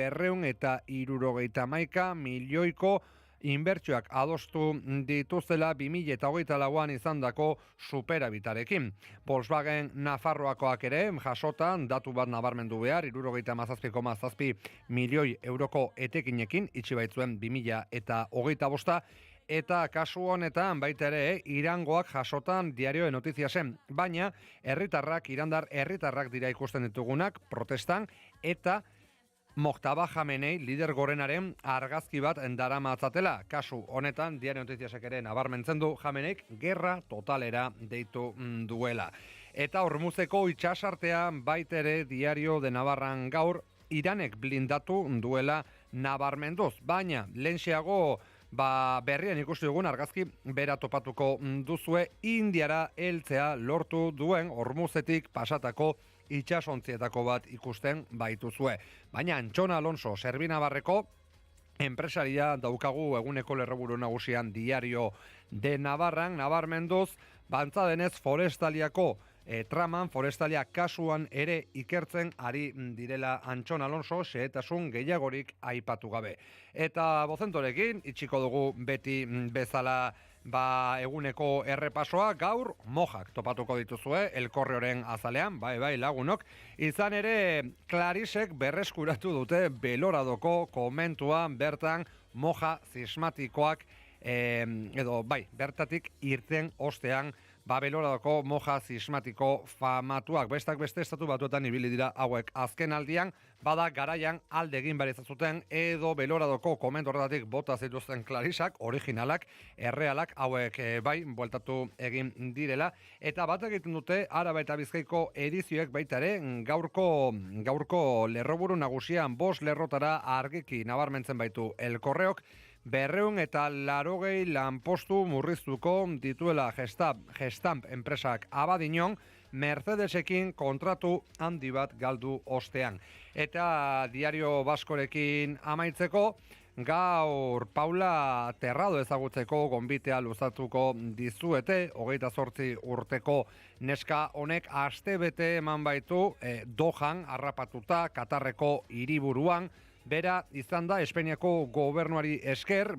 €271 milioiko inbertsioak adostu dituzela 2024an izandako superabitarekin. Volkswagen Nafarroakoak ere jasotan datu bat nabarmendu behar, €67,7 milioi etekinekin itxi baitzuen 2025. Eta kasu honetan baita ere Irangoak jasotan Diario de Notiziasen, baina irandar herritarrak dira ikusten ditugunak protestan eta Mojtaba Jamenei lider gorenaren argazki bat daramatzatela. Kasu honetan Diario de Notiziasek ere nabarmentzen du Jameneik gerra totalera deitu duela. Eta Hormuzeko itsasartean baita ere Diario de Navarran gaur Iranek blindatu duela nabarmenduz, baina lehenxeago berrian ikusi dugun argazki bera topatuko duzue Indiara heltzea lortu duen Hormuzetik pasatako itsasontzietako bat ikusten baituzue. Baina Antxon Alonso Serbinabarreko enpresaria daukagu eguneko lerroburu nagusian Diario de Navarran nabarmenduz, bantza denez Forestaliako traman, Forestalia kasuan ere ikertzen ari direla Antxon Alonso, xehetasun gehiagorik aipatu gabe. Eta bozentorekin, itxiko dugu beti bezala eguneko errepasoa, gaur mojak topatuko dituzue, El Correoren azalean, bai lagunok, izan ere Clarisek berreskuratu dute Beloradoko komentuan bertan moja sismatikoak bertatik irten ostean Beloradoko moja sismatiko famatuak. Bestak beste estatu batuetan ibili dira hauek azken aldian, bada garaian alde egin barizazuten edo Beloradoko komentu horretatik bota zituzten Clarisak, originalak, errealak, hauek bueltatu egin direla. Eta bat egiten dute Araba eta Bizkaiko edizioek baita ere gaurko lerroburu nagusian 5 lerrotara argiki nabarmentzen baitu El Correok, 280 lanpostu murriztuko dituela Gestamp enpresak Abadiñon, Mercedesekin kontratu handi bat galdu ostean. Eta Diario Baskorekin amaitzeko, gaur Paula Terrado ezagutzeko gonbitea luzatuko dizuete, 28 urteko neska honek astebete eman baitu Dohan harrapatuta Katarreko hiriburuan. Bera izan da Espainiako gobernuari esker,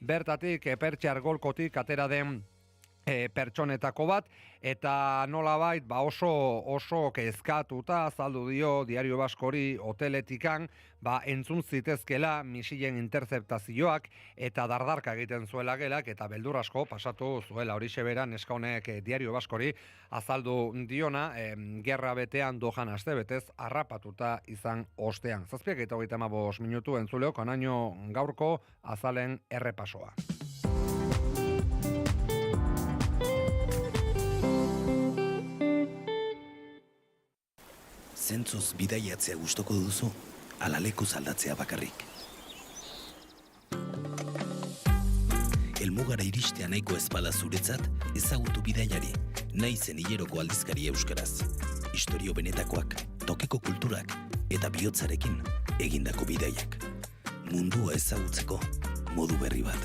bertatik Pertxar golkotik atera den pertsonetako bat, eta nolabait oso kezkatuta azaldu dio Diario Baskori hoteletikan, entzun zitezkela misilen interceptazioak eta dardarka egiten zuela gelak, eta beldur asko pasatu zuela horixe bera neska honek Diario Baskori azaldu diona, gerra betean Dohan astebetez harrapatuta izan ostean. 7:35 minutu entzuleo, kanaino gaurko azalen errepasoa. Zentzuz bidaiatzea gustoko duzu, ala lekuz aldatzea bakarrik. Helmugara iristea nahiko ezpada zuretzat, ezagutu Bidaiari, naizen hileroko aldizkari euskaraz. Istorio benetakoak, tokiko kulturak eta bihotzarekin egindako bidaiak. Mundua ezagutzeko modu berri bat.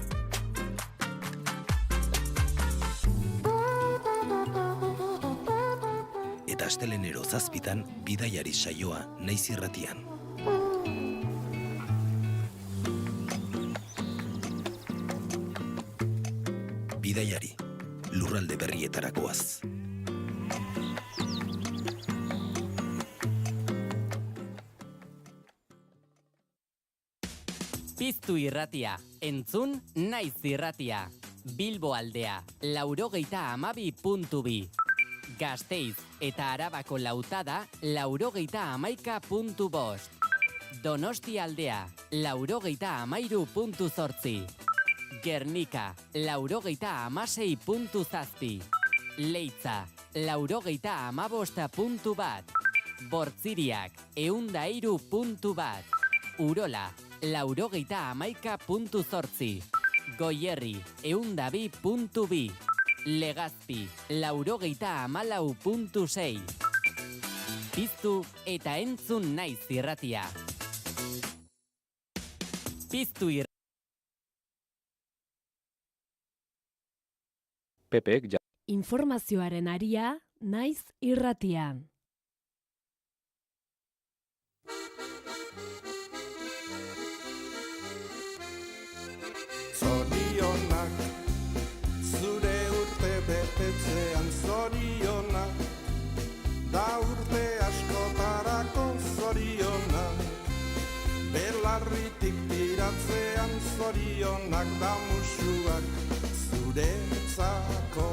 Eta astelenero 7:00 Bidaiari saioa Naiz Irratian. Bidaiari, lurralde berrietarakoaz. Piztu irratia, entzun Naiz Irratia. Bilbo aldea, 92.2. Gasteiz eta Arabako lautada, 91.5. Donosti aldea, 93.8. Gernika, 96.7. Leitza, 95.1. Bortziriak, 103.1. Urola, 91.8. Goierri, 102.2. Legazpi, 94.6. Piztu eta entzun Naiz Irratia. Piztu irratia. Pepek Informazioaren aria Naiz Irratian. herritik tiratzean zorionak da musuak zuretzako.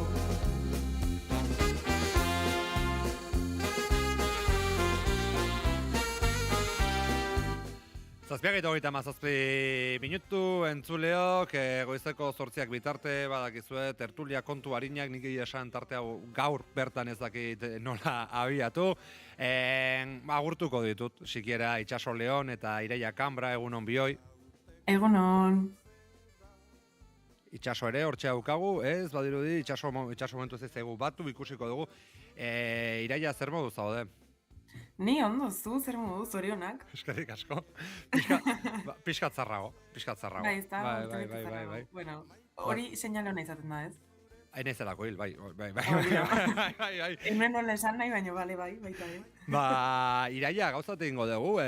Zazpiak eta hogeita mazazpi minutu entzuleok, goizeko 8 bitarte, badakizue, tertulia kontu harinak, nik esan tarte hau gaur bertan ez dakit nola abiatu. Agurtuko ditut, sikiera Itxaso Leon eta Ireia Kambra, egunon bioi. Egunon. Itxaso ere, hortxe haukagu, ez, badirudi, Itxaso momentu ez zaigu batu, ikusiko dugu. Ireia, zer modu zaude? Ni ondo zu, zer modu, zorionak. Eskerrik asko. Pixkat zarrago. Bai, ez da, bai. Bueno, hori seinale hona izaten da, ez? Hain ez delako hil, bai. Hemen nola esan nahi, baina bale, bai, baita, Iraia, gauzat egingo dugu,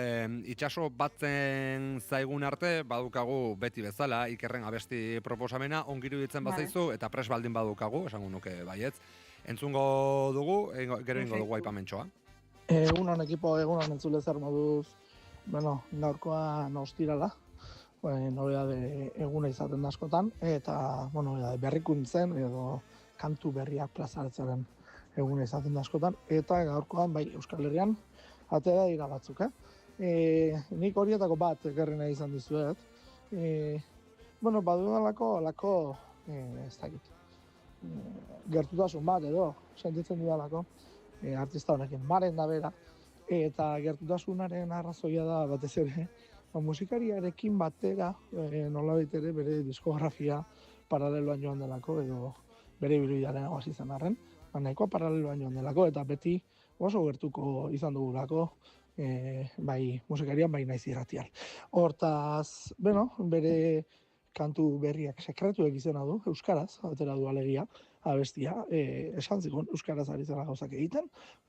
Itxaso batzen zaigun arte, badukagu beti bezala, Ikerren abesti proposamena, ongiru ditzen bazaizu, eta pres baldin badukagu, esango nuke baietz. Entzungo dugu, gero ingo dugu aipamentxoa. Egunon ekipo, egunon entzule zer moduz, bueno, gaurkoa ostirala, nobedade eguna izaten da askotan, eta berrikuntzen edo kantu berriak plazaratzaren eguna izaten da askotan, eta gaurkoan bai Euskal Herrian atera dira batzuk, nik horietako bat ekarri nahi izan dizuet, badudalako, ez dakit, gertutasun bat edo, sentitzen dudalako, artista honekin, Maren da bera, eta gertutasunaren arrazoia da batez ere, musikariarekin batera, nolabait ere bere diskografia paraleloan joan delako, edo bere birudiaren hasi zen arren, nahikoa paraleloan joan delako, eta beti oso gertuko izan dugulako, bai musikarian, bai naiz irratian. Hortaz, bere kantu berriak sekretuek izena du, euskaraz, atera du alegia, abestia, esan zigun euskaraz ari zela gauzak egiten,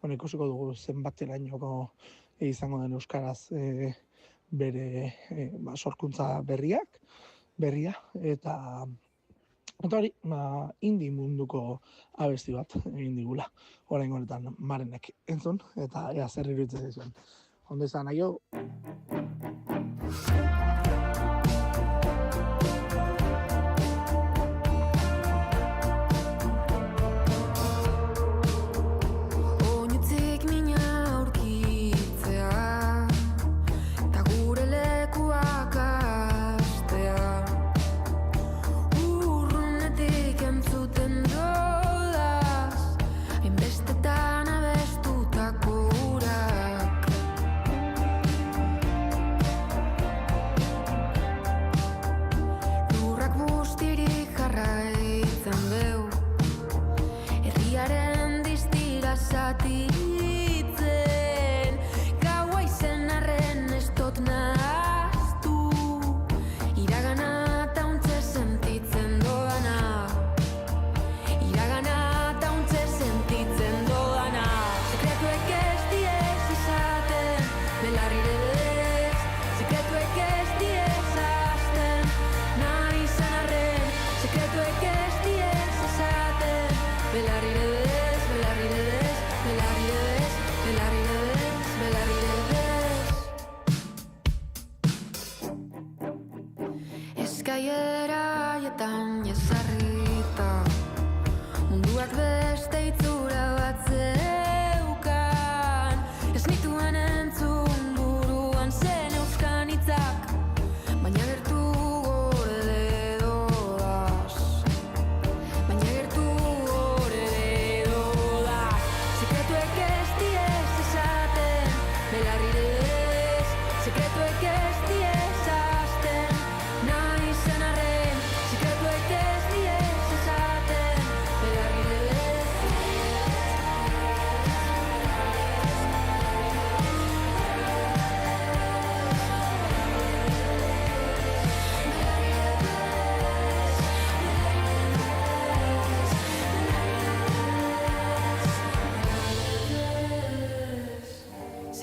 ikusiko dugu zenbaterainoko izango den euskaraz bere sorkuntza berria, eta hori, indie munduko abesti bat egin digula, oraingo honetan Marenek entzun, eta ea zer iruditzen zizuen. Ondo izan, aio!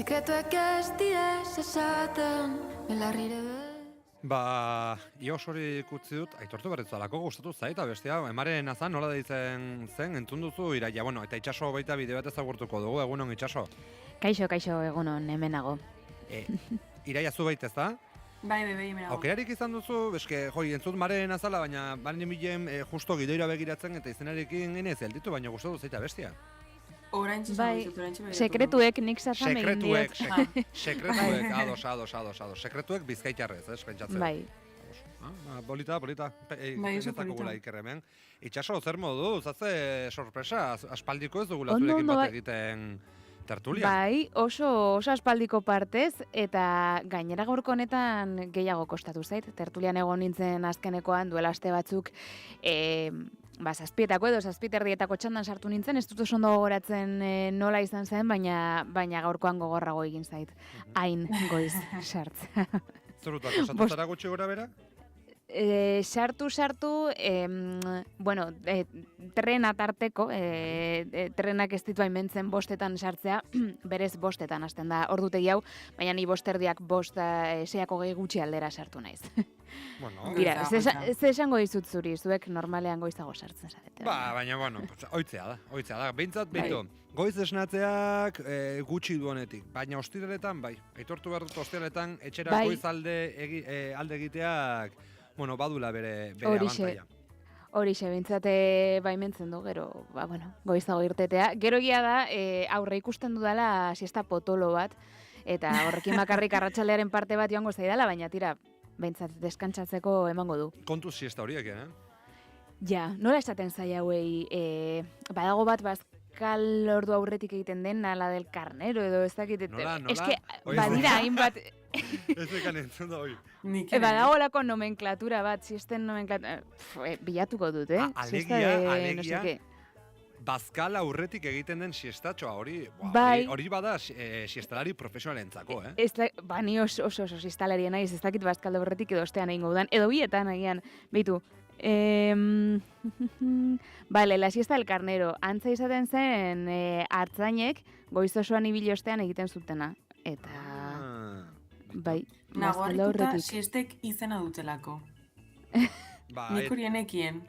Sekretuek ez diez esaten, belarrire Ios hori ikutzi dut, aitortu berritzalako gustatu zait, bestia, Maren azan nola deitzen zen, entzun duzu, Iraia, eta Itxaso baita bide bat ezagurtuko dugu, egunon Itxaso? Kaixo, egunon, hemenago. Iraia zu baita ez da? Bai, mera. Aukerarik izan duzu, eske, entzut maren azala, baina baren milen justo gidoira begiratzen eta izenarekin genez elditu, baina gustatu zaita bestia. Oraintxe Bai, zago ditut, sekretuek nik zazam egin diet. Sekretuek, ados. Sekretuek bizkaitarrez, pentsatzen. Bai. Bolita. Bai, oso polita. Ikerremen. Itxaso, zer modu, zatze sorpresa, aspaldiko ez dugula zurekin bat egiten tertulia. Bai, oso aspaldiko partez, eta gainera gaurko honetan gehiago kostatu zait. Tertulian egon nintzen azkenekoan, duela aste batzuk, zazpietako edo zazpiterdietako txandan sartu nintzen, ez dut oso ondo gogoratzen nola izan zen, baina gaurkoan gogorrago egin zait. Hain goiz sartz. Zerutako, sartu zara gutxi gora bera? Sartu, trena tarteko, trenak ez ditu haimentzen bostetan sartzea, berez bostetan hasten da ordutegi hau, baina ni bosterdiak seiako gehi gutxi aldera sartu naiz. Bueno, Bira, ze esango dizut zuri, zuek normalean goizago sartzen zarete. Baina, oitzea da, behintzat behitu. Goiz esnatzeak gutxi duenetik, baina ostiraletan, bai. Aitortu behar dut ostiraletan, etxera goiz alde egiteak, badula bere abantaia. Horixe, bintzate baimentzen du, gero, goizago irtetea. Gero egia da, aurre ikusten dudala siesta potolo bat, eta horrekin bakarrik arratsalearen parte bat joango zaidala, baina tira, bintzat deskantzatzeko emango du. Kontuz siesta horiek, Ja, nola esaten zaila hauei, badago bat bazkal ordu aurretik egiten den, ala del carnero edo ez dakit. Nola? Eske, badira, hainbat... Ez ekan entzun da hoi. Badago lako nomenklatura bat, siesten nomenklatura... bilatuko dut, Alegia, bazkal aurretik egiten den siestatxoa, hori bada siestalari profesionalentzako, Ni oso siestalarien naiz, ez dakit bazkal aurretik edo ostean egingo dudan, edo bietan agian, behitu. La siesta del carnero, antza izaten zen hartzainek goiz osoan ibili ostean egiten zutena. Eta... Bai, nagoarrituta siestek izena dutelako. Nik horienekien.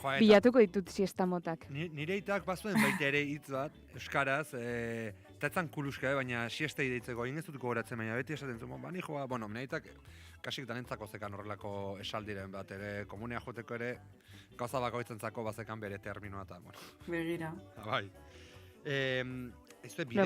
Bilatuko ditut siesta motak. Nire itak bazuen baita ere hitz bat, euskaraz, tetzan kuluska, baina siestei deitzeko, egin ez dut gogoratzen, baina beti esaten zuen, bani joa, nire itak kasik danentzako zekan horrelako esaldiren bat, ere komunea joteko ere, gauza bakoitzentzako bazekan bere terminoa eta, Begira. Bai.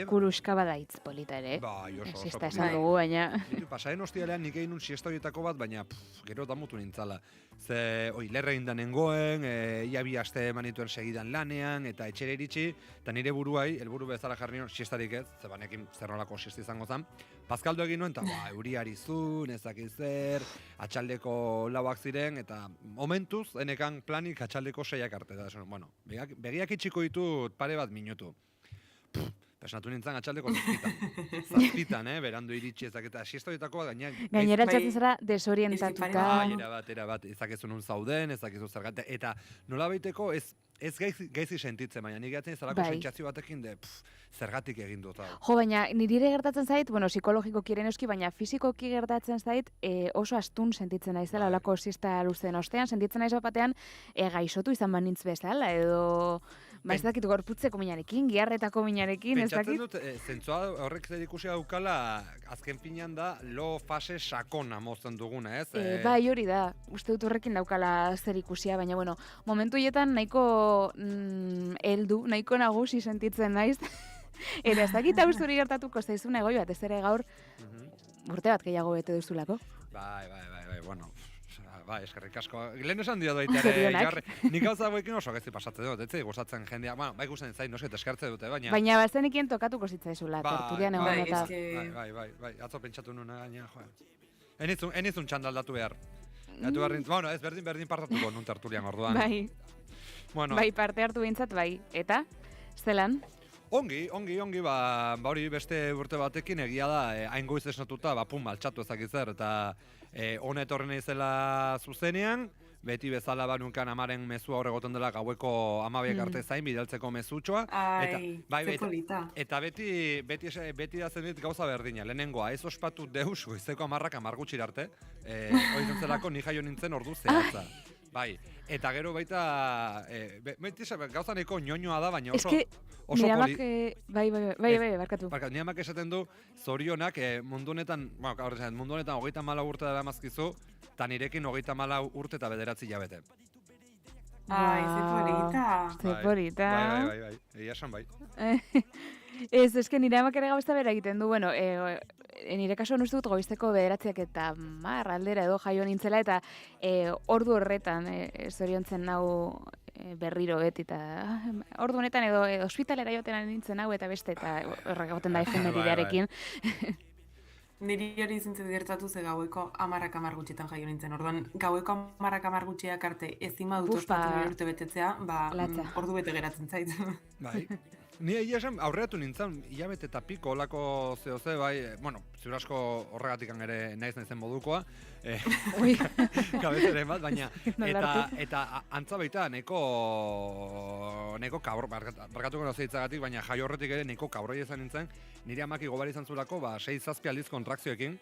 Kuluska bada hitz polita ere. Bai, oso. Siesta esan dugu, baina... Pasaren ostialean nik egin nun siesta horietako bat, baina gero damutu nintzala. Ze, lerra indan nengoen, ia bi aste emanituen segidan lanean, eta etxera iritsi, eta nire buruai, helburu bezala jarri nion, siestarik ez, ze banekin zer nolako siesta izango zen. Paskaldu egin nuen, eta euriari zuen, ezakiz zer, atxaldeko lauak ziren, eta momentuz, enekan planik atxaldeko 6ak arte. Begiak itxiko ditut pare bat minutu. Esnatu nintzen atxaldeko zazpitan, berandu iritsi ezaketa siestodetako bat gainera txatzen zara desorientatuta. Erabat, ezakezu nun zauden, ezakezu zergate, eta nola baiteko ez gaizi sentitzen, baina nik gatzen zarako sentsazio batekin zergatik egin dut. Jo, baina nire gertatzen zait, psikologiko kiren euski, baina fizikoki gertatzen zait oso astun sentitzen naizela, olako siesta luzeen ostean, sentitzen naiz batean gaixotu izan banintz bezala, edo... ez dakit gorputzeko minarekin, giharretako minarekin, ez dakit. Pentsatzen dut, zentzua horrek zer ikusi daukala, azken pinean da, lo fase sakona mozten duguna, ez? Bai, hori da, uste dut horrekin daukala zer ikusia, baina, momentu hietan nahiko heldu, nahiko nagusi sentitzen naiz, eta ez dakit hau zuri gertatuko zaizun egoi bat, ez ere gaur, urte bat gehiago bete duzulako. Bai, Bai, eskerrik asko. Lehen esan dio baita ere, nik gauza hauekin oso gezi pasatzen dut, etzi gustatzen jendea, bai gustatzen zain, noski, eskertze dute, baina... Baina bazenekien tokatuko zitzaizula, tertulian egon eta... Bai, atzo pentsatu nuna gaina, enizun txandaldatu behar. Ez berdin partatuko nun tertulian orduan. Bai, parte hartu bintzat, bai. Eta, zelan? Ongi, hori beste urte batekin egia da, hain goiz esnatuta, altxatu ezakitzer, eta hona etorren izela zuzenean, beti bezala banunkan amaren mezua horregoten dela gaueko 12 arte zain bidaltzeko mezutxoa. Eta beti da zen dit gauza berdina, lehenengoa, ez ospatu deus goizeko 10 gutxira arte, hori zentzelako ni jaio nintzen ordu zehatza. Bai, eta gero baita, gauza nahiko ñoñoa da, baina oso... Nire amak, bai, barkatu. Nire amak esaten du, zorionak, mundu honetan 34 urte dara mazkizu, eta nirekin 34 urte eta 9 hilabete. Ai, ze polita. Bai, egia esan bai. Eske nire amak ere gauza bera egiten du, bueno, nire kasuan uste dut goizteko 9 aldera edo jaio nintzela, eta ordu horretan zoriontzen nau berriro beti, eta ordu honetan edo ospitalera joaten nintzen hau eta beste, eta horregauten da efemeridearekin. Niri hori zintzen gertatu ze gaueko 10 gutxitan jaio nintzen. Orduan, gaueko 10 gutxiak arte ezima dut ospatu urte betetzea, ordu bete geratzen zait. Bai. Ni egia esan aurreatu nintzen, hilabete eta piko olako zehoze, bai, bueno, ziur asko horregatik ere naizen modukoa, kabezeren bat, baina, eta antza baita, neko kabro, barkatuko nozitzagatik, baina jai horretik ere neko kabroi izan nintzen, nire amaki gobari izan zulako, 6-7 aldiz kontrakzioekin,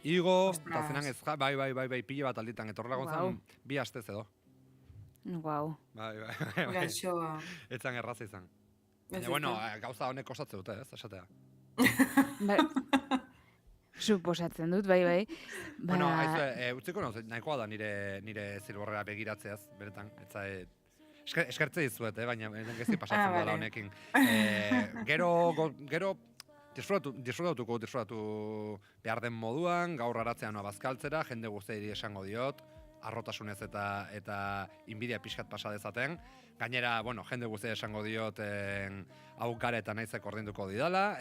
igo, eta zenan ez, bai, pile bat alditan, etorrela gontzan, 2 astez edo. Guau. Bai. Gaixoa. Etzan erraza izan. Baina, bueno, gauza honek osatze dute, ez, esatea. Suposatzen dut, bai. Bueno, utziko nahikoa da nire zilborrera begiratzeaz, beretan, eskertze dizuet, baina gezi pasatzen dela honekin. Gero, disfrutatu behar den moduan, gaur aratzean noa bazkaltzera, jende guztiari esango diot, arrotasunez eta inbidia pixkat pasa dezaten. Gainera, bueno, jende guztia esango diot hau gara eta naizek ordainduko didala,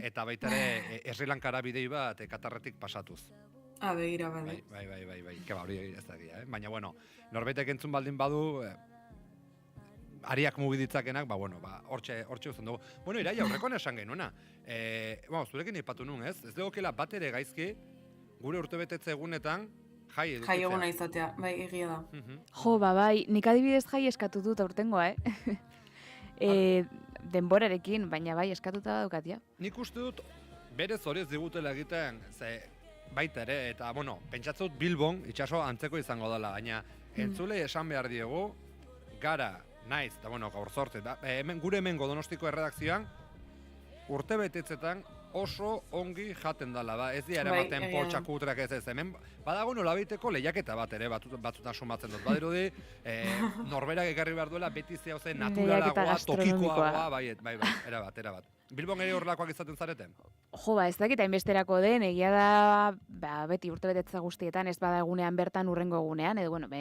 eta baita ere Sri Lankara bidei bat Katarretik pasatuz. Begira, bai. Bai, keba hori ez da gira, baina, bueno, norbaitek entzun baldin badu, ariak mugiditzakenak, hortxe uzen dugu. Bueno, Iraia, aurrekoan esan genuena, zurekin ipatu nun, ez? Ez dugokela bat ere gaizki, gure urtebetetze egunetan, jai eguna izatea, bai, egia da. Jo, bai, nik adibidez jai eskatu dut aurtengoa, denborarekin, baina bai, eskatuta daukatia. Nik uste dut, berez hori ez digutela egiten, baita ere, eta, bueno, pentsatzut Bilbon, itxaso antzeko izango dela, baina entzule esan behar diegu, gara, naiz, eta, bueno, gaur zorte, gure hemengo Donostiko erredakzioan, urte betetzetan, oso ongi jaten dela, ez dira ematen poltsakutrak ez, hemen badago nolabaiteko lehiaketa bat ere, batzutan sumatzen dut, badirudi, norberak ekarri behar duela, beti zehauze naturalagoa, tokikoagoa, bai, erabat. Bilbon ere horrelakoak izaten zareten? Jo, ez dakit hainbesterako den, egia da, beti urte betetza guztietan, ez bada egunean bertan urrengo egunean, edo, bueno,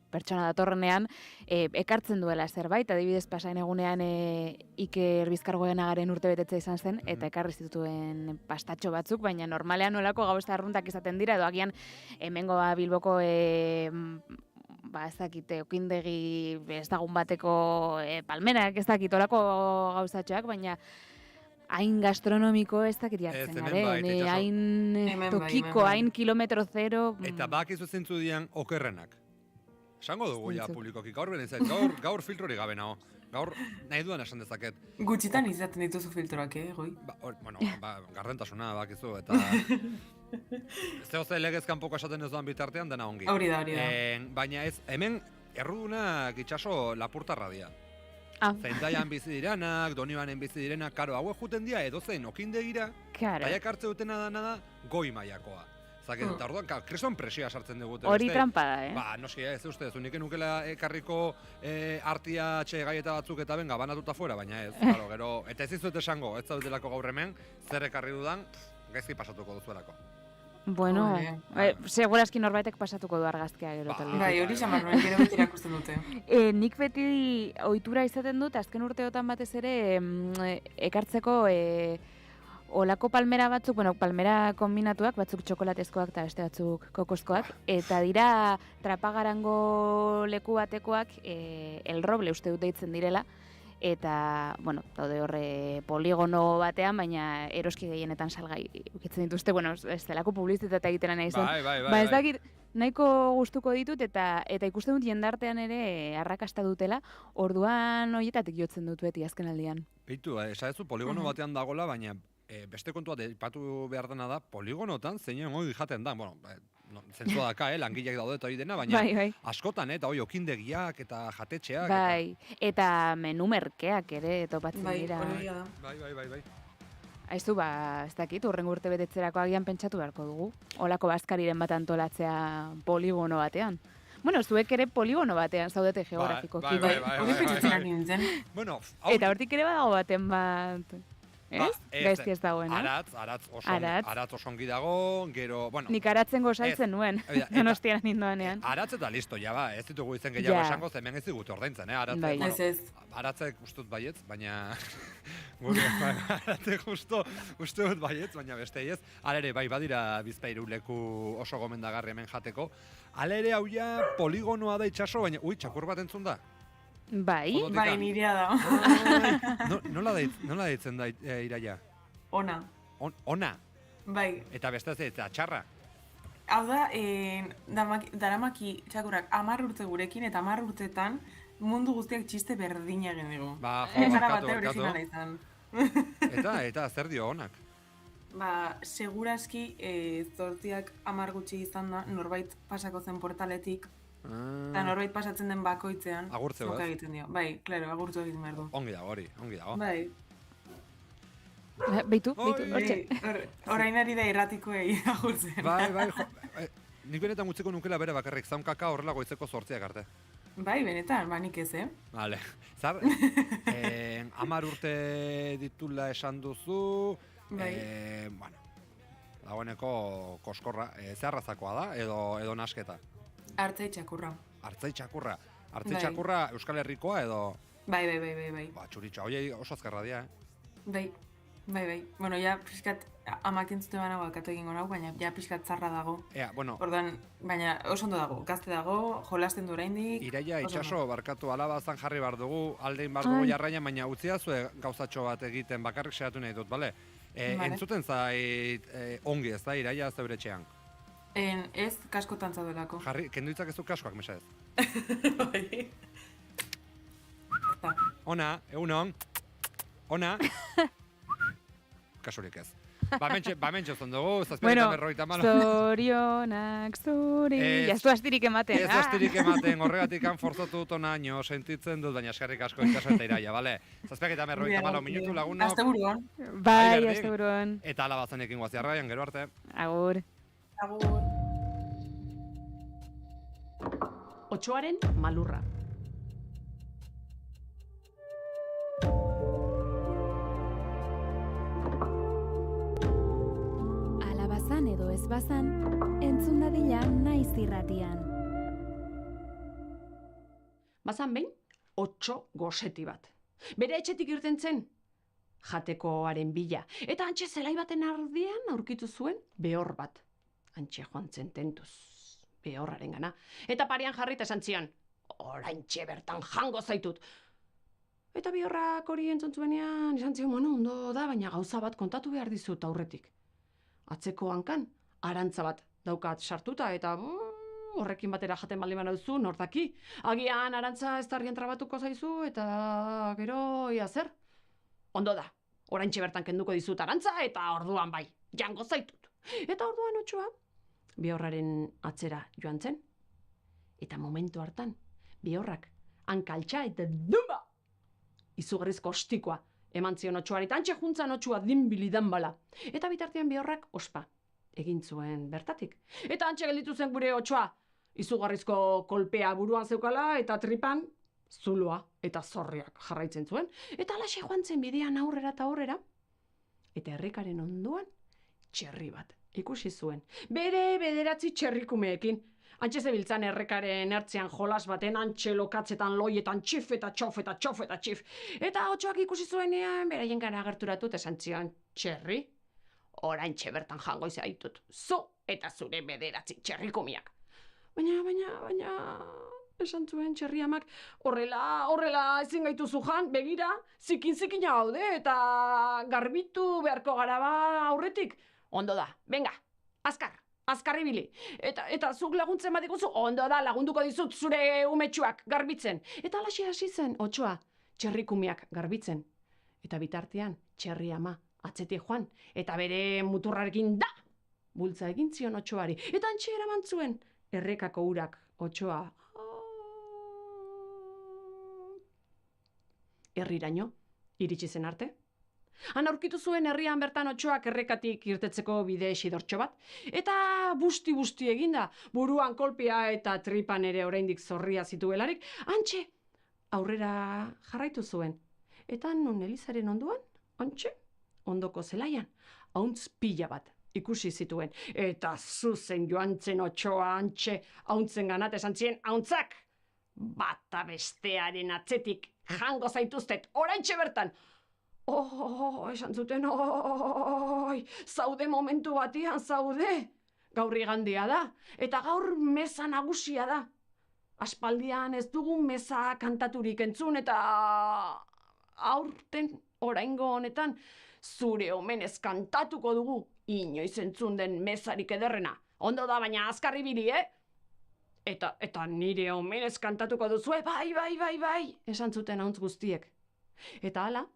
pertsona datorrenean, ekartzen duela zerbait, adibidez pasain egunean Iker Bizkargoenagaren urtebetetza izan zen, eta ekarri zituen pastatxo batzuk, baina normalean nolako gauza arruntak izaten dira, edo agian hemengo Bilboko ez dakite, okindegi ez dagun bateko palmerak, ez dakit, olako gauzatxoak, baina hain gastronomiko ez dakit jartzen, hain tokiko, hain kilometro zero. Eta bakizu zentzu dian okerrenak. Esango dugu ja publikoki, gaur filtrori gabe nago. Gaur nahi duan esan dezaket. Gutxitan izaten dituzu filtroak, goi? Bueno, gardentasuna bakizu, eta... Zehoze legez kanpoko esaten ez doan bitartean, dena ongi. Hori da. Baina ez, hemen errudunak itxaso lapurtarra dia. Zendaian bizi direnak, Donibanen bizi direnak, karo, hauek juten dia edozein okindegira, taiak hartze dutena da goi mailakoa. Eta orduan, kriston presioa sartzen digute. Hori trampada, Noski, ez uste, zunik nukela ekarriko artia gaieta batzuk eta benga, banatuta fuera, baina ez. Gero, eta ez izuet esango, ez zaudelako gaur hemen, zer ekarri dudan, gaizki pasatuko duzuelako. Bueno, segurazki norbaitek pasatuko du argazkia gero talde. Bai, hori xamar, gero beti irakusten dute. Nik beti ohitura izaten dut, azken urteotan batez ere, ekartzeko... Olako palmera batzuk, palmera kombinatuak, batzuk txokolatezkoak eta beste batzuk kokozkoak, eta dira trapagarango leku batekoak El Roble uste dut deitzen direla, eta, daude horre poligono batean, baina eroski gehienetan salgai ukitzen dituzte, ez delako publizitatea egiten nahi zen. Bai. Ez dakit, nahiko gustuko ditut, eta ikusten dut jendartean ere arrakasta dutela, orduan horietatik jotzen dut beti azken aldian. Beitu, esadezu poligono batean dagola, baina beste kontua ipatu behar dena da, poligonotan zeinean hori jaten da, zentzua daka, langileak daude eta hori dena, baina bai. askotan, eta hoi okindegiak eta jatetxeak. Bai, eta menu merkeak ere topatzen dira. Bai. Aizu, ez dakit, urrengo urte betetzerako agian pentsatu beharko dugu. Olako bazkariren bat antolatzea poligono batean. Bueno, zuek ere poligono batean zaudete geografikoki. Hori pentsatzen nintzen. Eta hortik ere badago baten bat... Ez? Gaizki ez dagoena. Aratz osongi dago, gero... Nik aratzen gozaltzen nuen, Donostian nindoanean. Aratz eta listo, ba, ez ditugu izen gehiago esango, zemen ez digute ordaintzen, Aratzek ustut baietz, baina... Aratzek uste dut baietz, baina beste ez. Alere, bai, badira Bizpahiru leku oso gomendagarri hemen jateko. Alere, hau ja, poligonoa da itxaso, baina, txakur bat entzun da? Bai, nirea da. Nola deitzen da Iraia? Ona. Ona? Bai. Eta beste ez eta txarra? Hau da, daramaki txakurrak 10 urte gurekin eta 10 urtetan mundu guztiak txiste berdina egin digu. Barkatu. Eta zer dio onak? Seguraski zortziak 10 gutxi izan da, norbait pasako zen portaletik, eta norbait pasatzen den bakoitzean. Agurtzeo, ez? Egiten dio. Bai, klaro, agurtzeo egiten behar du. Ongi dago. Bai. Beitu, hortxe. Orainari da irratikoei agurtzen. Bai, nik benetan utziko nukela bere bakarrik, zaunkaka horrela goitzeko 8 arte. Bai, benetan, nik ez, Vale. Zar, 10 urte ditula esan duzu, dagoeneko koskorra, zeharrazakoa da, edo nasketa? Artzai txakurra. Artzai txakurra Euskal Herrikoa edo... Bai. Txuritxo, hoi oso azkarra dia, Bai. Bueno, ja pixkat amak entzute banago alkatu egingo nago, baina ja pixkat zarra dago. Ordan, baina oso ondo dago, gazte dago, jolasten du oraindik. Iraia, itxaso, barkatu alabazan jarri bar dugu, aldein bar dugu jarraina, baina utzia zue gauzatxo bat egiten, bakarrik segatu nahi dut, bale? Entzuten zait ongi ez da, Iraia zeure etxean? Ez, kaskotan zaudelako. Jarri, kendu ditzak ez du kaskoak, mesedez? Bai. Ona, egunon. Ona. Kasurik ez. Ba mentxe zondugu, zazpiretan berroita malo. Zorionak zuri. Ez du astirik ematen. Ez astirik ematen, horregatik forzatu dut onaino, sentitzen dut, baina eskerrik asko itxaso eta Iraia, bale? Zazpiretan berroita malo minutu lagunok. Asteburuan. Bai, asteburuan. Eta alabazenekin guaziarraian, gero arte. Agur. Otsoaren malurra. Alabazan edo ez bazan, entzun dadila naiz irratian. Bazan behin, otso goseti bat. Bere etxetik irten zen, jatekoaren bila. Eta antxe zelai baten ardian aurkitu zuen behor bat. Antxe joan zen tentuz, behorraren gana. Eta parean jarrita esan zion, oraintxe bertan jango zaitut. Eta behorrak hori entzun zuenean, esan zion, ondo da, baina gauza bat kontatu behar dizut aurretik. Atzeko hankan, arantza bat daukat sartuta, eta horrekin batera jaten baldin banauzu, nortaki. Agian arantza ez tarrien trabatuko zaizu, eta gero, ia zer? Ondo da, oraintxe bertan kenduko dizut arantza, eta orduan bai, jango zaitut. Eta orduan otsoa, behorraren atzera joan zen, eta momentu hartan, behorrak hankaltxa eta dumba! Izugarrizko ostikoa, eman zion otsoari, eta antxe juntzan otsoa dinbilidan bala. Eta bitartean behorrak ospa, egin zuen bertatik. Eta antxe gelditu zen gure otsoa, izugarrizko kolpea buruan zeukala, eta tripan zuloa eta zorriak jarraitzen zuen. Eta alaxe joan zen bidean aurrera eta aurrera, eta errekaren ondoan txerri bat ikusi zuen. Bere 9 txerrikumeekin. Antxe zebiltzan errekaren ertzean jolas baten antxe lokatzetan loietan txif eta txof eta txof eta txif. Eta otsoak ikusi zuenean beraien gara agerturatu eta esan zion, txerri, oraintxe bertan jango zaitut. Zu eta zure 9 txerrikumeak. Baina, esan zuen txerri amak, horrela ezin gaituzu jan, begira, zikin haude eta garbitu beharko gara ba aurretik. Ondo da, venga, azkar ibili. Eta zuk laguntzen badiguzu, ondo da, lagunduko dizut zure umetxuak garbitzen. Eta alaxe hasi zen, otsoa, txerrikumeak garbitzen. Eta bitartean, txerri ama atzetik joan, eta bere muturrarekin da! bultza egin zion Otsoari, eta antxe eraman zuen errekako urak Otsoa. Herriraino, iritsi zen arte. Han aurkitu zuen herrian bertan Otsoak errekatik irtetzeko bide xidortxo bat, eta busti eginda, buruan kolpea eta tripan ere oraindik zorria zituelarik, antxe aurrera jarraitu zuen. Eta non Elizaren onduan, antxe, ondoko zelaian, hauntz pila bat ikusi zituen. Eta zuzen joan zen Otsoa antxe, hauntzen ganat esan zien, hauntzak, bata bestearen atzetik jango zaituztet, oraintxe bertan. Esan zuten, zaude momentu batian, zaude. Gaur igandia da, eta gaur meza nagusia da. Aspaldian ez dugu meza kantaturik entzun, eta aurten oraingo honetan zure omenez kantatuko dugu, inoiz entzun den mezarik ederrena. Ondo da, baina azkar ibili, Eta nire omenez kantatuko duzue, bai, esan zuten hauntz guztiek. Eta hala,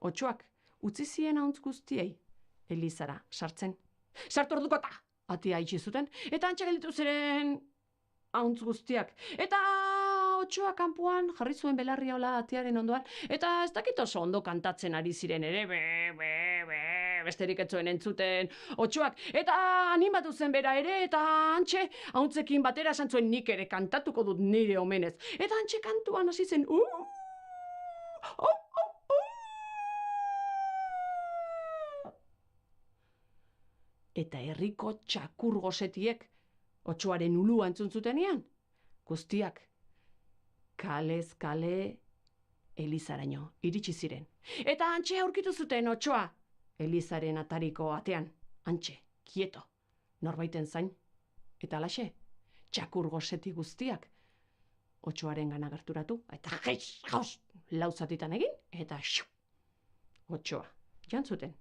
Otsoak utzi zien hauntz guztiei Elizara sartzen. Sartu ordukota atea itxi zuten, eta antxe gelditu ziren hauntz guztiak. Eta Otsoa kanpoan jarri zuen belarria hola atearen ondoan, eta ez dakit oso ondo kantatzen ari ziren ere, besterik ez zuen entzuten Otsoak. Eta animatu zen bera ere, eta antxe hauntzekin batera esan zuen nik ere kantatuko dut nire omenez. Eta antxe kantuan hasi zen, eta herriko txakur gosetiek Otsoaren ulua entzun zutenean, guztiak kalez kale Elizaraino iritsi ziren. Eta antxe aurkitu zuten Otsoa Elizaren atariko atean, antxe, kieto, norbaiten zain. Eta alaxe, txakur goseti guztiak Otsoaren gana gerturatu, eta jauz, lauzatitan egin, eta Otsoa jantzuten.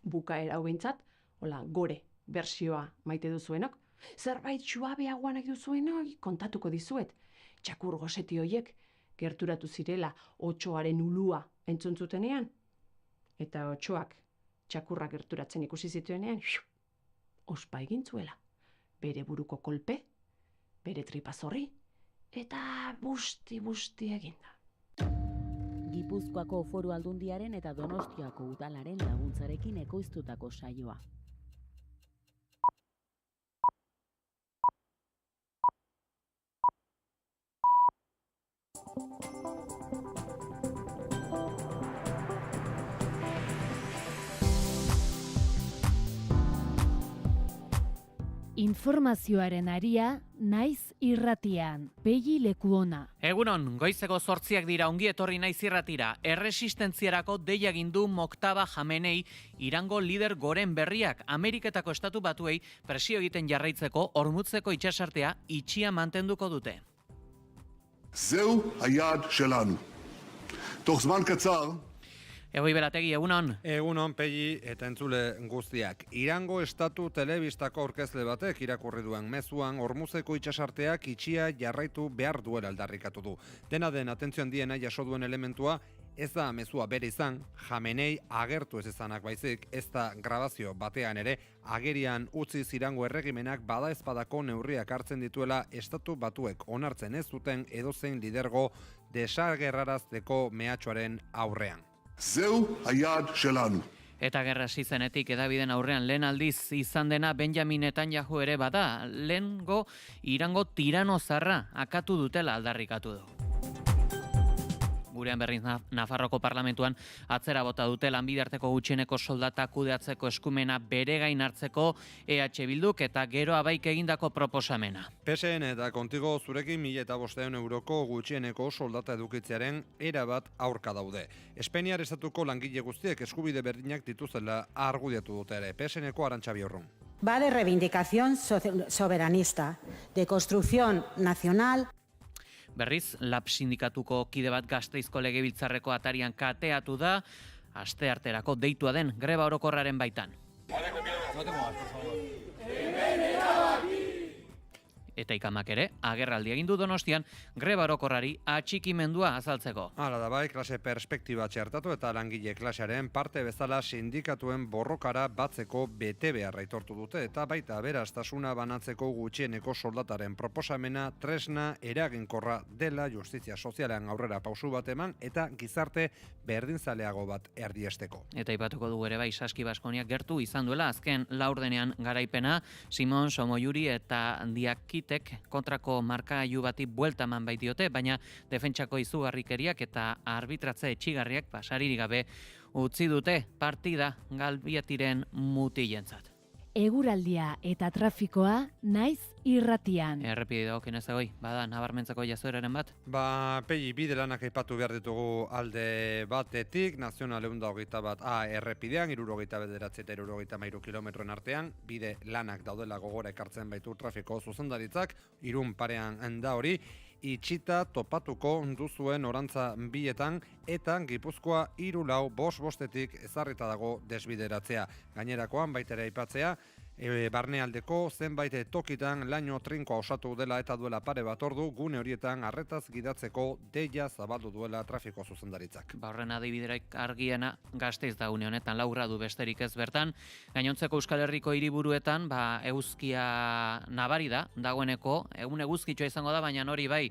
Bukaera hau behintzat, hola, gore bersioa maite duzuenok, zerbait suabeagoan nahi duzuenok kontatuko dizuet. Txakur goseti hoiek gerturatu zirela Otsoaren ulua entzun zutenean, eta Otsoak txakurra gerturatzen ikusi zituenean, ospa egin zuela. Bere buruko kolpe, bere tripazorri, eta busti eginda. Gipuzkoako Foru Aldundiaren eta Donostiako Udalaren laguntzarekin ekoiztutako saioa. Informazioaren aria naiz irratian, Pegi Lekuona. Egunon, goizeko 8 dira, ongi etorri naiz irratira. Erresistentziarako deia egin du Moktaba Jamenei Irango lider goren berriak. Ameriketako estatu batuei presio egiten jarraitzeko Hormutzeko itsasartea itxia mantenduko dute. Zeu היעד שלנו. תוך זמן קצר Egoi Berategi, egunon. Egunon, Pegi eta entzule guztiak. Irango estatu telebistako aurkezle batek irakurri duen mezuan Hormuzeko itsasarteak itxia jarraitu behar duela aldarrikatu du. Dena den atentzio handiena jaso duen elementua ez da mezua bere izan, Jamenei agertu ez izanak baizik, ez da grabazio batean ere, agerian utziz Irango erregimenak badaezpadako neurriak hartzen dituela estatu batuek onartzen ez duten edozein lidergo desagerrarazteko mehatxoaren aurrean. Zeu היעד שלנו. Eta gerra hasi zenetik hedabideen aurrean lehen aldiz izan dena Benjamin Netanyahu ere bada, lehengo Irango tirano zarra akatu dutela aldarrikatu du. Gurean berriz Nafarroko parlamentuan atzera bota dute lanbide-arteko gutxieneko soldata kudeatzeko eskumena bere gain hartzeko EH Bilduk eta gero abaik egindako proposamena. PSN eta kontigo zurekin 1.500 euroko gutxieneko soldata edukitzearen erabat aurka daude. Espainiar estatuko langile guztiek eskubide berdinak dituzela argudiatu dute ere. PSNko Arantxa Biorrun. Va de reivindicación soberanista, de construcción nacional. Berriz, LAB sindikatuko kide bat Gasteizko legebiltzarreko atarian kateatu da, astearterako deitua den greba orokorraren baitan. Eta ikamak ere, agerraldi egin du Donostian, greba orokorrari atxikimendua azaltzeko. Hala da bai, klase perspektiba txertatu eta langile klasearen parte bezala sindikatuen borrokara batzeko bete beharra aitortu dute eta baita aberastasuna banatzeko gutxieneko soldataren proposamena tresna eraginkorra dela justizia sozialean aurrera pausu bat eman eta gizarte berdinzaleago bat erdiesteko. Eta aipatuko dugu ere bai Saski Baskoniak gertu izan duela azken laurdenean garaipena, Simon Somoyuri eta Diakitek kontrako markagailu bati buelta eman baitiote, baina defentsako izugarrikeriak eta arbitratze etxigarriak pasaririk gabe utzi dute partida Galbiatiren mutilentzat. Eguraldia eta trafikoa naiz irratian. Errepide dagokionez egoi, bada nabarmentzako jazoeraren bat? Pegi bide lanak aipatu behar ditugu alde batetik, Nazional 121A errepidean, 69 eta 73 kilometroen artean, bide lanak daudela gogora ekartzen baitu trafiko zuzendaritzak, Irun parean da hori, itxita topatuko duzuen orantza bietan eta Gipuzkoa 3-4-5 ezarrita dago desbideratzea. Gainerakoan baitera aipatzea, barnealdeko zenbait tokitan laino trinkoa osatu dela eta duela pare bat ordu gune horietan arretaz gidatzeko deia zabaldu duela trafiko zuzendaritzak. Horren adibiderak argiena Gasteiz da une honetan 4 gradu besterik ez bertan. Gainontzeko Euskal Herriko hiriburuetan eguzkia nabari da, dagoeneko egun eguzkitxoa izango da, baina hori bai,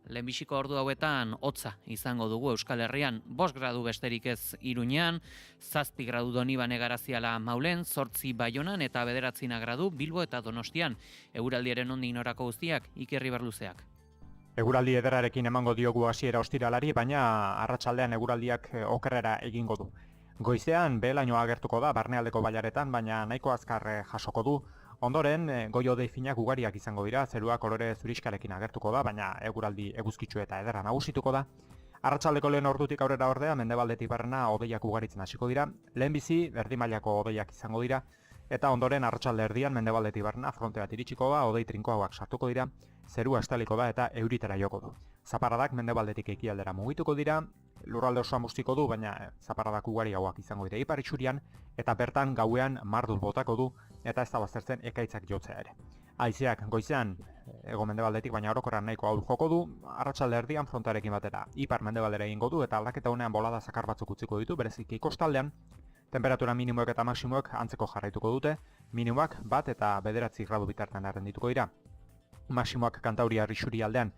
lehenbiziko ordu hauetan hotza izango dugu Euskal Herrian, 5 gradu besterik ez Iruñean, 7 gradu Donibane Garaziala Maulen, 8 Baionan eta 9 gradu Bilbo eta Donostian. Eguraldiaren nondik norako guztiak, Iker Berluzeak. Eguraldi ederrarekin emango diogu hasiera ostiralari, baina arratsaldean eguraldiak okerrera egingo du. Goizean behe-lainoa agertuko da barnealdeko bailaretan, baina nahiko azkar jasoko du. Ondoren, goi-hodei finak ugariak izango dira, zerua kolore zuriskarekin agertuko da, baina eguraldi eguzkitsu eta ederra nagusituko da. Arratsaldeko lehen ordutik aurrera ordea, mendebaldetik barrena hodeiak ugaritzen hasiko dira, lehenbizi erdi mailako hodeiak izango dira, eta ondoren arratsalde erdian mendebaldetik barrena fronte bat iritsiko da, hodei trinkoagoak sartuko dira, zerua estaliko da eta euritara joko du. Zaparradak mendebaldetik ekialdera mugituko dira, lurralde osoan bustiko du, baina zaparradak ugariagoak izango dira ipar itxurian, eta bertan gauean mardul botako du, eta ez da baztertzen ekaitzak jotzea ere. Haizeak goizean hego mendebaldetik baina orokorrean nahiko ahul joko du, arratsalde erdian frontarekin batera ipar mendebaldera egingo du eta aldaketa unean bolada zakar batzuk utziko ditu, bereziki kostaldean, temperatura minimoek eta maksimoek antzeko jarraituko dute, minimoak 1 eta 9 gradu bitartean errendituko dira. Maksimoak Kantauria Isuri aldean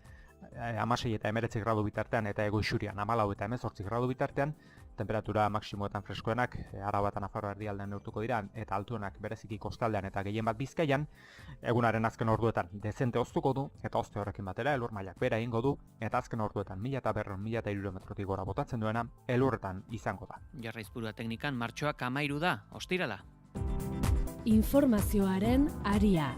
16 eta 19 gradu bitartean eta Hego Isurian 14 eta 18 gradu bitartean, temperatura maksimoetan freskoenak Araba eta Nafarroa erdialdean neurtuko dira eta altuenak bereziki kostaldean eta gehien bat Bizkaian, egunaren azken orduetan dezente hoztuko du eta hozte horrekin batera elur mailak bera egingo du eta azken orduetan 1200-1300 metrotik gora botatzen duena elurretan izango da. Jarraizburua teknikan martxoak 13 da, ostirala. Informazioaren aria.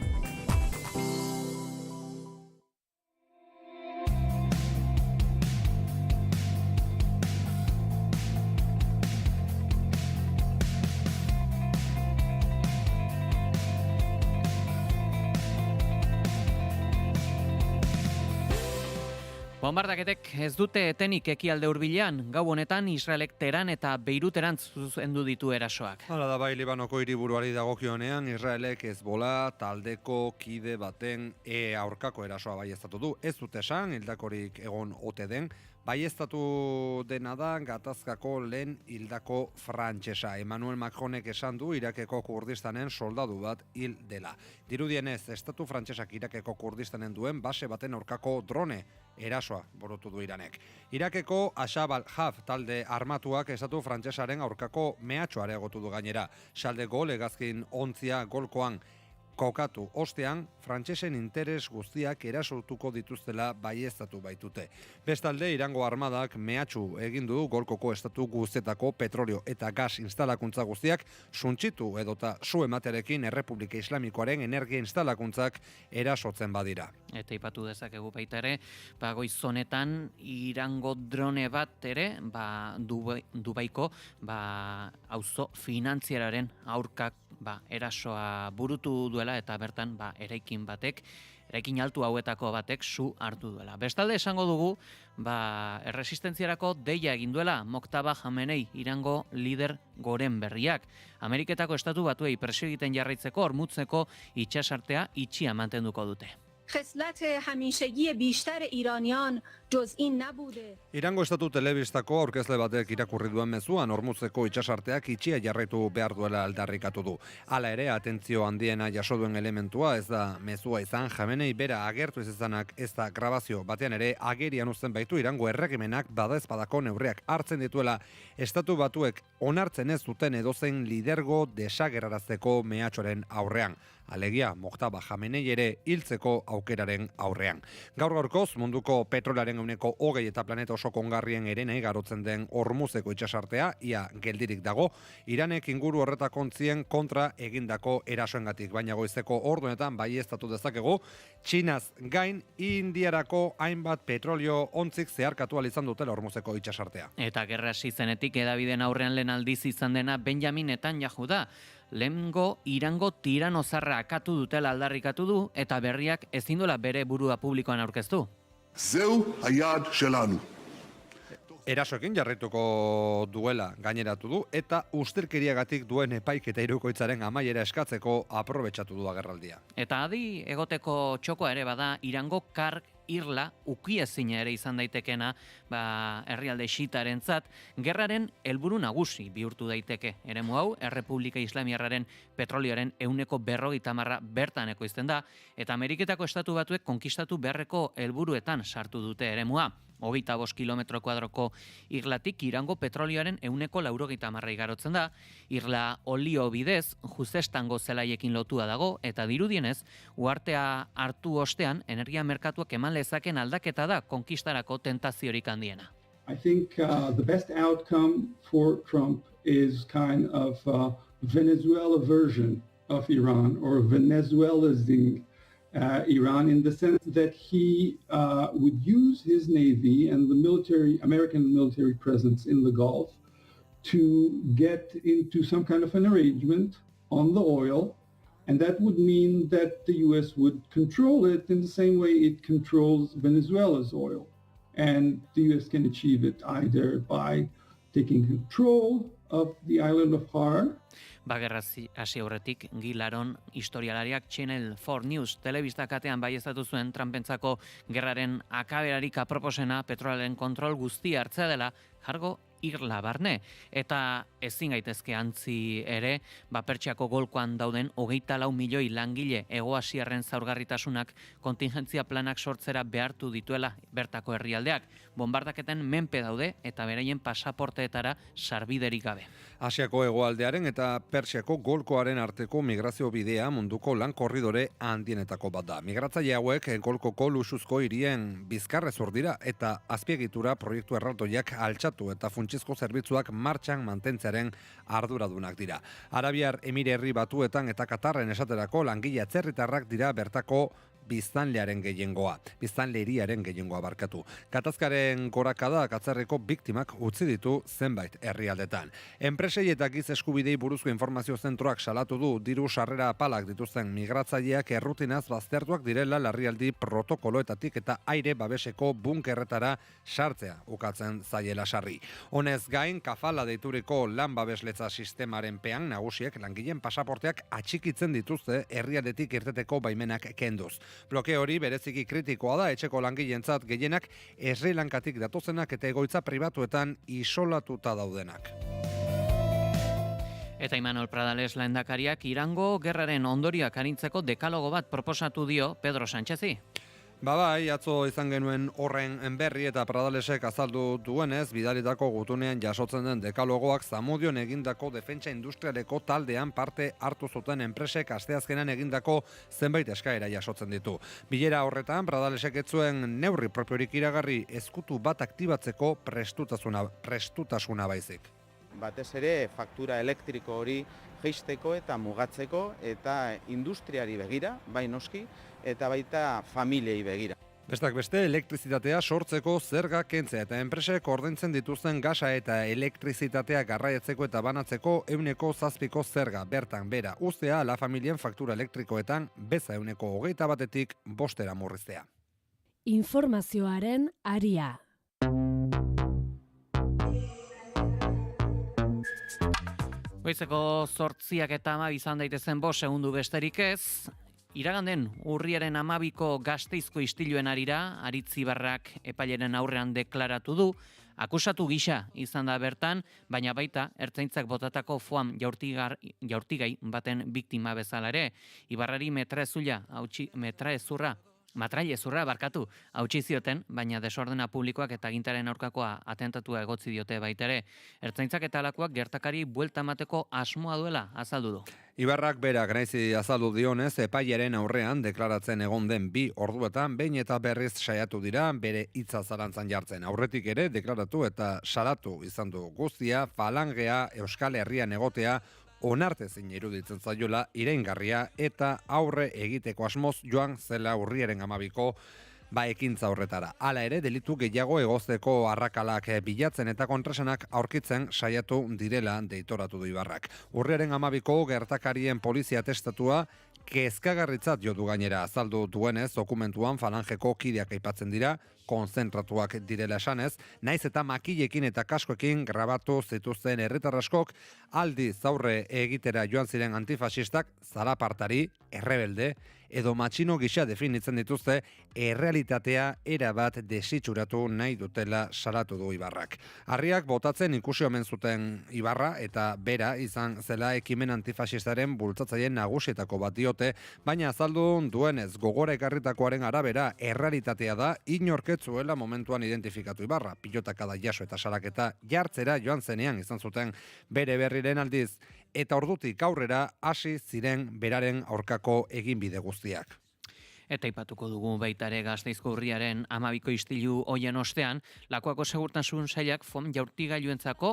Bonbardaketek ez dute etenik ekialde hurbilean, gau honetan Israelek Teheran eta Beiruterantz zuzendu ditu erasoak. Hala da bai, Libanoko hiriburuari dagokionean Israelek Hezbollah taldeko kide baten aurkako erasoa baieztatu du. Ez dute esan, hildakorik egon ote den, baieztatu dena da gatazkako lehen hildako frantsesa. Emmanuel Macronek esan du Irakeko Kurdistanen soldadu bat hil dela. Dirudienez, estatu frantsesak Irakeko Kurdistanen duen base baten aurkako drone erasoa burutu du Iranek. Irakeko Ashab al-Haf talde armatuak estatu frantsesaren aurkako mehatxoa areagotu du gainera. Salde gol hegazkin ontzia golkoan kokatu ostean, frantsesen interes guztiak erasotuko dituztela baieztatu baitute. Bestalde, Irango armadak mehatxu egin du golkoko estatu guztietako petrolio eta gas instalakuntza guztiak suntsitu edota su ematearekin Errepublika Islamikoaren energia instalakuntzak erasotzen badira. Eta ipatu dezakegu baita ere, goiz honetan Irango drone bat ere, Dubaiko auzo finantziararen aurkak erasoa burutu duela eta bertan eraikin altu hauetako batek su hartu duela. Bestalde esango dugu, erresistentziarako deia egin duela Moktaba Jamenei Irango lider goren berriak. Ameriketako estatu batuei presio egiten jarraitzeko hormutzeko itsasartea itxia mantenduko dute. خصلت همیشگی بیشتر ایرانیان جز این نبوده. Irango estatu telebistako aurkezle batek irakurri duen mezuan Hormuzeko itsasarteak itxia jarraitu behar duela aldarrikatu du. Hala ere, atentzio handiena jaso duen elementua ez da mezua izan, Jamenei bera agertu ez izanak ez da grabazio batean ere agerian uzten baitu Irango erregimenak badaezpadako neurriak hartzen dituela estatu batuek onartzen ez duten edozein lidergo desagerrarazteko mehatxoren aurrean. Alegia, Mojtaba Jamenei ere hiltzeko aukeraren aurrean. Gaur-gaurkoz, munduko petrolaren 20% eta planeta oso kongarrien erenei garotzen den Hormuzeko itsasartea, ia geldirik dago, Iranek inguru horretakontzien kontra egindako erasoengatik, baina goizeko orduetan baieztatu dezakegu, Txinaz gain Indiarako hainbat petrolio ontzik zeharkatu izan dutela Hormuzeko itsasartea. Eta gerra hasi zenetik hedabideen aurrean lehen aldiz izan dena Benjamin Netanyahu da. Lehengo Irango tiranozarra akatu dutela aldarrikatu du eta berriak ezin duela bere burua publikoan aurkeztu. Zeu hayad shelanu. Erasoekin jarraituko duela gaineratu du eta ustelkeriagatik duen epaiketa hirukoitzaren amaiera eskatzeko aprobetxatu du agerraldia. Eta adi egoteko txokoa ere bada Irango karg irla ukiezina ere izan daitekena herrialde xitarentzat gerraren helburu nagusi bihurtu daiteke. Eremu hau Errepublika Islamiarraren petrolioaren 40% bertan ekoizten da eta Ameriketako estatu batuek konkistatu beharreko helburuetan sartu dute eremua. 25 kilometro kuadroko irlatik Irango petrolioaren 80% igarotzen da, irla olio bidez, juzestango zelaiekin lotua dago, eta dirudienez, uhartea hartu ostean, energia merkatuak eman lezaken aldaketa da konkistarako tentaziorik handiena. I think the best outcome for Trump is kind of Venezuela version of Iran, or Venezuelazing Iran, in the sense that he would use his navy and the American military presence in the Gulf to get into some kind of an arrangement on the oil, and that would mean that the US would control it in the same way it controls Venezuela's oil. And the US can achieve it either by taking control of the island of Har. Bagerra hasi aurretik Gilaron historialariak Channel 4 News telebista katean baieztatu zuen Trumpentzako gerraren akaberarik aproposena petrolaren kontrol guztia hartzea dela jargo irla barne. Eta ezin gaitezke antzi ere, Pertsiako golkoan dauden 24 milioi langile Hegoasiarren zaurgarritasunak kontingentzia planak sortzera behartu dituela bertako herrialdeak. Bombardaketen menpe daude eta beraien pasaporteetara sarbiderik gabe. Asiako hegoaldearen eta Pertsiako golkoaren arteko migrazio bidea munduko lan korridore handienetako bat da. Migratzaile hauek golkoko luxuzko hirien bizkarrezur dira eta azpiegitura proiektu erraldoiak altxatu eta funtsezko zerbitzuak martxan mantentzearen arduradunak dira. Arabiar Emirerri Batuetan eta Katarren esaterako langile atzerritarrak dira bertako biztanleriaren gehiengoa barkatu. Gatazkaren gorakada atzerriko biktimak utzi ditu zenbait herrialdetan. Enpresei eta giz eskubidei buruzko informazio zentroak salatu du diru sarrera apalak dituzten migratzaileak errutinaz baztertuak direla larrialdi protokoloetatik eta aire babeseko bunkerretara sartzea ukatzen zaiela sarri. Honez gain, kafala deituriko lan babesletza sistemaren pean nagusiek langileen pasaporteak atxikitzen dituzte herrialdetik irteteko baimenak kenduz. Bloke hori bereziki kritikoa da etxeko langileentzat gehienak Sri Lankatik datozenak eta egoitza pribatuetan isolatuta daudenak. Eta Imanol Pradales lehendakariak Irango gerraren ondorioak arintzeko dekalogo bat proposatu dio Pedro Sánchezi. Bai, atzo izan genuen horren berri eta Pradalesek azaldu duenez, bidalitako gutunean jasotzen den dekalogoak Zamudion egindako defentsa industrialeko taldean parte hartu zuten enpresek asteazkenan egindako zenbait eskaera jasotzen ditu. Bilera horretan, Pradalesek ez zuen neurri propiorik iragarri ezkutu bat aktibatzeko prestutasuna baizik. Batez ere, faktura elektriko hori jeisteko eta mugatzeko eta industriari begira, bai noski, eta baita familiei begira. Bestak beste, elektrizitatea sortzeko zerga kentzea eta enpresek ordaintzen dituzten gasa eta elektrizitatea garraiatzeko eta banatzeko 7% zerga bertan bera uztea la familien faktura elektrikoetan beza 21%tik 5% murriztea. Informazioaren aria. Goizeko 8:12 izan daitezen 5 segundu besterik ez. Iraganden urriaren 12ko Gasteizko istiluen arira, Aritz Ibarrak epaileren aurrean deklaratu du, akusatu gisa izan da bertan, baina baita ertzaintzak botatako foam jaurtigai baten biktima bezala ere. Ibarrari matrailezurra hautsi zioten, baina desordena publikoak eta agintaren aurkakoa atentatua egotzi diote baitere. Ertzaintzak eta alakoak gertakari buelta emateko asmoa duela azaldu du. Ibarrak berak naizi azaldu dionez, epailaren aurrean deklaratzen egon den 2 orduetan behin eta berriz saiatu dira bere hitza zalantzan jartzen. Aurretik ere deklaratu eta salatu izan du guztia, falangea Euskal Herrian egotea onartezin iruditzen zaiola iraingarria eta aurre egiteko asmoz joan zela urriaren 12ko ekintza horretara. Hala ere, delitu gehiago egozteko arrakalak bilatzen eta kontrasenak aurkitzen saiatu direla deitoratu du Ibarrak. Urriaren 12ko gertakarien polizia testatua kezkagarritzat jo du gainera azaldu duenez, dokumentuan falangeko kideak aipatzen dira, konzentratuak direla esanez, naiz eta makilekin eta kaskoekin grabatu zituzten herritar askok aldiz aurre egitera joan ziren antifasistak zalapartari, errebelde edo matxino gisa definitzen dituzte errealitatea erabat desitxuratu nahi dutela salatu du Ibarrak. Harriak botatzen ikusi omen zuten Ibarra eta bera izan zela ekimen antifasistaren bultzatzaileen nagusietako bat diote, baina azaldu duenez gogora ekarritakoaren arabera errealitatea da inorketzuela momentuan identifikatu Ibarra. Pilotakada jaso eta salaketa jartzera joan zenean izan zuten bere berriren aldiz, eta ordutik aurrera hasi ziren beraren aurkako eginbide guztiak. Eta aipatuko dugu baita ere Gasteizko urriaren 12ko istilu hoien ostean, Lakuako segurtasun sailak foam jaurtigailuentzako,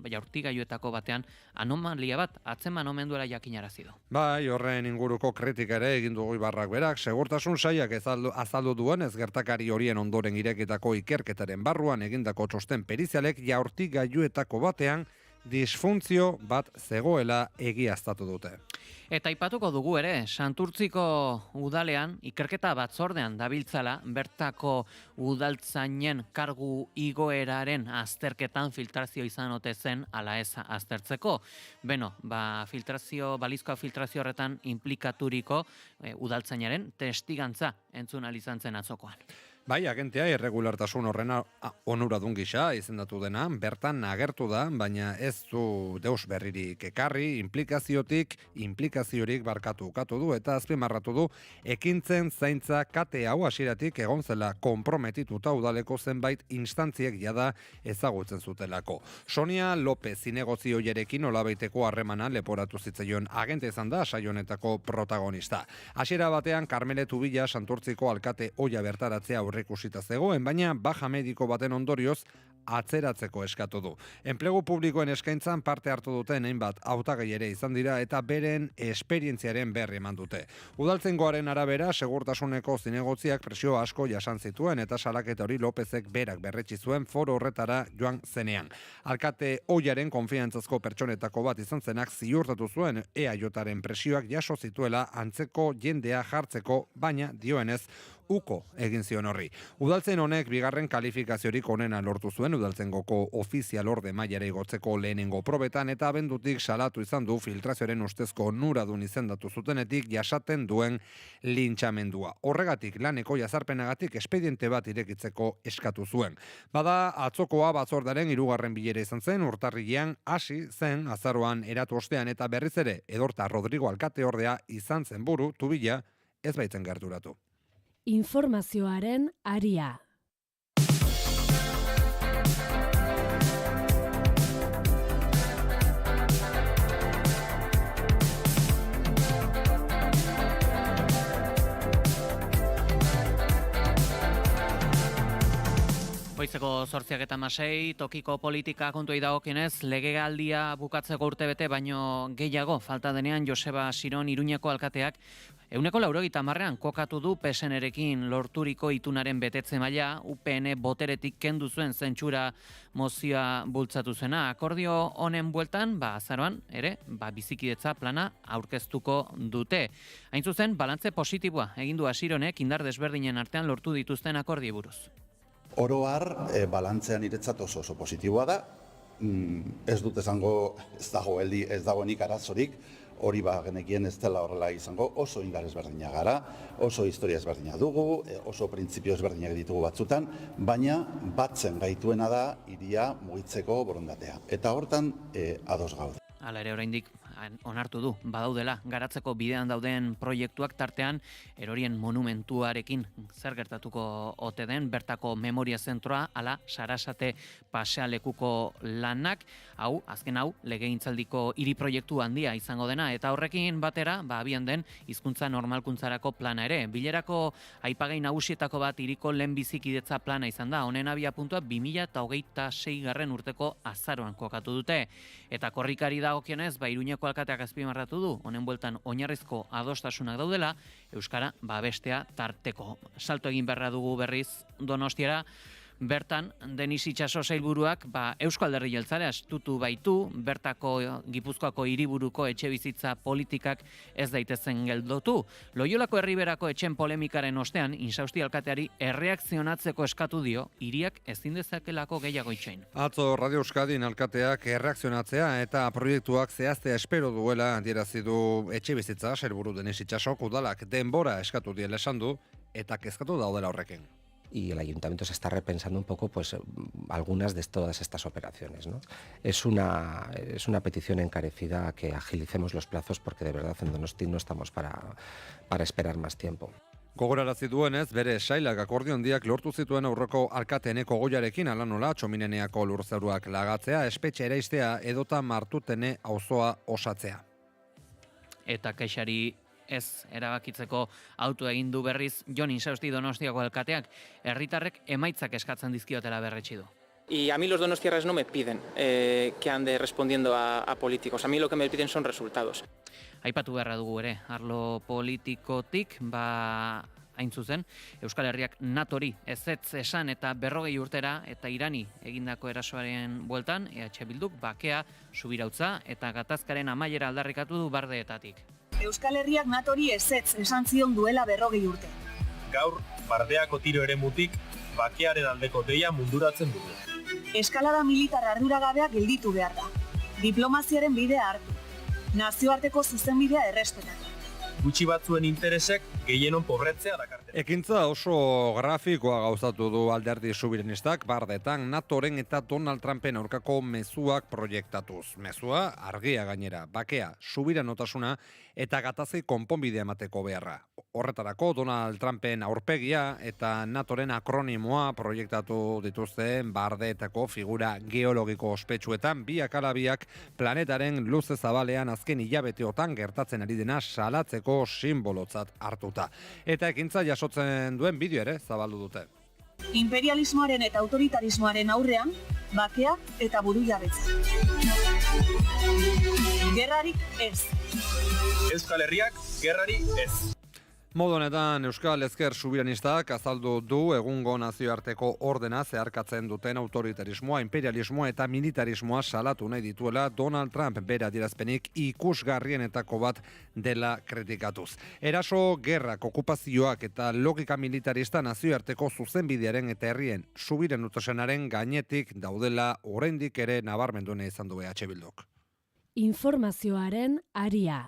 jaurtigailuetako batean anomalia bat atzeman omen duela jakinarazi du. Bai, horren inguruko kritika ere egin dugu Ibarrak berak, segurtasun sailak azaldu duenez gertakari horien ondoren irekitako ikerketaren barruan egindako txosten perizialek jaurtigailuetako batean disfuntzio bat zegoela egiaztatu dute. Eta aipatuko dugu ere, Santurtziko udalean, ikerketa batzordean dabiltzala, bertako udaltzainen kargu igoeraren azterketan filtrazio izan ote zen ala ez aztertzeko. Beno, balizko filtrazio horretan implikaturiko udaltzainaren testigantza entzun izan zen atzokoan. Bai, agentea irregulartasun horrena onuradun gisa izendatu dena, bertan agertu da, baina ez du deus berririk ekarri, implikaziorik ukatu du eta azpimarratu du ekintzen zaintza kate hau hasieratik egon zela konprometituta udaleko zenbait instantziek jada ezagutzen zutelako. Sonia López zinegozioierekin olabaiteko harremana leporatu zitzaion agente izan da saio honetako protagonista. Hasiera batean Karmele Tubilla Santurtziko alkate ohia bertaratzea aurreikusita zegoen, baina baja mediko baten ondorioz atzeratzeko eskatu du. Enplegu publikoen eskaintzan parte hartu duten hainbat hautagai ere izan dira eta beren esperientziaren berri eman dute. Udaltzaingoaren arabera segurtasuneko zinegotziak presio asko jasan zituen eta salaketa hori Lópezek berak berretsi zuen foro horretara joan zenean. Alkate ohiaren konfiantzazko pertsonetako bat izan zenak ziurtatu zuen EAJaren presioak jaso zituela antzeko jendea jartzeko, baina dioenez uko egin zion horri. Udaltzen honek bigarren kalifikaziorik onena lortu zuen udaltzengoko ofizial orde mailara igotzeko lehenengo probetan eta abendutik salatu izan du filtrazioaren ustezko onuradun izendatu zutenetik jasaten duen lintxamendua. Horregatik laneko jazarpenagatik espediente bat irekitzeko eskatu zuen. Bada atzokoa batzordaren 3. bilera izan zen, urtarrilean hasi zen azaroan eratu ostean eta berriz ere Edorta Rodrigo alkate ordea izan zen buru, Tubilla ez baitzen gerturatu. Informazioaren aria. Goizeko 8:06, tokiko politika kontuei dagokienez, legealdia bukatzeko urtebete baino gehiago falta denean Joseba Siron Iruñeko alkateak 80%an kokatu du PSN-erekin lorturiko itunaren betetze maila, UPN boteretik kendu zuen zentsura mozioa bultzatu zena. Akordio honen bueltan, azaroan ere, bizikidetza plana aurkeztuko dute. Hain zuzen, balantze positiboa egin du Sironek indar desberdinen artean lortu dituzten akordi buruz. Oro har, balantzean iretzat oso positiboa da. Ez dut esango ez dagoenik arazorik, hori genekien ez dela horrela izango, oso indar ezberdina gara, oso historia ezberdina dugu, oso printzipio ezberdinak ditugu batzutan, baina batzen gaituena da hiria mugitzeko borondatea. Eta hortan ados gaude. Hala ere oraindik onartu du, badaudela, garatzeko bidean dauden proiektuak tartean, erorien monumentuarekin zer gertatuko ote den, bertako memoria zentroa, ala Sarasate pasealekuko lanak, azken hau, legegintzaldiko hiri proiektu handia izango dena, eta horrekin batera, abian den, hizkuntza normalkuntzarako plana ere. Bilerako aipagai nagusietako bat hiriko lehenbizikidetza plana izan da, honen abia puntua 2026 urteko azaroan kokatu dute, eta korrikari dagokionez, Iruñeko alkateak azpimarratu du, honen bueltan oinarrizko adostasunak daudela, euskara babestea tarteko. Salto egin beharra dugu berriz Donostiara, bertan Denis Itxaso sailburuak Eusko Alderdi Jeltzalea estutu baitu, bertako Gipuzkoako hiriburuko etxebizitza politikak ez daitezen geldotu. Loiolako Herriberako etxen polemikaren ostean, Insausti alkateari erreakzionatzeko eskatu dio, hiriak ezin dezakelako gehiago itxain. Atzo Radio Euskadin alkateak erreakzionatzea eta proiektuak zehaztea espero duela adierazi du etxebizitza sailburu Denis Itxasok udalak denbora eskatu diela esan du eta kezkatu daudela horrekin. Y el ayuntamiento se está repensando un poco pues algunas de todas estas operaciones, ¿no? Es una petición encarecida a que agilicemos los plazos porque de verdad en Donosti no estamos para esperar más tiempo. Gogorarazi duenez, bere sailak akordio handiak lortu zituen aurreko alkateeneko goiarekin ala nola Txomineneako lurzoruak lagatzea, espetxe eraistea edota Martutene auzoa osatzea. Eta kexari ez erabakitzeko auto egin du berriz Jon Insausti Donostiako alkateak, herritarrek emaitzak eskatzen dizkiotela berretsi du. Y a mí los donostiarras no me piden que ande respondiendo a políticos, a mí lo que me piden son resultados. Aipatu beharra dugu ere, arlo politikotik, hain zuzen, Euskal Herriak natori ezetz esan eta 40 urtera eta Irani egindako erasoaren bueltan, EH Bilduk bakea, subirautza eta gatazkaren amaiera aldarrikatu du bardeetatik. Euskal Herriak natori ezetz esan zion duela 40 urte. Gaur, bardeako tiro eremutik, bakearen aldeko deia munduratzen dugu. Eskalada militar arduragabea gelditu behar da. Diplomaziaren bidea hartu. Nazioarteko zuzenbidea errespetatu. Gutxi batzuen interesek gehienon pobretzea dakarte. Ekintza oso grafikoa gauzatu du alderdi subirenistak bardetan NATOren eta Donald Trumpen aurkako mezuak proiektatuz. Mezua argia gainera, bakea, subiranotasuna eta gatazei konponbidea emateko beharra. Horretarako Donald Trumpen aurpegia eta NATOren akronimoa proiektatu dituzten bardeetako figura geologiko ospetsuetan biak ala biak planetaren luze zabalean azken hilabeteotan gertatzen ari dena salatzeko simbolotzat hartuta. Eta ekintza jasotzen duen bideo ere zabaldu dute. Imperialismoaren eta autoritarismoaren aurrean, bakea eta burujabetza. Gerrarik ez. Euskal Herriak gerrari ez. Modu honetan Euskal Ezker Subiranistak azaldu du egungo nazioarteko ordena zeharkatzen duten autoritarismoa, imperialismoa eta militarismoa salatu nahi dituela Donald Trump bere adierazpenik ikusgarrienetako bat dela kritikatuz. Eraso, gerrak, okupazioak eta logika militarista nazioarteko zuzenbidearen eta herrien subiranotasunaren gainetik daudela oraindik ere nabarmendu nahi izan du EH Bilduk. Informazioaren aria.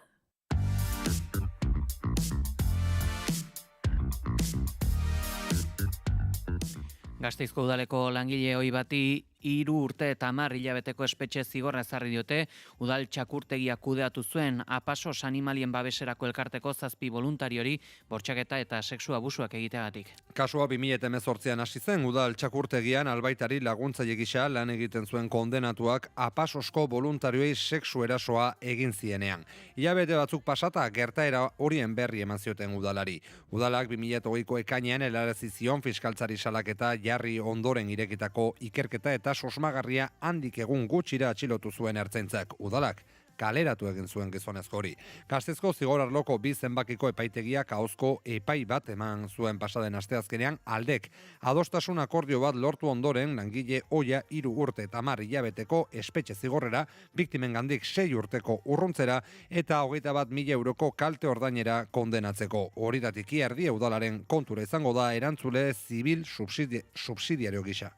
Gasteizko udaleko langile ohi bati 3 urte eta 10 hilabeteko espetxe zigorra ezarri diote, udal txakurtegia kudeatu zuen Apasos animalien babeserako elkarteko 7 voluntariori bortxaketa eta sexu abusuak egiteagatik. Kasua 2018an hasi zen udal txakurtegian albaitari laguntzaile gisa lan egiten zuen kondenatuak Apasosko voluntarioei sexu erasoa egin zienean. Hilabete batzuk pasata gertaera horien berri eman zioten udalari. Udalak 2020ko ekainean helarazi zion fiskaltzari salaketa jarri ondoren irekitako ikerketa eta sosmagarria handik egun gutxira atxilotu zuen ertzaintzak. Udalak kaleratu egin zuen gizonezko hori. Gasteizko zigor arloko 2 zenbakiko epaitegiak ahozko epai bat eman zuen pasaden asteazkenean aldek. Adostasun akordio bat lortu ondoren langile ohia 3 urte eta 10 hilabeteko espetxe zigorrera, biktimengandik 6 urteko urruntzera eta 21.000 euroko kalte ordainera kondenatzeko. Horietatik erdia udalaren kontura izango da erantzule zibil subsidiario gisa.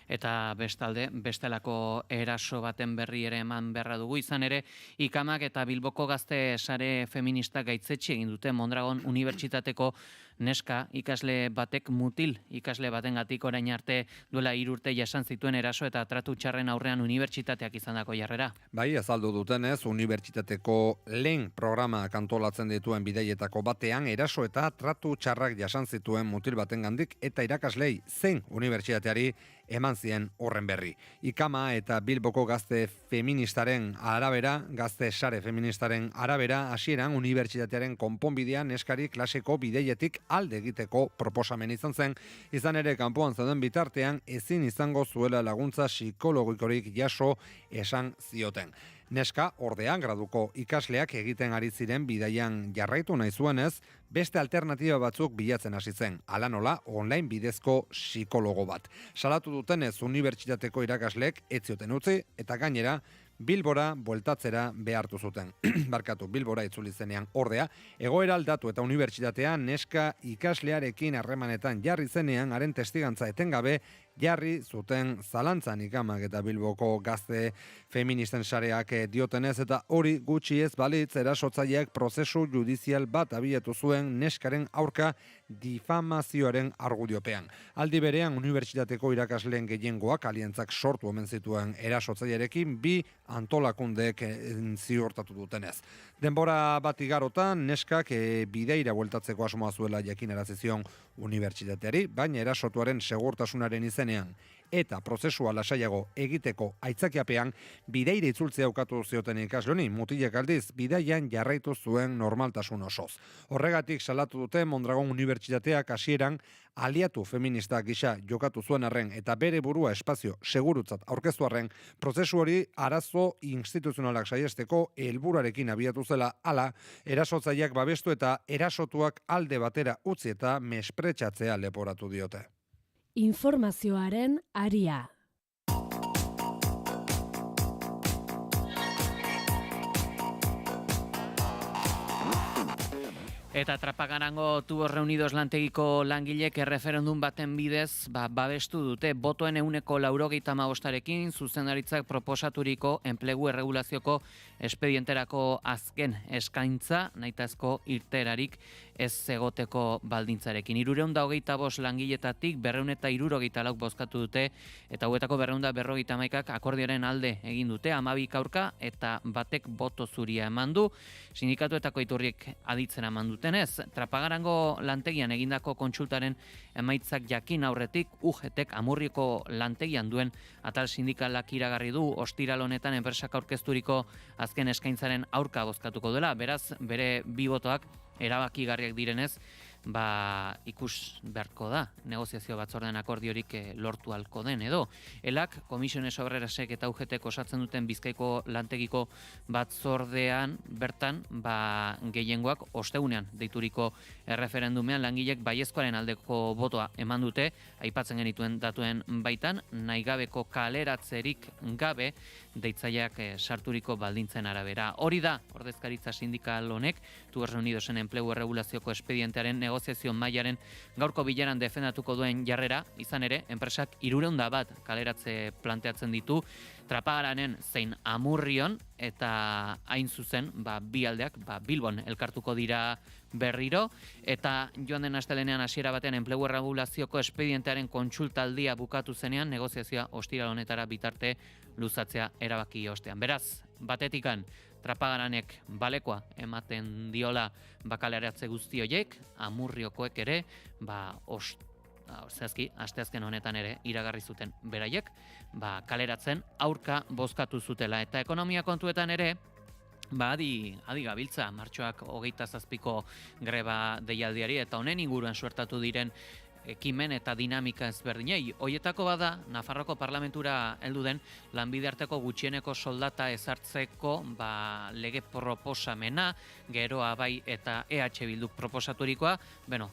Eta bestalde, bestelako eraso baten berri ere eman beharra dugu. Izan ere, Ikamak eta Bilboko Gazte Sare Feminista gaitzetxe egin dute Mondragon Unibertsitateko neska ikasle batek mutil ikasle batengatik orain arte duela 3 urte jasan zituen eraso eta tratu txarren aurrean unibertsitateak izandako jarrera. Bai, azaldu dutenez, unibertsitateko lehen programa antolatzen dituen bidaietako batean eraso eta tratu txarrak jasan zituen mutil batengandik eta irakaslei zein unibertsitateari eman zien horren berri. Ikama eta Bilboko Gazte Feministaren arabera, Gazte Sare Feministaren arabera, hasieran unibertsitatearen konponbidean neskari klaseko bideietik alde egiteko proposamen izan zen, izan ere kanpoan zeuden bitartean ezin izango zuela laguntza psikologikorik jaso esan zioten. Neska, ordean, graduko ikasleak egiten ari ziren bidaian jarraitu nahi zuenez, beste alternatiba batzuk bilatzen hasi zen, hala nola online bidezko psikologo bat. Salatu dutenez unibertsitateko irakasleek ez zioten utzi eta gainera Bilbora bueltatzera behartu zuten. Barkatu, Bilbora itzuli zenean ordea, egoera aldatu eta unibertsitatea neska ikaslearekin harremanetan jarri zenean haren testigantza etengabe jarri zuten zalantzan Ikamak eta Bilboko Gazte Feministen sareak diotenez eta hori gutxi ez balitz erasotzaileak prozesu judizial bat abiatu zuen neskaren aurka difamazioaren argudiopean. Aldi berean unibertsitateko irakasleen gehiengoak aliantzak sortu omen zituen erasotzailearekin bi antolakundeek ziurtatu dutenez. Denbora bat igarotan neskak bideira bueltatzeko asmoa zuela jakinarazi zion unibertsitateari, baina erasotuaren segurtasunaren izenean eta prozesua lasaiago egiteko aitzakiapean bideire itzultzea aukatu zioten ikasloni, mutilek aldiz bidaian jarraitu zuen normaltasun osoz. Horregatik salatu dute Mondragon Unibertsitateak hasieran aliatu feminista gisa jokatu zuen arren eta bere burua espazio segurutzat aurkeztu arren, prozesu hori arazo instituzionalak saiesteko helburuarekin abiatu zela, hala erasotzaileak babestu eta erasotuak alde batera utzi eta mespretxatzea leporatu diote. Informazioaren aria. Eta Trapagarango Tubos Reunidos lantegiko langilek erreferendum baten bidez babestu dute botoen 85%rekin zuzendaritzak proposaturiko enplegu erregulazioko espedienterako azken eskaintza nahitazko irterarik ez egoteko baldintzarekin. 325 langiletatik 264 bozkatu dute eta hauetako 251ak akordioaren alde egin dute, 12 aurka eta batek boto zuria eman du. Sindikatuetako iturriek aditzen eman dutenez, Trapagarango lantegian egindako kontsultaren emaitzak jakin aurretik UGTek Amurrioko lantegian duen atal sindikalak iragarri du ostiral honetan enpresak aurkezturiko azken eskaintzaren aurka bozkatuko dela, beraz bere bi botoak erabakigarriak direnez, ikus beharko da negoziazio batzordean akordiorik lortu halko den edo. Elak, Komisiones Obrerasek eta UGTek osatzen duten Bizkaiko lantegiko batzordean bertan gehiengoak ostegunean deituriko erreferendumean langilek baiezkoaren aldeko botoa eman dute, aipatzen genituen datuen baitan, nahigabeko kaleratzerik gabe deitzaileak sarturiko baldintzen arabera. Hori da, ordezkaritza sindikal honek, Tubos Reunidosen enplegu erregulazioko espedientearen negoziazio mailaren gaurko bileran defendatuko duen jarrera, izan ere, enpresak 301 kaleratze planteatzen ditu, Trapagaranen zein Amurrion, eta hain zuzen, bi aldeak, Bilbon elkartuko dira berriro, eta joan den astelenean hasiera batean enplegu erregulazioko espedientearen kontsultaldia bukatu zenean, negoziazioa ostiral honetara bitarte luzatzea erabaki ostean. Beraz, batetikan, Trapagaranek balekoa ematen diola kaleratze guzti horiek, Amurriokoek ere, asteazken honetan ere iragarri zuten beraiek, kaleratzen aurka bozkatu zutela. Eta ekonomia kontuetan ere, adi gabiltza, martxoak 27ko greba deialdiari, eta honen inguruan suertatu diren ekimen eta dinamika ezberdinei. Hoietako bada, Nafarroko parlamentura heldu den lanbide arteko gutxieneko soldata ezartzeko lege proposamena, geroa bai eta EH Bilduk proposaturikoa,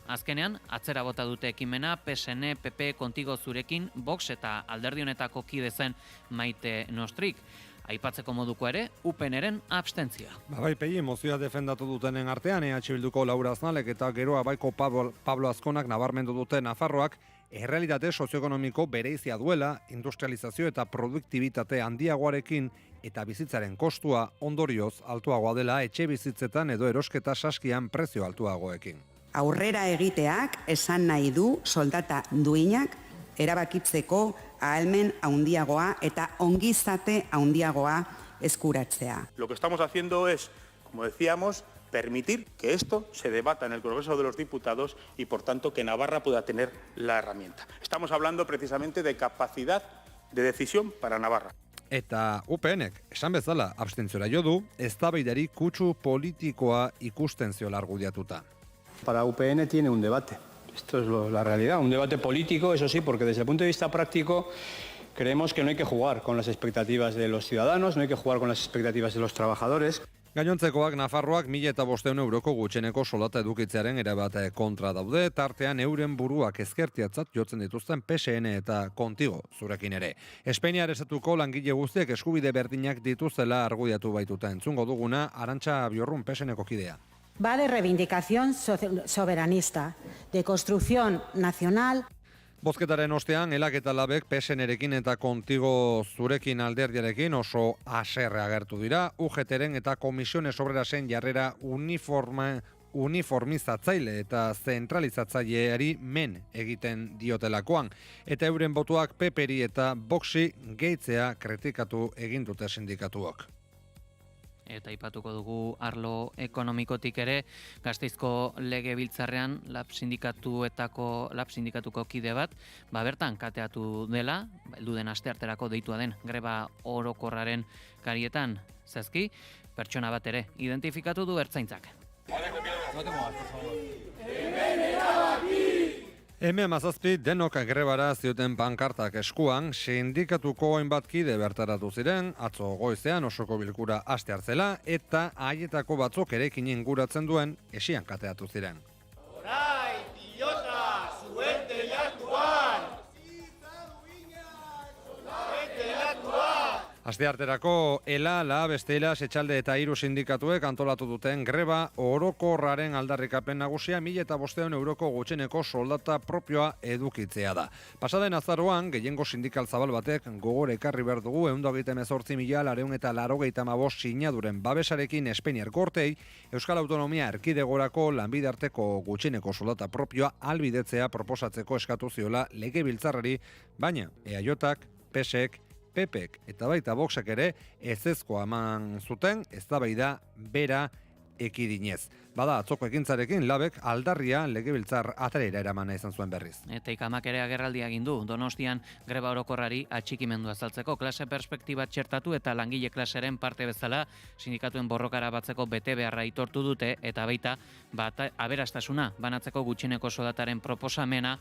azkenean atzera bota dute ekimena, PSN, PP, Kontigo Zurekin, Vox eta alderdi honetako kide zen Maite Nostrik. Aipatzeko moduko ere, UPNren abstentzia. Pegi, mozioa defendatu dutenen artean, EH Bilduko Laura Aznalek eta geroa baiko Pablo Azkonak nabarmendu dute Nafarroak errealitate sozioekonomiko bereizia duela, industrializazio eta produktibitate handiagoarekin eta bizitzaren kostua ondorioz altuagoa dela etxe bizitzetan edo erosketa saskian prezio altuagoekin. Aurrera egiteak esan nahi du soldata duinak erabakitzeko ahalmen handiagoa eta ongizate handiagoa eskuratzea. Lo que estamos haciendo es, como decíamos, permitir que esto se debata en el Congreso de los Diputados y, por tanto, que Navarra pueda tener la herramienta. Estamos hablando precisamente de capacidad de decisión para Navarra. Eta UPNek, esan bezala, abstentziora jo du, eztabaidari kutsu politikoa ikusten ziola argudiatuta. Para UPN tiene un debate. Esto es la realidad, un debate político, eso sí, porque desde el punto de vista práctico creemos que no hay que jugar con las expectativas de los ciudadanos, no hay que jugar con las expectativas de los trabajadores. Gainontzekoak Nafarroak 1.500 euroko gutxeneko soldata edukitzearen erabate kontra daude, tartean euren buruak ezkertiatzat jotzen dituzten PSN eta Kontigo zurekin ere. Espainiar estatuko langile guztiek eskubide berdinak dituzela argudiatu baituta entzungo duguna Arantxa Biorrun PSNeko kidea. Va de reivindicación soberanista, de construcción nacional. Bozketaren ostean, Elak eta Labek PSN-erekin eta Kontigo zurekin alderdiarekin oso haserre agertu dira, UGT-ren eta Komisiones Obrerasen jarrera uniformizatzaile eta zentralizatzaileari men egiten diotelakoan, eta euren botuak PP-ri eta Voxi gehitzea kritikatu egin dute sindikatuok. Eta aipatuko dugu arlo ekonomikotik ere, Gasteizko legebiltzarrean lab sindikatuko kide bat, bertan kateatu dela, heldu den astearterako deitua den greba orokorraren karietan zazki, pertsona bat ere identifikatu du ertzaintzak. M17 denok grebara zioten pankartak eskuan, sindikatuko hainbat kide bertaratu ziren, atzo goizean osoko bilkura aste hartzela, eta haietako batzuk erekin inguratzen duen esian kateatu ziren. Orai, pilota, zuen telatuan! Astearterako Ela, La, Bestela, Setxalde eta Hiru sindikatuek antolatu duten greba orokorraren aldarrikapen nagusia 1.500 euroko gutxeneko soldata propioa edukitzea da. Pasaden azaroan, gehiengo sindikal zabal batek gogore ekarri behar dugu 128.985 sinaduren babesarekin Espainiar Gortei Euskal Autonomia Erkidegorako lanbide arteko gutxeneko soldata propioa albidetzea proposatzeko eskatu ziola legebiltzarrari, baina EAJak, PSek, PPek eta baita Voxek ere ezezkoa eman zuten eztabaida bera ekidinez. Bada, atzoko ekintzarekin Labek aldarria legebiltzar atarera eramana izan zuen berriz. Eta ikamak ere agerraldia egin du, Donostian greba orokorrari atxikimendu azaltzeko klase perspektiba txertatu eta langile klasearen parte bezala sindikatuen borrokara batzeko bete beharra aitortu dute eta baita aberastasuna banatzeko gutxineko soldataren proposamena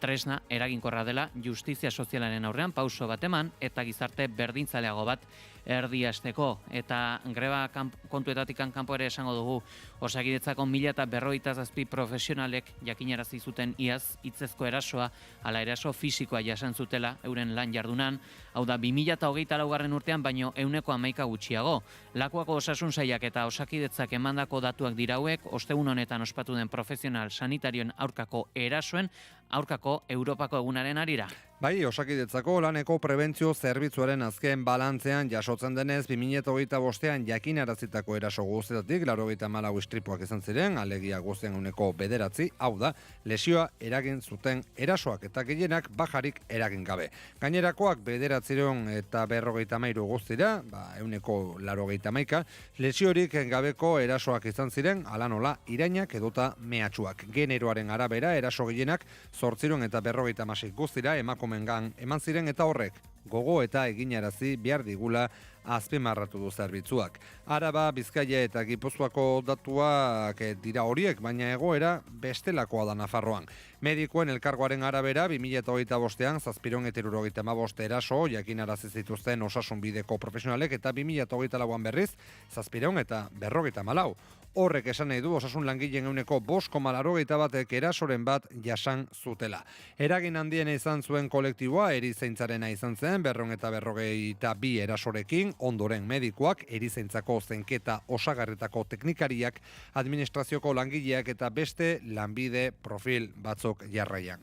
tresna eraginkorra dela justizia sozialaren aurrean pauso bat eman eta gizarte berdintzaleago bat erdiasteko eta greba kontuetatik kanpo ere esango dugu Osakidetzako 1.057 profesionalek jakinarazi zuten iaz hitzezko erasoa ala eraso fisikoa jasan zutela euren lan jardunan, hau da 2024 urtean baino 111 gutxiago. Lakuako osasun sailak eta Osakidetzak emandako datuak dira hauek, ostegun honetan ospatu den profesional sanitarioen aurkako erasoen aurkako Europako egunaren arira. Bai, Osakidetzako laneko prebentzio zerbitzuaren azken balantzean jasotzen denez 2025an jakinarazitako eraso guztietatik 84 istripuak izan ziren, alegia guztien uneko 9, hau da, lesioa eragin zuten erasoak eta gehienak bajarik eragin gabe. Gainerakoak 9 eta 53 guztira, uneko 81, lesiorik gabeko erasoak izan ziren, ala nola irainak edota mehatxuak. Generoaren arabera eraso gehienak 8 eta 56 guztira emakumengan eman ziren eta horrek gogo eta eginarazi behar digula azpimarratu du zerbitzuak. Araba, Bizkaia eta Gipuzkoako datuak dira horiek, baina egoera bestelakoa da Nafarroan. Medikoen elkargoaren arabera 2025an 775 eraso jakinarazi zituzten osasun bideko profesionalek eta 2024an berriz 700 eta 54. Horrek esan nahi du osasun langileen euneko 5,81 erasoren bat jasan zutela. Eragin handiena izan zuen kolektiboa erizaintzarena izan zen 252 erasorekin, ondoren medikoak, erizaintzako zenketa osagarretako teknikariak, administrazioko langileak eta beste lanbide profil batzuk jarraian.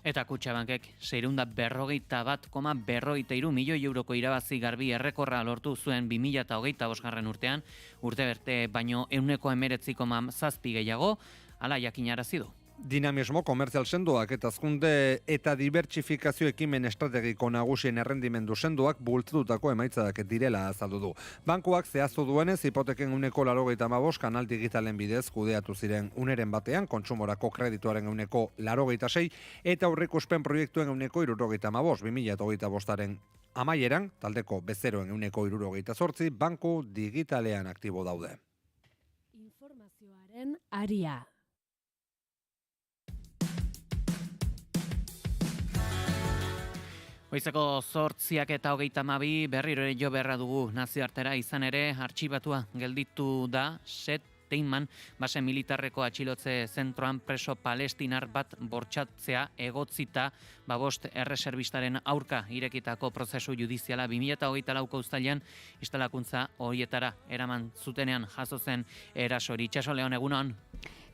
Eta Kutxabankek 641,43 milioi euroko irabazi garbi errekorra lortu zuen 2025 urtean, urte berte baino 19,7 gehiago, hala jakinarazi du. Dinamismo komertzial sendoak eta hazkunde eta dibertsifikazio ekimen estrategiko nagusien errendimendu sendoak bultzatutako emaitzadak direla azaldu du. Bankuak zehaztu duenez, hipoteken 85 kanal digitalen bidez kudeatu ziren uneren batean, kontsumorako kredituaren 86 eta aurreikuspen proiektuen 75, 2025aren amaieran, taldeko bezeroen 78, banku digitalean aktibo daude. Informazioaren aria. Goizeko 8:32 berriro ere jo beharra dugu nazioartera, izan ere artxibatua gelditu da Teinman base militarreko atxilotze zentroan preso palestinar bat bortxatzea egotzita 5 erreserbistaren aurka irekitako prozesu judiziala 2024ko uztailean instalakuntza horietara eraman zutenean jaso zen erasori. Itxaso Leon, egunon.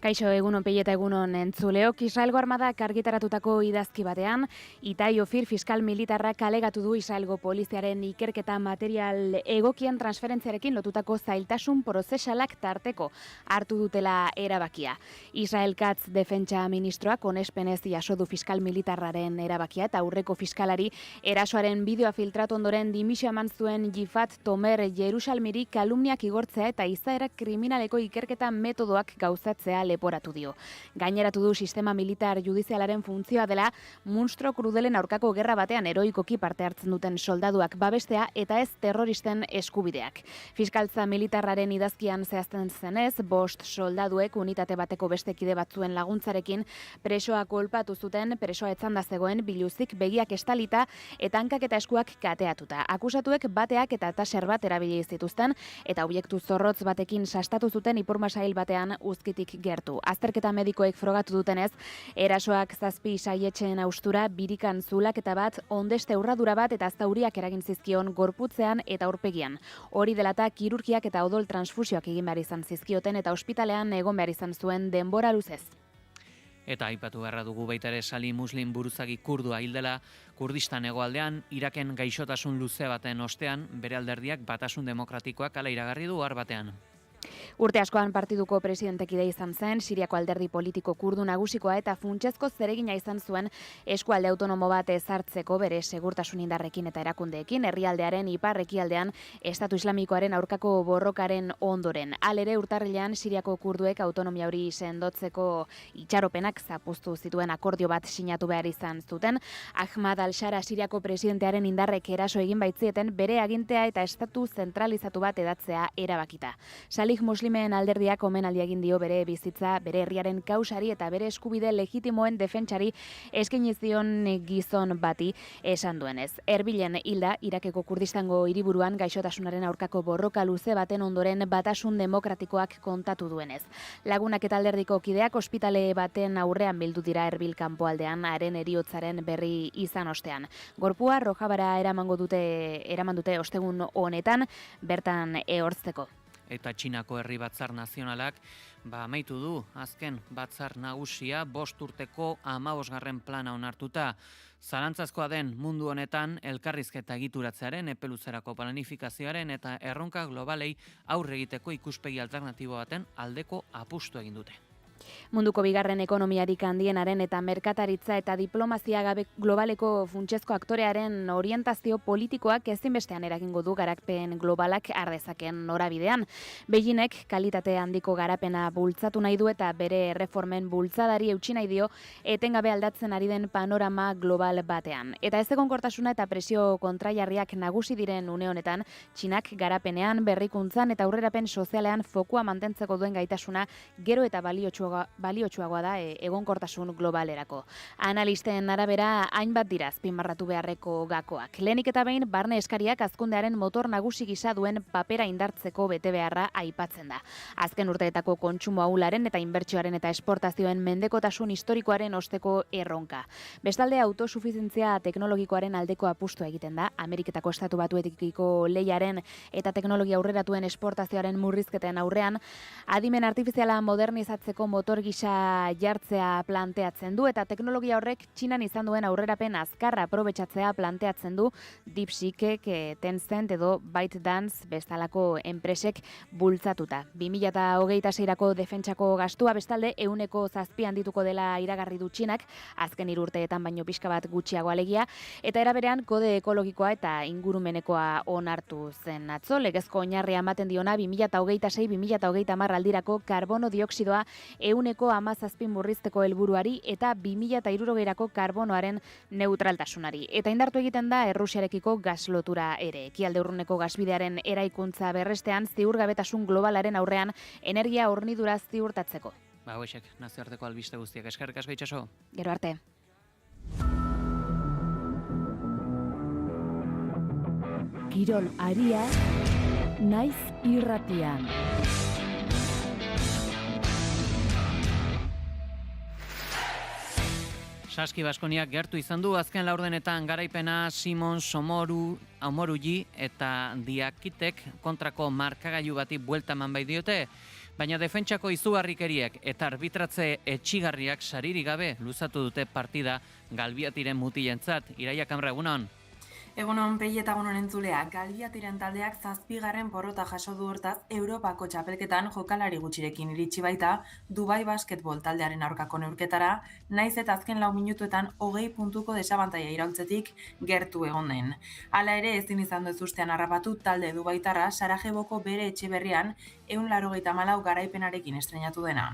Kaixo, egunon Pei eta egunon entzuleok. Israelgo armadak argitaratutako idazki batean, Itai Ofir fiskal militarrak alegatu du Israelgo poliziaren ikerketa material egokien transferentziarekin lotutako zailtasun prozesalak tarteko hartu dutela erabakia. Israel Katz defentsa ministroak onespenez jaso du fiskal militarraren erabakia eta aurreko fiskalari erasoaren bideoa filtratu ondoren dimisio eman zuen Yifat Tomer Jerusalmiri kalumniak igortzea eta izaera kriminaleko ikerketa metodoak gauzatzea leporatu dio. Gaineratu du sistema militar judizialaren funtzioa dela munstro krudelen aurkako gerra batean heroikoki parte hartzen duten soldaduak babestea eta ez terroristen eskubideak. Fiskaltza militarraren idazkian zehazten zenez, 5 soldaduek unitate bateko beste kide batzuen laguntzarekin presoa kolpatu zuten, presoa etzanda zegoen biluzik begiak estalita eta hankak eta eskuak kateatuta. Akusatuek bateak eta taser bat erabili zituzten eta objektu zorrotz batekin sastatu zuten ipurmasail batean uzkitik gertu. Azterketa medikoek frogatu dutenez, erasoak 7 saietxeen austura, birikan zulaketa bat, ondeste urradura bat eta zauriak eragin zizkion gorputzean eta aurpegian. Hori delata kirurgiak eta odol transfusioak egin behar izan zizkioten eta ospitalean egon behar izan zuen denbora luzez. Eta aipatu beharra dugu baita ere Sali Muslim buruzagi kurdua hildela, Kurdistan hegoaldean, Iraken gaixotasun luze baten ostean, bere alderdiak Batasun Demokratikoak hala iragarri du ohar batean. Urte askoan partiduko presidentekide izan zen, Siriako alderdi politiko kurdu nagusikoa eta funtsezko zeregina izan zuen eskualde autonomo bat ezartzeko bere segurtasun indarrekin eta erakundeekin, herrialdearen ipar-ekialdean Estatu Islamikoaren aurkako borrokaren ondoren. Halere urtarrilean Siriako kurduek autonomia hori sendotzeko itxaropenak zapuztu zituen akordio bat sinatu behar izan zuten. Ahmad al-Shara Siriako presidentearen indarrek eraso egin baitzieten bere agintea eta estatu zentralizatu bat edatzea erabakita. Salih Muslimen alderdiak omenaldi egin dio bere bizitza, bere herriaren kausari eta bere eskubide legitimoen defentsari eskaini zion gizon bati esan duenez. Erbilen hilda Irakeko Kurdistango hiriburuan gaixotasunaren aurkako borroka luze baten ondoren Batasun Demokratikoak kontatu duenez. Lagunak eta alderdiko kideak ospitale baten aurrean bildu dira Erbil kanpoaldean haren heriotzaren berri izan ostean. Gorpua Rojabara eraman dute ostegun honetan bertan ehortzeko. Eta Txinako herri batzar nazionalak amaitu du azken batzar nagusia 5 urteko 15. plana onartuta. Zalantzazkoa den mundu honetan elkarrizketa egituratzearen, epeluzerako planifikazioaren eta erronka globalei aurre egiteko ikuspegi alternatibo baten aldeko apustu egin dute. Munduko bigarren ekonomiarik handienaren eta merkataritza eta diplomazia gabe globaleko funtsezko aktorearen orientazio politikoak ezinbestean eragingo du garapen globalak ardezaken norabidean. Beijingek kalitate handiko garapena bultzatu nahi du eta bere reformen bultzadari eutsi nahi dio etengabe aldatzen ari den panorama global batean. Eta ez egonkortasuna eta presio kontrajarriak nagusi diren une honetan, Txinak garapenean, berrikuntzan eta aurrerapen sozialean fokua mantentzeko duen gaitasuna gero eta baliotsuagoa da egonkortasun globalerako. Analisten arabera hainbat dira azpimarratu beharreko gakoak. Lehenik eta behin barne eskariak hazkundearen motor nagusi gisa duen papera indartzeko betebeharra aipatzen da. Azken urteetako kontsumo ahularen eta inbertsioaren eta esportazioen mendekotasun historikoaren osteko erronka. Bestalde autosufizientzia teknologikoaren aldeko apustua egiten da. Ameriketako Estatu Batuekiko lehiaren eta teknologia aurreratuen esportazioaren murrizketen aurrean, adimen artifiziala modernizatzeko motor gisa jartzea planteatzen du eta teknologia horrek Txinan izan duen aurrerapen azkarra aprobetxatzea planteatzen du DeepSeekek, Tencent edo ByteDance bestalako enpresek bultzatuta. 2026rako defentsako gastua bestalde 107 handituko dela iragarri du Txinak, azken 3 urteetan baino pixka bat gutxiago alegia, eta era berean kode ekologikoa eta ingurumenekoa onartu zen atzo, legezko oinarria ematen diona 2026-2030 aldirako karbono dioxidoa 117 murrizteko helburuari eta 2060rako karbonoaren neutraltasunari. Eta indartu egiten da Errusiarekiko gaslotura ere. Ekialde urruneko gasbidearen eraikuntza berrestean ziurgabetasun globalaren aurrean energia hornidura ziurtatzeko. Hauexek, nazioarteko albiste guztiak. Eskerrik asko itxaso. Gero arte. Kirol aria, naiz irratian. Saski Baskoniak gertu izan du azken laurdenetan garaipena Simon Omorugi eta Diakitek kontrako markagailu bati buelta eman bai diote, baina defentsako izugarrikeriek eta arbitratze etxigarriak saririk gabe luzatu dute partida Galbiatiren mutilentzat. Iraia Kamra, egunon. Egunon Pei eta egunon entzulea, Galbiatiren taldeak 7. porrota jaso du hortaz Europako txapelketan jokalari gutxirekin iritsi baita Dubai Basketball taldearen aurkako neurketara, naiz eta azken 4 minutuetan 20 puntuko desabantaia iraultzetik gertu egon den. Hala ere ezin izan du ezustean harrapatu talde Dubaitarra Sarajevoko bere etxe berrian 194 garaipenarekin estrenatu dena.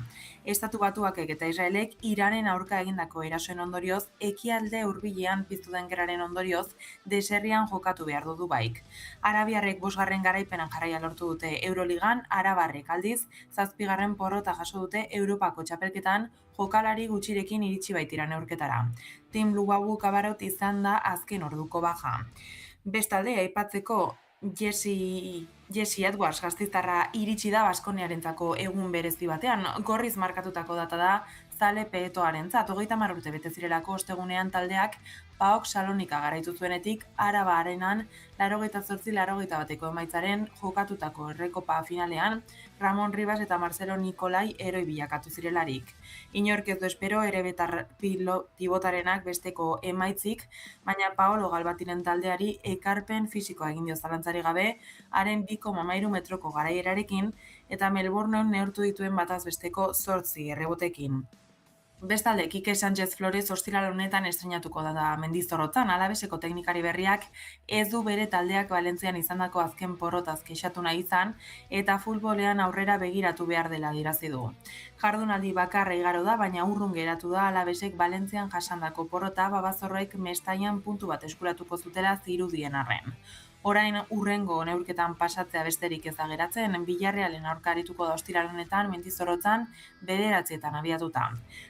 Estatu Batuakek eta Israelek Iranen aurka egindako erasoen ondorioz, ekialde hurbilean piztu den gerraren ondorioz, deserrian jokatu behar du Dubaik. Arabiarrek 5. garaipenan jarraia lortu dute Euroligan, arabarrek aldiz 7. porrota jaso dute Europako txapelketan jokalari gutxirekin iritsi baitira neurketara. Tim Lubabu kabarot izan da azken orduko baja. Bestalde, aipatzeko Jesse Edwards gaztiztarra iritsi da Baskoniarentzako egun berezi batean, gorriz markatutako data da Zale Peetoarentzat, 30 urte bete zirelako ostegunean taldeak PAOK Salonika garaitu zuenetik Araba Arenan 88-81 emaitzaren jokatutako Errekopa finalean Ramon Ribas eta Marcelo Nicolai heroi bilakatu zirelarik. Inork ez du espero erebetar pibotarenak besteko emaitzik, baina Paolo Galbatiren taldeari ekarpen fisikoa egin dio zalantzari gabe, haren 2,3 metroko garaierarekin eta Melbourneen neurtu dituen bataz besteko 8 errebotekin. Bestalde, Kike Sánchez Flores ostiral honetan estrenatuko da Mendizorrotzan, Alabeseko teknikari berriak ez du bere taldeak Valentzian izandako azken porrotaz kexatu nahi izan eta futbolean aurrera begiratu behar dela adierazi du. Jardunaldi bakarra igaro da, baina urrun geratu da Alabesek Valentzian jasandako porrota Babazorroek Mestaian puntu bat eskuratuko zutela zirudien arren. Orain urrengo neurketan pasatzea besterik ez da geratzen, Villarrealen aurka arituko da ostiral honetan Mendizorrotzan 9etan abiatuta.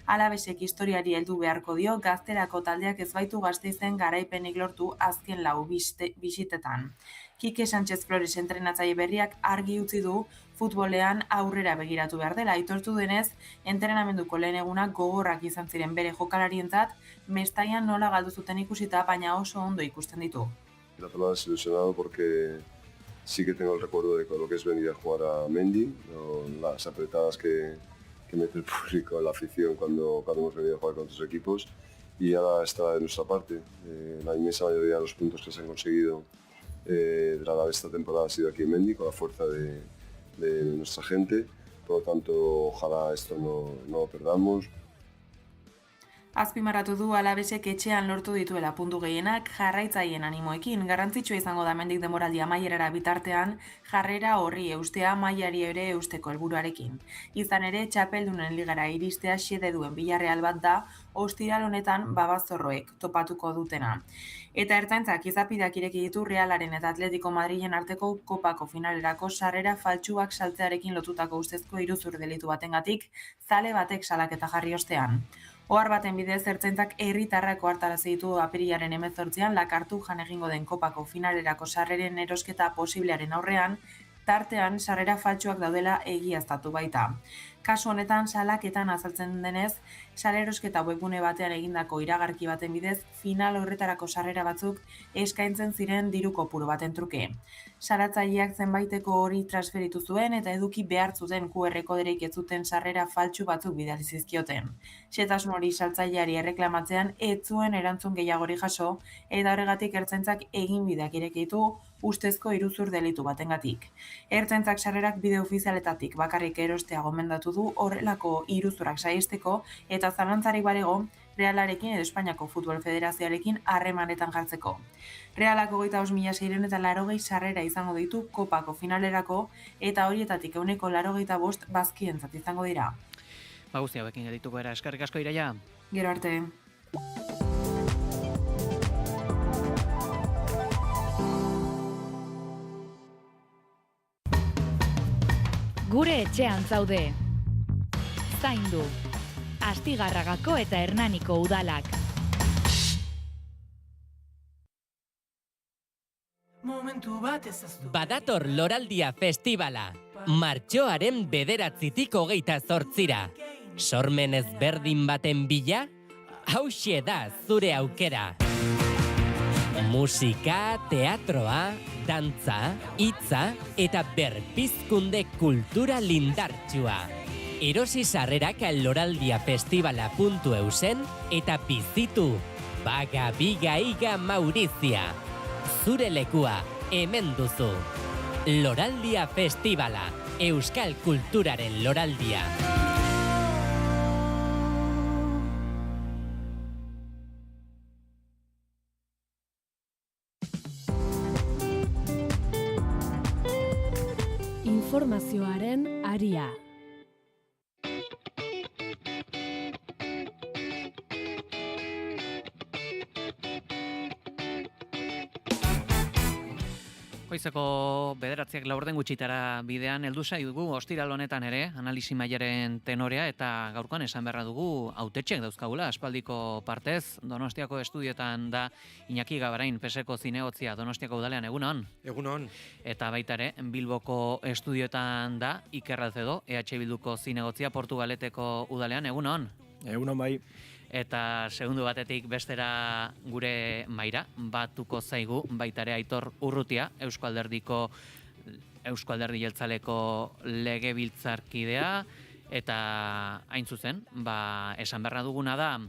Alabesek historiari heldu beharko dio, gazterako taldeak ez baitu Gasteizen garaipenik lortu azken 4 bisitetan. Kike Sánchez Flores entrenatzaile berriak argi utzi du futbolean aurrera begiratu behar dela. Aitortu denez, entrenamenduko lehen egunak gogorrak izan ziren bere jokalarientzat, Mestaian nola galdu zuten ikusita, baina oso ondo ikusten ditu. La zona desilusionado porque sí que tengo el recuerdo de lo que es venir a jugar a Mendy, las apretadas que mete el público, la afición cuando hemos venido a jugar con otros equipos y ahora está de nuestra parte. La inmensa mayoría de los puntos que se han conseguido de la esta temporada ha sido aquí en Mendy con la fuerza de nuestra gente, por lo tanto ojalá esto no lo perdamos. Azpimarratu du Alabesek etxean lortu dituela puntu gehienak jarraitzaileen animoekin. Garrantzitsua izango da hemendik denboraldi amaierara bitartean jarrera horri eustea mailari ere eusteko helburuarekin. Izan ere, txapeldunen ligara iristea xede duen Villarreal bat da ostiral honetan Babazorroek topatuko dutena. Eta ertzaintzak izapideak ireki ditu Realaren eta Atletico Madrilen arteko kopako finalerako sarrera faltsuak saltzearekin lotutako ustezko iruzur delitu batengatik zale batek salaketa jarri ostean. Ohar baten bidez ertzaintzak herritarrak ohartarazi ditu apirilaren 18an Lakartujan egingo den kopako finalerako sarreren erosketa posiblearen aurrean, tartean sarrera faltsuak daudela egiaztatu baita. Kasu honetan salaketan azaltzen denez, salerosketa webgune batean egindako iragarki baten bidez, final horretarako sarrera batzuk eskaintzen ziren diru kopuru baten truke. Saratzaileak zenbaiteko hori transferitu zuen eta eduki behar zuten QR koderik ez zuten sarrera faltsu batzuk bidali zizkioten. Xehetasun hori saltzaileari erreklamatzean ez zuen erantzun gehiagori jaso eta horregatik ertzaintzak eginbideak ireki ditu ustezko iruzur delitu batengatik. Ertzaintzak sarrerak bide ofizialetatik bakarrik erostea gomendatu du horrelako iruzurak saihesteko eta zalantzarik balego Realarekin edo Espainiako Futbol Federazioarekin harremanetan jartzeko. Realak 25.680 sarrera izango ditu kopako finalerako eta horietatik 85% bazkientzat izango dira. Guzti hauekin geldituko era, eskerrik asko Iraia. Gero arte. Gure etxean zaude. Zaindu. Astigarragako eta Hernaniko udalak. Badator Loraldia Festivala. Martxoaren 9-tik 28-ra. Sormen ezberdin baten bila? Hauxe da zure aukera. Musika, teatroa, dantza, hitza eta berpizkunde kultura lindartsua. Erosi sarrerak loraldiafestivala.eusen eta bizitu Baga Biga Iga Maurizia. Zure lekua hemen duzu. Loraldia Festivala, Euskal Kulturaren loraldia. Informazioaren aria. Goizeko 9:00 gutxitara bidean heldu zaigu ostiral honetan ere, analisi mailaren tenorea eta gaurkoan esan beharra dugu hautetxek dauzkagula aspaldiko partez. Donostiako estudioetan da Iñaki Gabarain, PSeko zinegotzia Donostiako udalean, egunon. Egunon. Eta baita ere, Bilboko estudioetan da Iker Alcedo, EH Bilduko zinegotzia Portugaleteko udalean, egunon. Egunon bai. Eta segundu batetik bestera gure maira batuko zaigu baita ere Aitor Urrutia, Eusko Alderdi Jeltzaleko legebiltzarkidea, eta hain zuzen, esan beharra duguna da,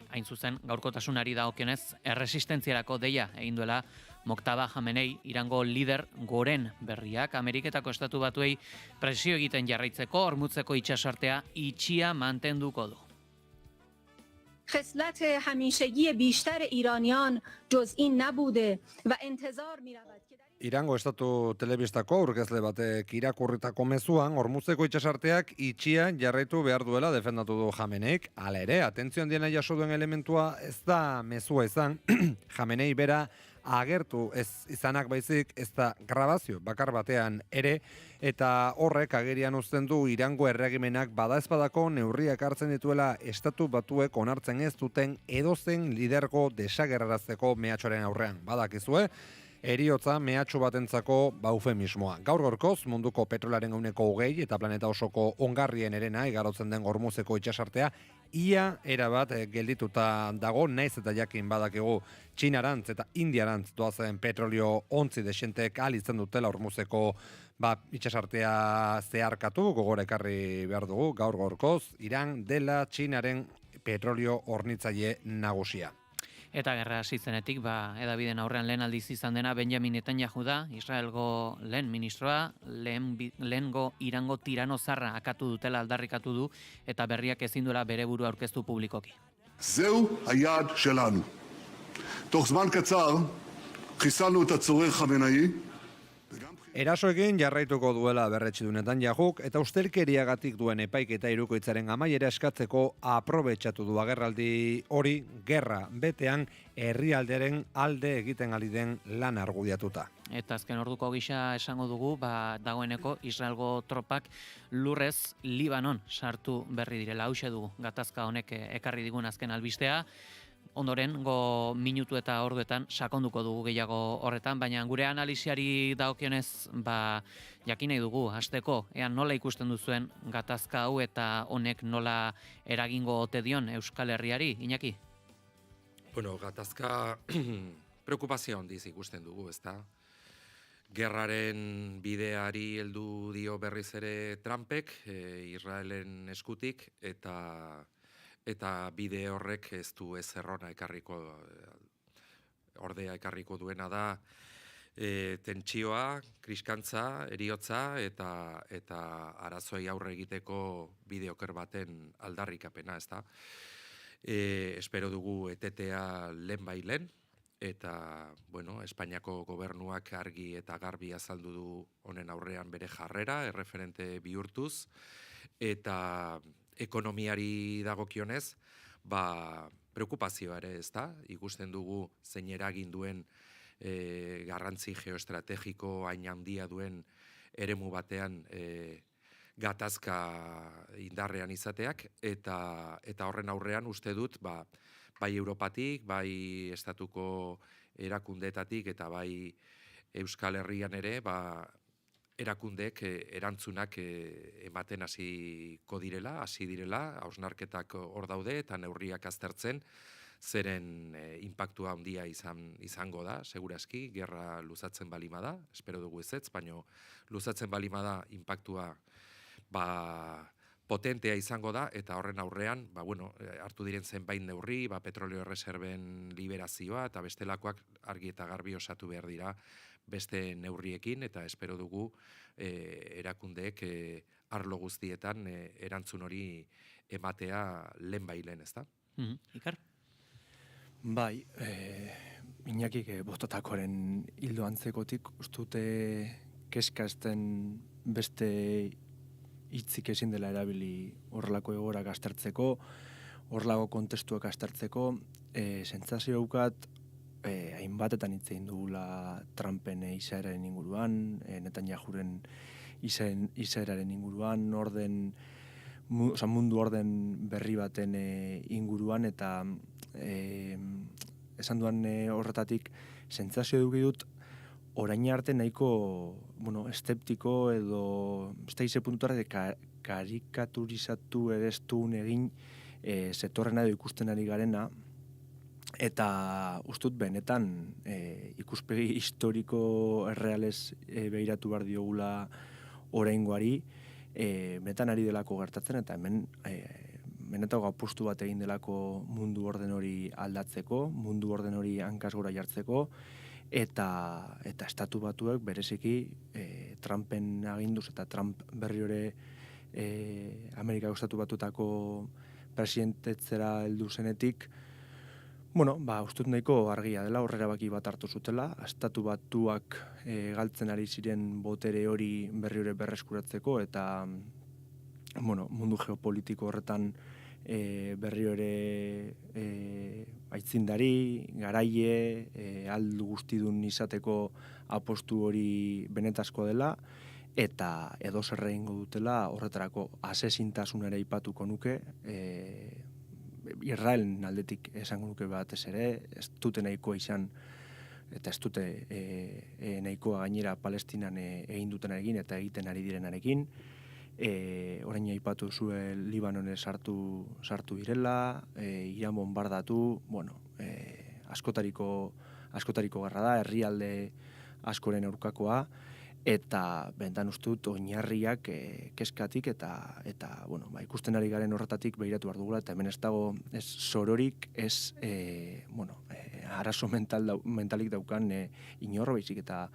hain zuzen gaurkotasunari dagokionez erresistentziarako deia egin duela Moktaba Jamenei, Irango lider goren berriak, Ameriketako estatu batuei presio egiten jarraitzeko, Hormutzeko itsasartea itxia mantenduko du. خصلت همیشگی بیشتر ایرانیان جز این نبوده و انتظار می‌رود که Irango estatu telebistako aurkezle batek irakurritako mezuan Hormutzeko itsasarteak itxia jarraitu behar duela defendatu du Jameneik. Hala ere, atentzio handiena jaso duen elementua ez da mezua izan, Jamenei bera agertu ez izanak baizik, ez da grabazio bakar batean ere, eta horrek agerian uzten du Irango erregimenak badaezpadako neurriak hartzen dituela estatu batuek onartzen ez duten edozen lidergo desagerrarazteko mehatxoaren aurrean. Badakizue, eriotza mehatxu batentzako eufemismoa. Gaur gorkoz munduko petrolaren 20% eta planeta osoko ongarrien erena igarotzen den Hormutzeko itsasartea ia erabat geldituta dago, naiz eta jakin badakigu Txinarantz eta Indiarantz doazen petrolio ontzi desentek alitzen dutela Hormutzeko itsasartea zeharkatu, gogora ekarri behar dugu, gaur gorkoz Iran dela Txinaren petrolio hornitzaile nagusia. Eta gerra hasi zenetik, edabideen aurrean lehen aldiz izan dena Benjamin Netanyahu da, Israelgo lehen ministroa, lehengo Irango tirano zarra akatu dutela aldarrikatu du, eta berriak ezin duela bere buru aurkeztu publikoki. זהו היעד שלנו. תוך זמן קצר חיסלנו את הצורר חמינאי. Erasoekin jarraituko duela berretsi du Netanyahuk eta ustelkeriagatik duen epaiketa hirukoitzaren amaiera eskatzeko aprobetxatu du agerraldi hori gerra betean herrialderen alde egiten ari den lan argudiatuta. Eta azken orduko gisa esango dugu, dagoeneko Israelgo tropak lurrez Libanon sartu berri direla. Hauxe dugu gatazka honek ekarri digun azken albistea. ondorengo minutu eta orduetan sakonduko dugu gehiago horretan, baina gure analisiari dagokionez, jakin nahi dugu, hasteko, ea nola ikusten duzuen gatazka hau eta honek nola eragingo ote dion Euskal Herriari, Iñaki? Bueno, gatazka preokupazio handiz ikusten dugu, ezta? Gerraren bideari heldu dio berriz ere Trumpek, Israelen eskutik, eta bide horrek ez du ezerrona ekarriko, ordea ekarriko duena da tentsioa, kriskantza, eriotza eta arazoei aurre egiteko bide oker baten aldarrikapena, ezta? Espero dugu etetea lehen, eta, bueno, Espainiako gobernuak argi eta garbi azaldu du honen aurrean bere jarrera, erreferente bihurtuz, eta ekonomiari dagokionez, preokupazioa ere, ezta? Ikusten dugu zein eragin duen garrantzi geoestrategiko hain handia duen eremu batean gatazka indarrean izateak, eta horren aurrean uste dut, bai Europatik, bai estatuko erakundeetatik, eta bai Euskal Herrian ere, erakundeek erantzunak ematen hasiko direla, hausnarketak hor daude, eta neurriak aztertzen, zeren inpaktua handia izango da, segurazki, gerra luzatzen balima da, espero dugu ezetz, baina luzatzen balima da inpaktua potentea izango da, eta horren aurrean, hartu diren zenbait neurri, petrolio erreserben liberazioa, eta bestelakoak argi eta garbi osatu behar dira beste neurriekin, eta espero dugu erakundeek arlo guztietan erantzun hori ematea lehen, ezta? Ikar? Bai, Iñakik bototakoren hildo antzekotik, ustute kezkasten beste hitzik ezin dela erabili horrelako egorak aztertzeko, horrelako kontestuak aztertzeko, sentsazio daukat, hainbatetan hitz egin dugula Trumpen izaeraren inguruan, Netanyahuren izaeraren inguruan, mundu orden berri baten inguruan, eta esan duan horretatik sentsazio duki dut, orain arte nahiko esteptiko edo ez da ize puntutara karikaturizatu ere ez duen egin zetorrena edo ikusten ari garena, eta ustut benetan ikuspegi historiko errealez behiratu behar diogula oraingoari, benetan ari delako gertatzen, eta hemen benetago apustu bat egin delako mundu orden hori aldatzeko, mundu orden hori hankaz gora jartzeko, eta estatu batuek bereziki Trumpen aginduz eta Trump berri hori Amerikako estatu batutako presidentetzera heldu zenetik, ustut nahiko argia dela, horrera baki bat hartu zutela, estatu batuak galtzen ari ziren botere hori berri hori berreskuratzeko, eta mundu geopolitiko horretan berri hori aitzindari, garaie, aldu guztidun izateko apostu hori benetazkoa dela, eta edo zerre ingo dutela horretarako asesintasunera ipatuko nuke, Israelen aldetik esango nuke batez ere, ez dute nahikoa izan, eta ez dute nahikoa gainera Palestinan egin dutenarekin eta egiten ari direnarekin, orain aipatu zuen Libanonen sartu direla, Iran bombardatu, askotariko gerra da, herrialde askoren aurkakoa, eta bentan ustut oinarriak kezkatik eta ikusten ari garen horretatik behiratu behar dugula, eta hemen ez dago ez sororik, ez arazo mentalik daukan inorro baizik, eta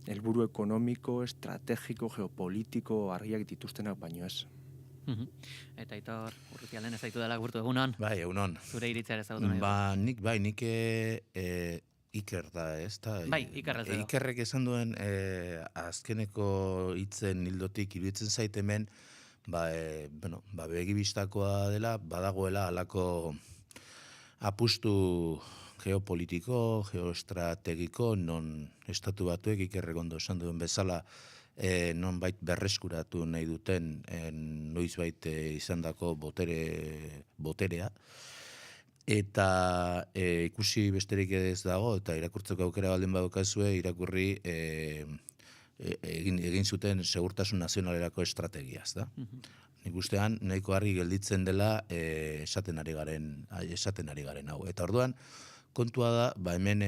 helburu ekonomiko, estrategiko, geopolitiko argiak dituztenak baino ez. Eta Aitor, Urrutialen ez zaitu dela gurtu, egunon? Bai, egunon. Zure iritzea ez nahi du? Nik Iker da, ez da? Bai, Iker ez da. Ikerrek esan duen azkeneko hitzen hildotik iruditzen zait hemen, begibistakoa dela, badagoela halako apustu geopolitiko, geoestrategiko, non estatu batuek Ikerrek ondo esan duen bezala nonbait berreskuratu nahi duten noizbait izandako boterea. eta ikusi besterik ez dago, eta irakurtzeko aukera baldin badukazue, irakurri egin zuten segurtasun nazionalerako estrategiaz, da? Nik ustean, nahiko argi gelditzen dela esaten ari garen hau. Eta orduan, kontua da, hemen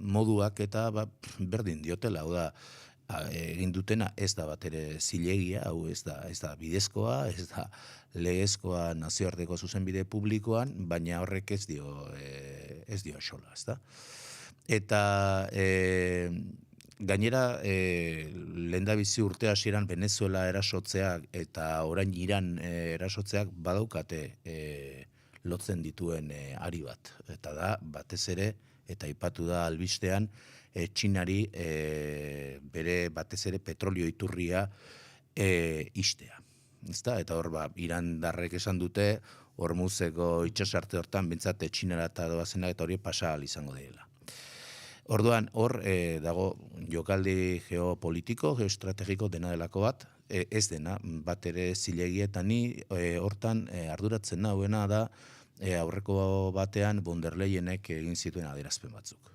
moduak eta berdin diotela, hau da, egin dutena ez da bat ere zilegia, hau ez da bidezkoa, ez da legezkoa nazioarteko zuzenbide publikoan, baina horrek ez dio xola, ez da? Eta gainera, lehendabizi urte hasieran Venezuela erasotzeak eta orain Iran erasotzeak badaukate lotzen dituen ari bat. Eta da, batez ere, eta aipatu da albistean, Txinari bere batez ere petrolio iturria istea. Eta hor, Irandarrek esan dute, Hormuzeko itsasarte hortan bintzat Txinara eta doazenak eta hori pasa ahal izango dela. Orduan, hor dago jokaldi geopolitiko, geoestrategiko dena delako bat, ez dena, bat ere zilegi eta ni hortan arduratzen nauena da aurreko batean von der Leyenek egin zituen adierazpen batzuk.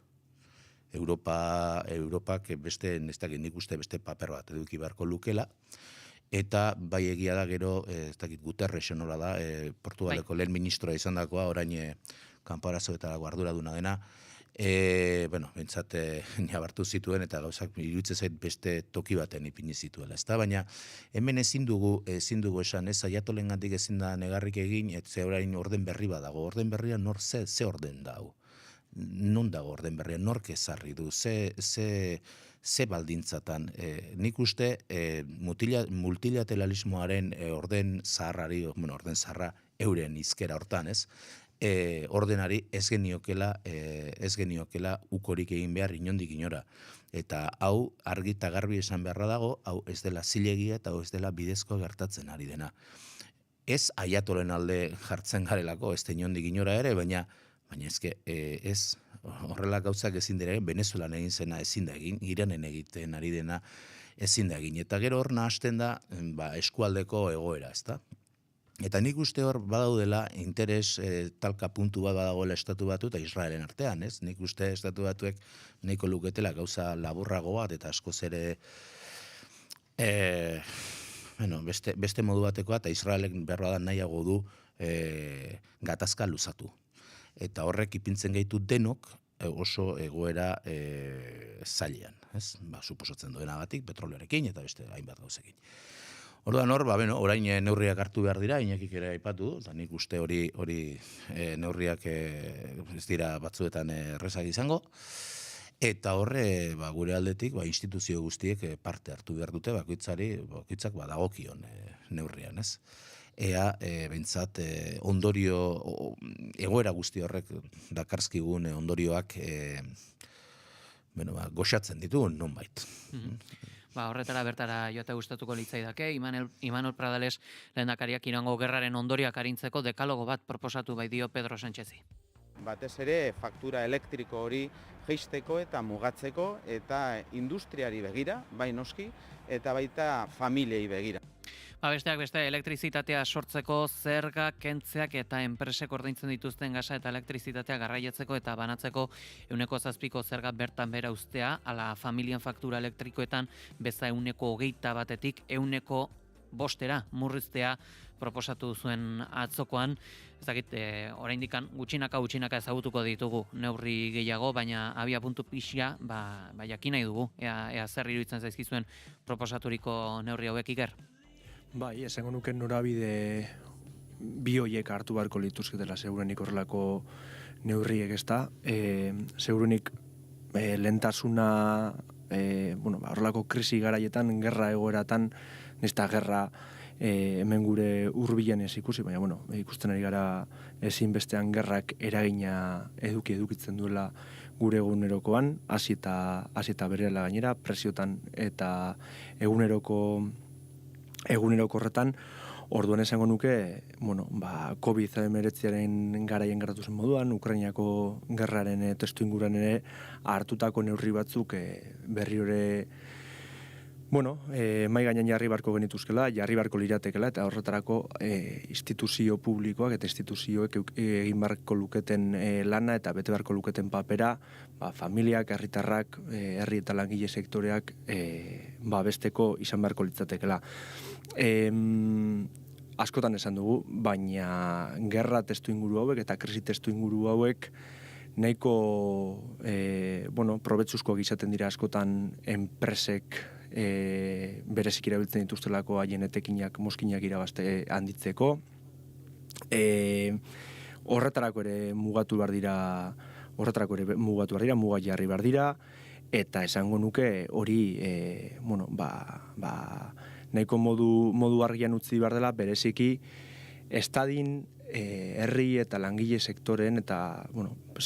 Europak beste, nik uste beste paper bat eduki beharko lukela, eta bai egia da gero, ez dakit Guterres nola da, Portugaleko lehen ministroa izan dakoa, orain kanparazo eta arduraduna dena, bentsat nabartu zituen eta gauzak iruditzen zait beste toki baten ipini zituela, ezta? Baina hemen ezin dugu esan, ez Aiatolengatik ezin da negarrik egin, ze orain orden berri badago. Orden berria nor ze orden dago? Non dago orden berria? Nork ezarri du? Ze baldintzatan? Nik uste multilateralismoaren orden zaharra euren hizkera hortan, ez? Ordenari ez geniokela ukorik egin behar inondik inora. Eta hau argi eta garbi esan beharra dago, hau ez dela zilegia eta hau ez dela bidezko gertatzen ari dena. Ez Aiatolen alde jartzen garelako, ez da inondik inora ere, baina ez horrela gauzak ezin dira egin, Venezuelan egin zena ezin da egin, Iranen egiten ari dena ezin da egin. Eta gero hor nahasten da eskualdeko egoera, ezta? Eta nik uste hor badaudela interes talka puntu bat badagoela estatu batu eta Israelen artean, ez? Nik uste estatu batuek nahiko luketela gauza laburrago bat eta askoz ere beste modu batekoa eta Israelek behar da nahiago du gatazka luzatu. Eta horrek ipintzen gaitu denok oso egoera zailean, ez? Suposatzen duenagatik, petrolioarekin eta beste hainbat gauzekin. Orduan hor, orain neurriak hartu behar dira, Iñakik ere aipatu du, eta nik uste hori neurriak ez dira batzuetan errezak izango, eta horre gure aldetik instituzio guztiek parte hartu behar dute, bakoitzak dagokion neurrian, ez? Ea, bentsat, egoera guzti horrek dakarskigun ondorioak goxatzen ditugun nonbait. Horretara bertara joate gustatuko litzaidake, Imanol Pradales lehendakariak Irango gerraren ondorioak arintzeko dekalogo bat proposatu bai dio Pedro Sánchezi. Batez ere faktura elektriko hori jeisteko eta mugatzeko eta industriari begira, bai noski, eta baita familiei begira. Besteak beste, elektrizitatea sortzeko zerga kentzeak eta enpresek ordaintzen dituzten gasa eta elektrizitatea garraiatzeko eta banatzeko 7% zerga bertan bera uztea, ala familien faktura elektrikoetan beza 21%tik 105% murriztea proposatu zuen atzokoan. Ez dakit, oraindikan gutxinaka ezagutuko ditugu neurri gehiago, baina abia puntu pixia, jakin nahi dugu, ea zer iruditzen zaizkizuen proposaturiko neurri hauek Iker. Bai, esango nuke norabide bi horiek hartu beharko lituzketela segurenik horrelako neurriek, ezta. Segurenik lehentasuna horrelako krisi garaietan, gerra egoeratan, nesta gerra hemen gure hurbilen ez ikusi, baina ikusten ari gara ezinbestean gerrak eragina edukitzen duela gure egunerokoan, hasi eta berehala gainera, presiotan eta eguneroko horretan, orduan esango nuke, COVID-19 garaien gertatu zen moduan, Ukrainako gerraren testu inguruan ere hartutako neurri batzuk berri hori Bueno, mai gainean jarri barko genituzkela, jarri barko liratekela, eta horretarako instituzio publikoak eta instituzioek egin barko luketen lana eta bete barko luketen papera, familiak, herritarrak, herri eta langile sektoreak besteko izan beharko litzatekela. Askotan esan dugu, baina gerra testu inguru hauek eta krisi testu inguru hauek nahiko probetxuzkoak izaten dira askotan enpresek berezik erabiltzen dituztelako haien etekinak, mozkinak irabazte handitzeko. Horretarako ere mugatu behar dira, muga jarri behar dira, eta esango nuke hori nahiko modu argian utzi behar dela, bereziki estadin herri eta langile sektoren eta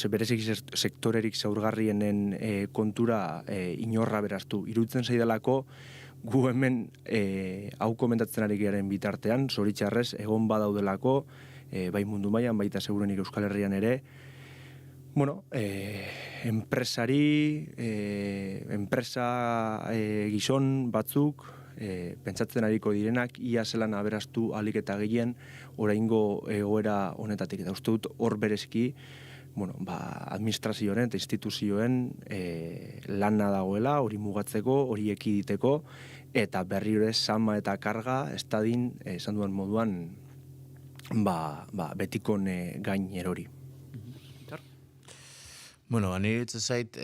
bereziki sektorerik zaurgarrienen kontura inorra beraztu. Iruditzen zaidalako gu hemen hau komentatzen ari garen bitartean, zoritxarrez egon badaudelako, bai mundu mailan baita segurenik Euskal Herrian ere, enpresa gizon batzuk pentsatzen ariko direnak, ia zelan aberastu alik eta gehien oraingo egoera honetatik. Eta uste dut hor bereziki administrazioen eta instituzioen lana dagoela, hori mugatzeko, hori ekiditeko, eta berri hori sama eta karga, estadin, esan duen moduan, betikon gain erori. Bueno, aniritze zait,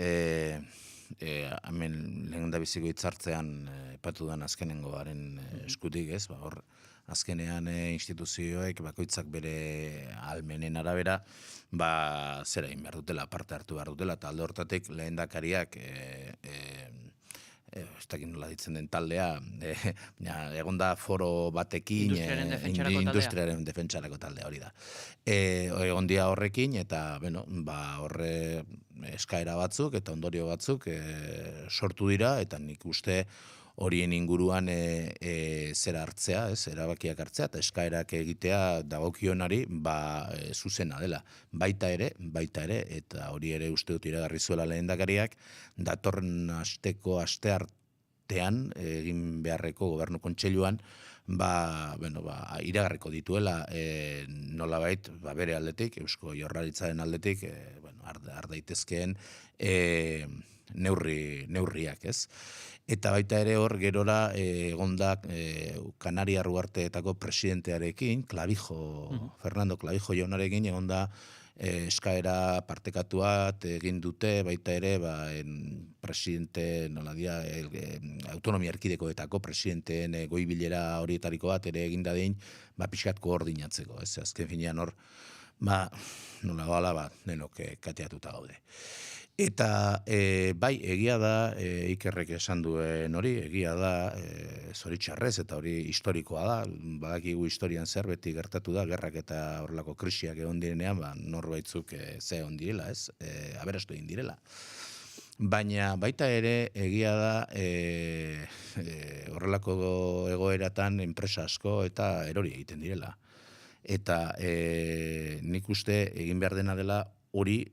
hemen lehen da biziko hitzartzean epatu den azkenengoaren eskutik, ez? Hor, azkenean instituzioek bakoitzak bere almenen arabera, zera egin behar dutela, parte hartu behar dutela, eta alde hortatik lehendakariak ez dakit nola ditzen den taldea, egon da foro batekin industriaren defentsarako taldea hori da. Egon dia horrekin, eta horre eskaera batzuk eta ondorio batzuk sortu dira, eta nik uste horien inguruan zera hartzea, erabakiak hartzea, eta eskaerak egitea dagokionari zuzena dela. Baita ere, eta hori ere uste dut iragarri zuela lehendakariak, datorren asteko asteartean egin beharreko gobernu kontseiluan, iragarriko dituela nolabait bere aldetik, Eusko Jaurlaritzaren aldetik, ardaitezkeen neurriak, ez? Eta baita ere hor gerora egonda Kanariar Uharteetako presidentearekin, Fernando Clavijo jaunarekin egonda eskaera partekatua egin dute, baita ere presidente, autonomia erkidekoetako presidenteen goi-bilera horietariko bat ere egin dadin, pixkat koordinatzeko, ez? Azken finean hor, nola gala, denok kateatuta gaude. Eta egia da, Ikerrek esan duen hori, egia da, zoritxarrez, eta hori historikoa da, badakigu historian zer beti gertatu da, gerrak eta horrelako krisiak egon direnean, norbaitzuk ze egon direla, ez? Aberastu egin direla. Baina baita ere egia da horrelako egoeratan enpresa asko eta erori egiten direla. Eta nik uste egin behar dena dela hori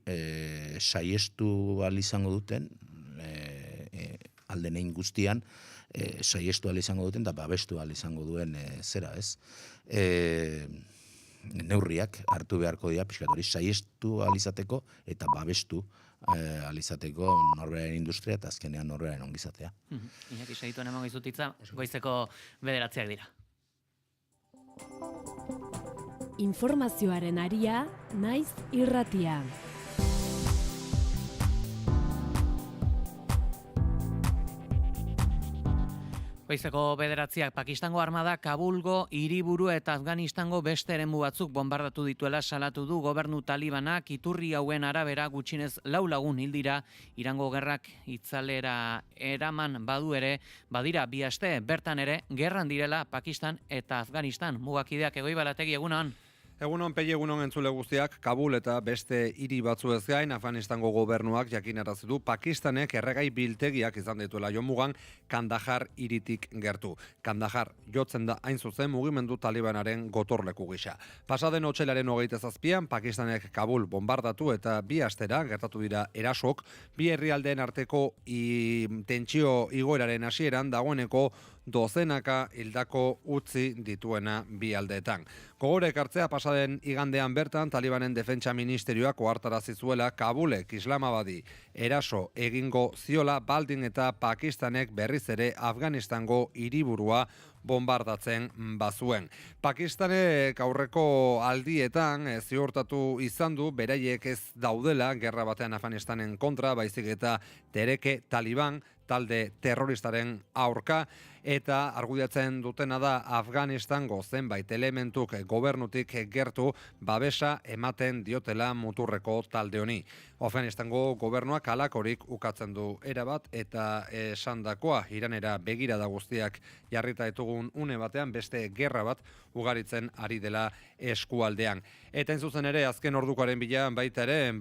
saiestu izango duten, aldenein guztian, saiestu izango duten, eta babestu izango duen zera, ez? Neurriak hartu beharko dira, pixkat hori saiestu izateko eta babestu izateko norberaren industria eta azkenean norberaren ongizatea. Iñaki segituen emango izutitza, goizeko 9 dira. Informazioaren aria, naiz irratia. Goizeko 9 Pakistango armada Kabulgo hiriburu eta Afganistango beste eremu batzuk bombardatu dituela salatu du gobernu talibanak. Iturri hauen arabera gutxinez 4 lagun hil dira, Irango gerrak itzalera eraman badu ere, badira 2 aste bertan ere gerran direla Pakistan eta Afganistan. Mugakideak Egoibalategi egunon. Egunon, Pei, egunon entzule guztiak, Kabul eta beste hiri batzuez gain, Afganistango gobernuak jakinarazi du Pakistanek erregai biltegiak izan dituela jomugan Kandahar hiritik gertu. Kandahar jotzen da hain zuzen mugimendu talibanaren gotorleku gisa. Pasaden otsailaren 27an, Pakistanek Kabul bombardatu eta 2 astera gertatu dira erasok, 2 herrialdeen arteko tentsio igoeraren hasieran dagoeneko dozenaka hildako utzi dituena 2 aldeetan. Gogora ekartzea pasaden igandean bertan Talibanen defentsa ministerioak ohartarazi zuela Kabulek Islamabadi eraso egingo ziola baldin eta Pakistanek berriz ere Afganistango hiriburua bombardatzen bazuen. Pakistanek aurreko aldietan ziurtatu izan du beraiek ez daudela gerra batean Afganistanen kontra, baizik eta Tereke Taliban talde terroristaren aurka, eta argudiatzen dutena da Afganistango zenbait elementuk gobernutik gertu babesa ematen diotela muturreko talde honi. Afganistango gobernuak halakorik ukatzen du erabat eta esandakoa Iranera begirada guztiak jarrita ditugun une batean beste gerra bat ugaritzen ari dela eskualdean. Eta zuzen ere azken ordukoaren bilan baita ere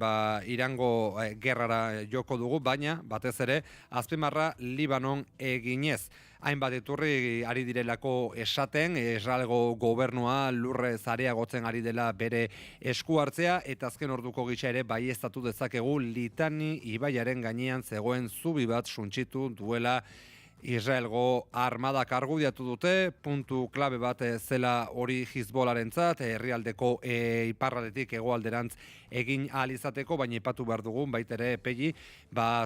Irango gerrara joko dugu, baina batez ere azpimarra Libanon eginez. Hainbat iturri ari direlako esaten, Israelgo gobernua lurrez areagotzen ari dela bere esku hartzea, eta azken orduko gisa ere baieztatu dezakegu Litani ibaiaren gainean zegoen zubi bat suntsitu duela Israelgo armadak argudiatu dute, puntu klabe bat zela hori Hizbolarentzat, herrialdeko iparraldetik hegoalderantz egin ahal izateko, baina aipatu behar dugun baita ere Pegi,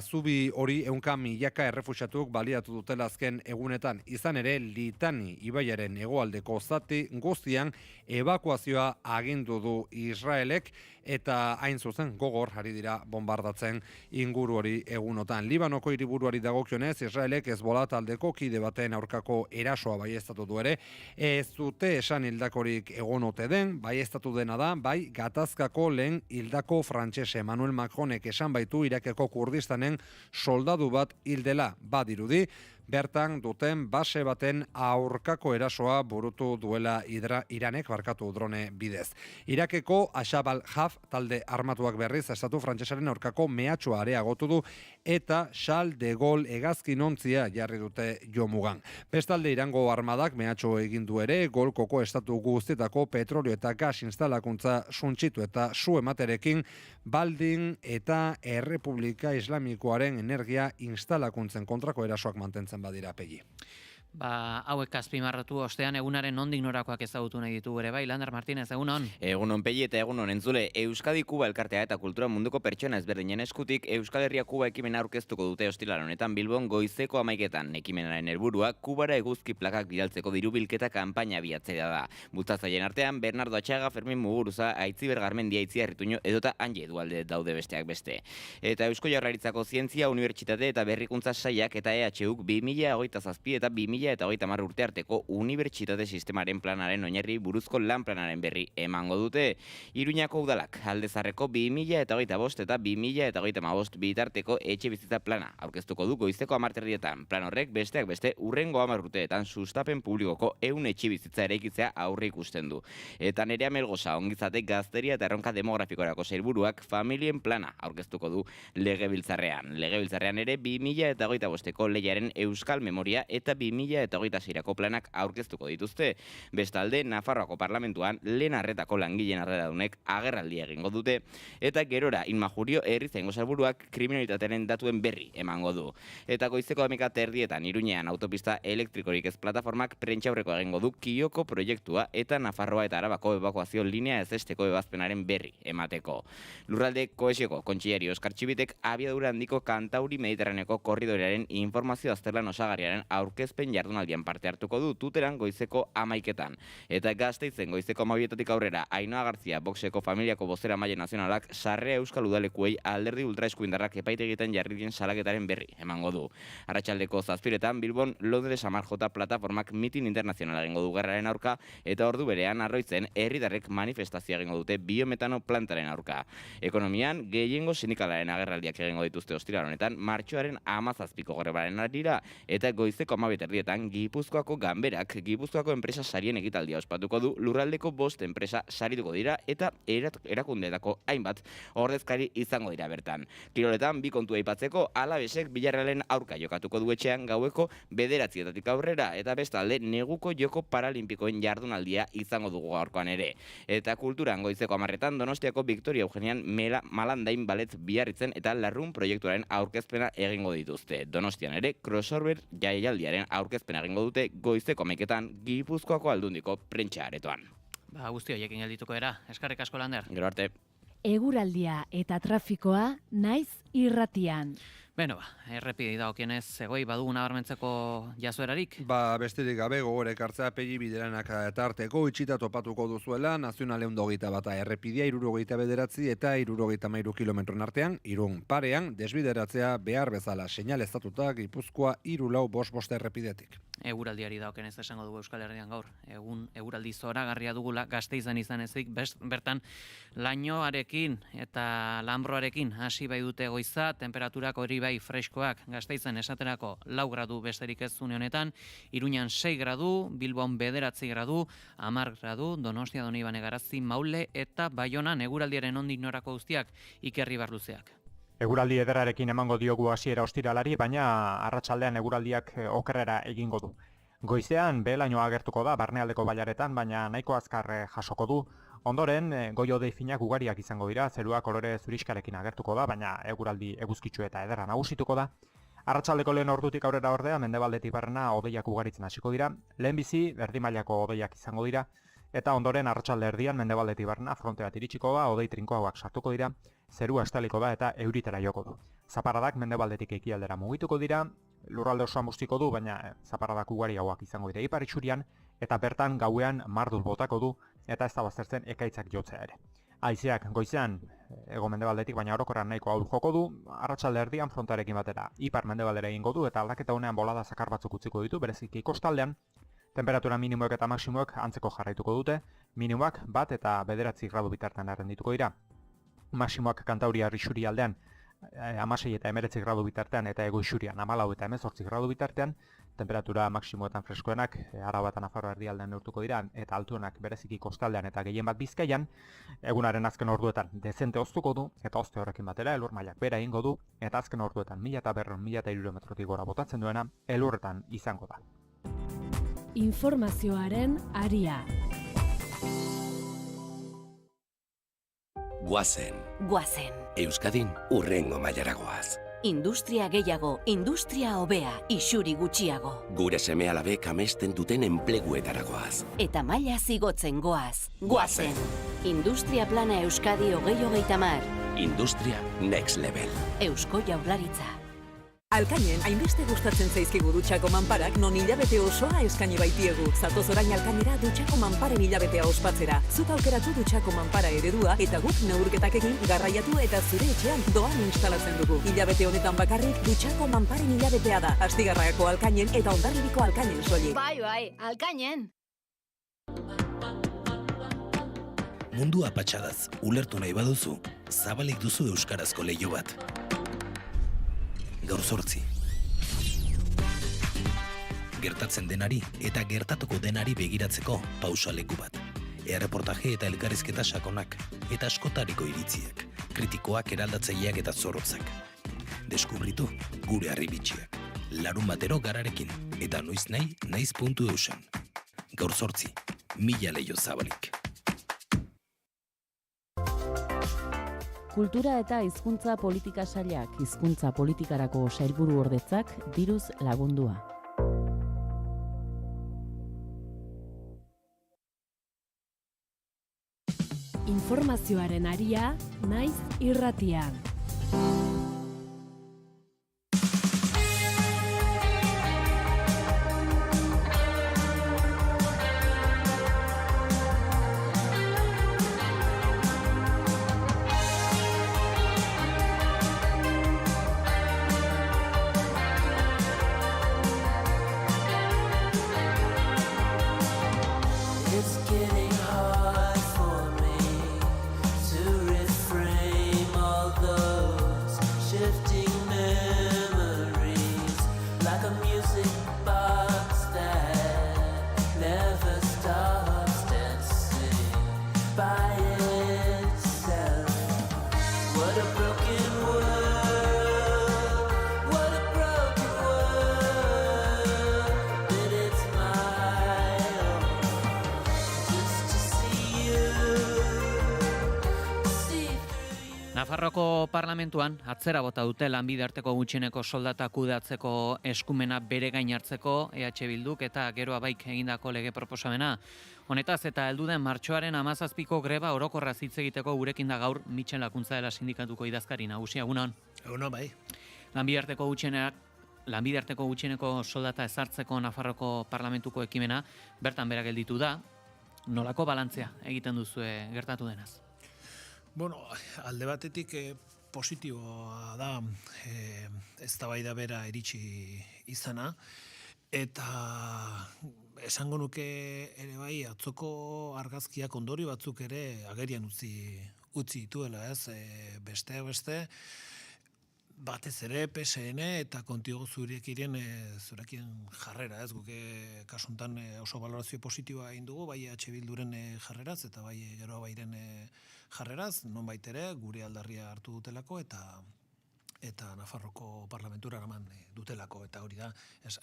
zubi hori 100.000 errefuxiatuk baliatu dutela azken egunetan. Izan ere Litani ibaiaren hegoaldeko zati guztian ebakuazioa agindu du Israelek, eta hain zuzen gogor ari dira bombardatzen inguru hori egunotan. Libanoko hiriburuari dagokionez, Israelek Hezbollah taldeko kide baten aurkako erasoa baieztatu du ere. Ez dute esan hildakorik egon ote den, baieztatu dena da, bai gatazkako lehen hildako frantsese Emmanuel Macronek esan baitu Irakeko Kurdistanen soldadu bat hildela badirudi, bertan duten base baten aurkako erasoa burutu duela Iranek drone bidez. Irakeko Ashab al-Haf talde armatuak berriz estatu frantsesaren aurkako mehatxua areagotu du eta Charles de Gaulle hegazkinontzia jarri dute jomugan. Bestalde Irango armadak mehatxo egin du ere Golkoko estatu guztietako petrolio eta gas instalakuntza suntsitu eta su ematerekin baldin eta Errepublika Islamikoaren energia instalakuntzen kontrako erasoak mantentzen badira Pegi. Hauek azpimarratu ostean egunaren nondik norakoak ezagutu nahi ditugu ere bai, Lander Martínez, egunon. Egunon Pegi eta egunon entzule, Euskadi Kuba elkartea eta kultura munduko pertsona ezberdinen eskutik Euskal Herria Kuba ekimena aurkeztuko dute ostiral honetan Bilbon goizeko 11etan. Ekimenaren helburua Kubara eguzki plakak bidaltzeko dirubilketa kanpaina abiatzea da. Bultzatzaileen artean Bernardo Atxaga, Fermin Muguruza, Aitziber Garmendia, Itziar Rituño edota Anje Dualde daude besteak beste. Eta Eusko Jaurlaritzako Zientzia, Unibertsitate eta Berrikuntza Sailak eta EHUk 2027 eta 2030 urte arteko unibertsitate sistemaren planaren oinarri buruzko lan planaren berri emango dute. Iruñako udalak Aldezarreko 2025 eta 2035 bitarteko etxe bizitza plana aurkeztuko du goizeko 10:00. Plan horrek besteak beste urrengo 10 urteetan sustapen publikoko 100 etxe bizitza eraikitzea aurre ikusten du. Eta Nerea Melgosa ongizate gazteria eta erronka demografikorako sailburuak familien plana aurkeztuko du Legebiltzarrean. Legebiltzarrean ere 2025ko leiaren euskal memoria eta 2026ko planak aurkeztuko dituzte. Bestalde, Nafarroako parlamentuan lehen arretako langileen arreradunek agerraldia egingo dute, eta gerora Inma Jurio herrizaingo sailburuak kriminalitatearen datuen berri emango du. Eta goizeko 11:30 Iruñean autopista elektrikorik ez plataformak prentsaurreko egingo du Kioko proiektua eta Nafarroa eta Arabako ebakuazio linea ezesteko ebazpenaren berri emateko. Lurralde kohesioko kontseilari Oskar Txibitek abiadura handiko Kantauri Mediterraneko korridorearen informazio azterlan osagarriaren aurkezpen jardunaldian parte hartuko du Tuteran goizeko 11:00. Eta Gasteizen goizeko 12:00 aurrera Ainhoa Garzia boxeko familiako bozera maila nazionalak sarrea euskal udalekuei alderdi ultraeskuindarrak epaitegietan jarri dien salaketaren berri emango du. Arratsaldeko 7:00 Bilbon Londres Amar J plataformak mitin internazionala egingo du gerraren aurka, eta ordu berean Arroitzen herritarrek manifestazioa egingo dute biometano plantaren aurka. Ekonomian gehiengo sindikalaren agerraldiak egingo dituzte ostiral honetan martxoaren 17ko grebaren arira, eta goizeko 12:00 bertan Gipuzkoako Ganberak Gipuzkoako enpresa sarien ekitaldia ospatuko du, lurraldeko 5 enpresa sarituko dira eta erakundeetako hainbat ordezkari izango dira bertan. Kiroletan bi kontu aipatzeko, Alavesek Villarrealen aurka jokatuko du etxean gaueko 9:00 aurrera eta bestalde neguko joko paralimpikoen jardunaldia izango dugu gaurkoan ere. Eta kulturan goizeko 10:00 Donostiako Victoria Eugenian Malandain Ballet Biarritzen eta Larrun proiektuaren aurkezpena egingo dituzte. Donostian ere crossover jaialdiaren aurkezpena egingo dute goizeko 11:00 Gipuzkoako Aldundiko prentsa aretoan. Guzti horiekin geldituko era. Eskerrik asko, Lander. Gero arte. Eguraldia eta trafikoa naiz irratian. Beno, errepidei dagokienez egoi badugu nabarmentzeko jazuerarik? Besterik gabe gogorek hartzea pegi bideranak tarteko itxita topatuko duzuela Nazional 121 errepidea 69 eta 73 kilometron artean, Irun parean, desbideratzea behar bezala seinaleztatuta Gipuzkoa 3455 errepidetik. Eguraldiari dagokienez esango dugu Euskal Herrian gaur. Egun eguraldi zoragarria dugula Gasteizen izan ezik, bertan lainoarekin eta lanbroarekin hasi bai dute goiza, temperaturak hori bai freskoak, Gasteizen esaterako 4 gradu besterik ez une honetan, Iruñan 6 gradu, Bilbon 9 gradu, 10 gradu, Donostia, Donibane, Garazi, Maule eta Baionan eguraldiaren ondik norako guztiak Ikerri Barluzeak. Eguraldi ederrarekin emango diogu hasiera ostiralari, baina arratsaldean eguraldiak okerrera egingo du. Goizean behelainoa agertuko da barnealdeko bailaretan, baina nahiko azkar jasoko du. Ondoren, goi-hodei finak ugariak izango dira, zerua kolore zuriskarekin agertuko da, baina eguraldi eguzkitsu eta ederra nagusituko da. Arratsaldeko lehen ordutik aurrera ordea, mendebaldetik barrena hodeiak ugaritzen hasiko dira, lehenbizi erdi mailako hodeiak izango dira, eta ondoren arratsalde erdian mendebaldetik barrena fronte bat iritsiko da, hodei trinkoagoak sartuko dira, zerua estaliko da eta euritara joko du. Zaparradak mendebaldetik ekialdera mugituko dira, lurralde osoan bustiko du, baina zaparradak ugariagoak izango dira ipar itxurian, eta bertan gauean mardul botako du, eta ez da baztertzen ekaitzak jotzea ere. Haizeak goizean hego mendebaldetik, baina orokorran nahiko ahul joko du, arratsalde erdian frontarekin batera ipar mendebaldera egingo du, eta aldaketa honean bolada zakar batzuk utziko ditu, bereziki kostaldean, temperatura minimoek eta maksimoek antzeko jarraituko dute, minimoak 1 eta 9 gradu bitartean errendituko dira. Maksimoak Kantauria Rixuri aldean 16 eta 19 gradu bitartean eta Ego Isurian 14 eta 18 gradu bitartean, temperatura maksimoetan freskoenak Araba eta Nafarroa erdialdean neurtuko dira eta altuenak bereziki kostaldean eta gehien bat Bizkaian, egunaren azken orduetan dezente oztuko du eta ozte horrekin batera elur mailak bera egingo du eta azken orduetan 1100-1300 metrotik gora botatzen duena elurretan izango da. Informazioaren aria. Guazen. Euskadin urrengo mailara goaz. Industria gehiago, industria hobea, isuri gutxiago. Gure seme-alabek amesten duten enpleguetara goaz. Eta maila zigotzen goaz. Guazen. Industria plana Euskadi 2030. Industria Next Level. Eusko Jaurlaritza. Alkainen, hainbeste gustatzen zaizkigu dutxako manparak non hilabete osoa eskaini baitiegu. Zatoz orain Alkainera dutxako manparen hilabetea ospatzera. Zuk aukeratu dutxako manpara eredua eta guk neurketak egin garraiatu eta zure etxean doan instalatzen dugu. Hilabete honetan bakarrik dutxako manparen hilabetea da. Astigarragako Alkainen eta Hondarribiko Alkainen soilik. Bai, Alkainen. Mundu apatxadaz, ulertu nahi baduzu, zabalik duzu euskarazko leiho bat. Gaur 8. Gertatzen denari eta gertatuko denari begiratzeko pausaleku bat. Erreportaje eta elkarrizketa sakonak eta askotariko iritziak, kritikoak, eraldatzaileak eta zorrotzak. Deskubritu gure harribitxiak. Larun batero gararekin eta noiz nahi, naiz.eusen. Gaur 8. 1000 leiho zabalik. Kultura eta hizkuntza politika sailak, hizkuntza politikarako sailburu ordetzak diruz lagundua. Informazioaren aria naiz irratian. What a broken world, what a broken world, that it's my own, just to see you, see through you. Nafarroako parlamentuan atzera bota dute lanbide arteko gutxieneko soldata kudeatzeko eskumena bere gain hartzeko EH Bilduk eta Geroa Baik egindako lege proposamena. Honetaz eta helduden martxoaren 17ko greba orokorraz hitz egiteko gurekin da gaur Mitxen Lakuntza dela sindikatuko idazkari nagusia. Egunon. Egunon, bai. Lanbide arteko gutxieneko soldata ezartzeko Nafarroko parlamentuko ekimena bertan bera gelditu da. Nolako balantzea egiten duzue gertatu denaz? Bueno, alde batetik positiboa da eztabaida bera iritsi izana, eta esango nuke ere bai atzoko argazkiak ondorio batzuk ere agerian utzi dituela, ez? Beste batez ere PSN eta Kontigo zurekin jarrera, ez? Guke kasuntan oso valorazio positiboa egin dugu, bai EH Bilduren jarreraz eta bai Geroa Bairen jarreraz, nonbait ere gure aldarria hartu dutelako eta Nafarroko parlamentura eraman dutelako, eta hori da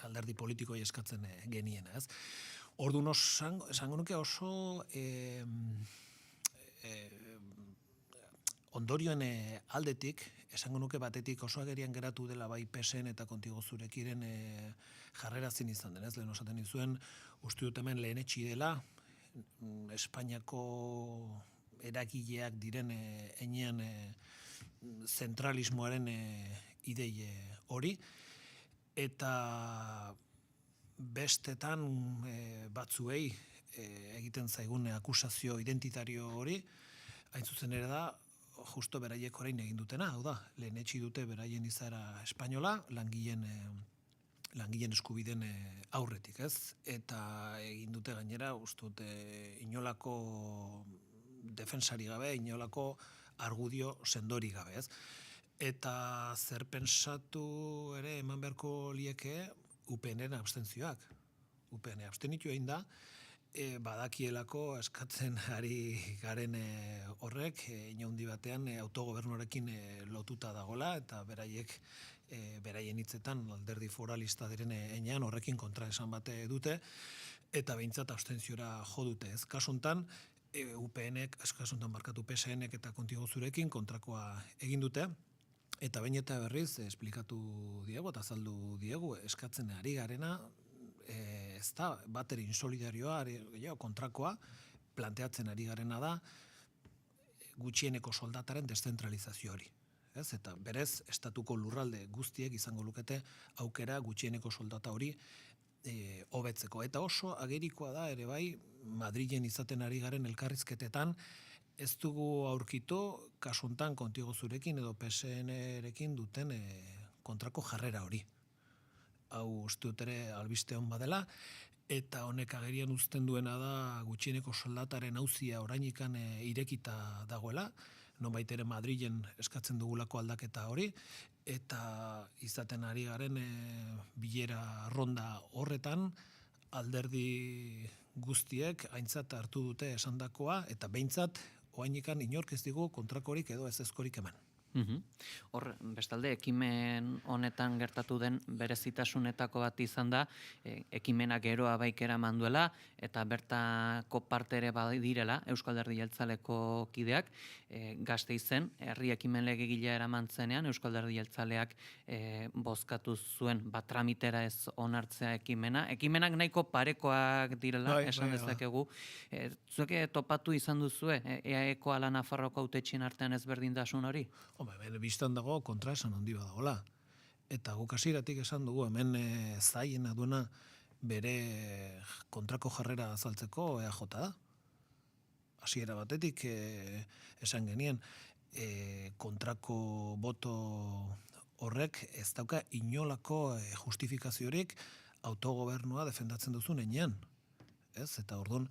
alderdi politikoi eskatzen geniena, ez? Orduan esango nuke oso ondorioen aldetik, esango nuke batetik oso agerian geratu dela bai PSN eta Kontigo zurekiren jarrera zin izan denez, lehen osaten izuen, uste dut hemen lehenetsi dela, Espainiako eragileak diren enean zentralismoaren idei hori, eta bestetan batzuei egiten zaigun akusazio identitario hori, hain zuzen ere da, justo beraiek orain egin dutena, hau da, lehenetsi dute beraien izaera espainola, langileen eskubideen aurretik, ez? Eta egin dute gainera, uste dute inolako defensari gabe, inolako argudio sendori gabe, ez? Eta zer pensatu ere eman beharko lieke UPN-en abstentzioak. UPN abstenitu egin da, badakielako eskatzen ari garen horrek, inaundi batean autogobernuarekin lotuta dagola, eta beraien hitzetan alderdi foralista diren enean horrekin kontra esan bate dute, eta behintzat abstentziora jo dute. Ez kasuntan, PSN-ek eta Kontigo zurekin kontrakoa egin dute, eta behin eta berriz esplikatu diegu eta azaldu diegu eskatzen ari garena, ez da, bateri insolidarioa, kontrakoa, planteatzen ari garena da, gutxieneko soldataren deszentralizazio hori. Eta berez, estatuko lurralde guztiek izango lukete aukera gutxieneko soldata hori hobetzeko. Eta oso agerikoa da ere bai, Madrilen izaten ari garen elkarrizketetan, ez dugu aurkitu kasuntan Kontigo zurekin edo PSN-erekin duten kontrako jarrera hori. Hau uste dut ere albiste hon badela, eta honek agerian uzten duena da gutxieneko soldataren auzia orainikan irekita dagoela, nonbait ere Madrilen eskatzen dugulako aldaketa hori, eta izaten ari garen bilera ronda horretan, alderdi guztiek aintzat hartu dute esandakoa, eta behintzat orainikan inork ez digu kontrakorik edo ez ezkorik eman. Hor, bestalde, ekimen honetan gertatu den berezitasunetako bat izan da, ekimena Geroa Baik eraman duela, eta bertako parte ere badirela, Euskal Alderdi Jeltzaleko kideak, Gasteizen, herri ekimen legegilea eraman zenean, Euskal Alderdi Jeltzaleak bozkatu zuen, tramitera ez onartzea ekimena. Ekimenak nahiko parekoak direla, esan dezakegu. Zuek topatu izan duzue, EAEko ala Nafarroko hautetxien artean ezberdintasun hori? Bistan dago kontra esan handi badagoela. Eta guk hasieratik esan dugu hemen zaiena duena bere kontrako jarrera azaltzeko EAJ da. Hasiera batetik esan genien kontrako boto horrek ez dauka inolako justifikaziorik autogobernua defendatzen duzun enean. Eta orduan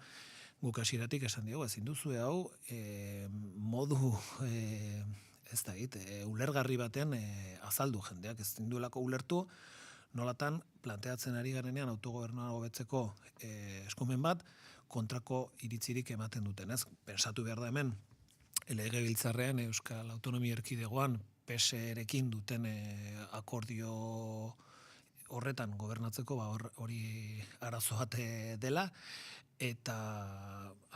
guk hasieratik esan dugu ezin duzue hau modu ez da ulergarri batean azaldu jendeak, ez duelako ulertu nolatan planteatzen ari garenean autogobernua hobetzeko eskumen bat kontrako iritzirik ematen duten, ez? Pensatu behar da hemen legebiltzarrean Euskal Autonomia Erkidegoan PSE-rekin duten akordio horretan gobernatzeko hori arazo bat dela, eta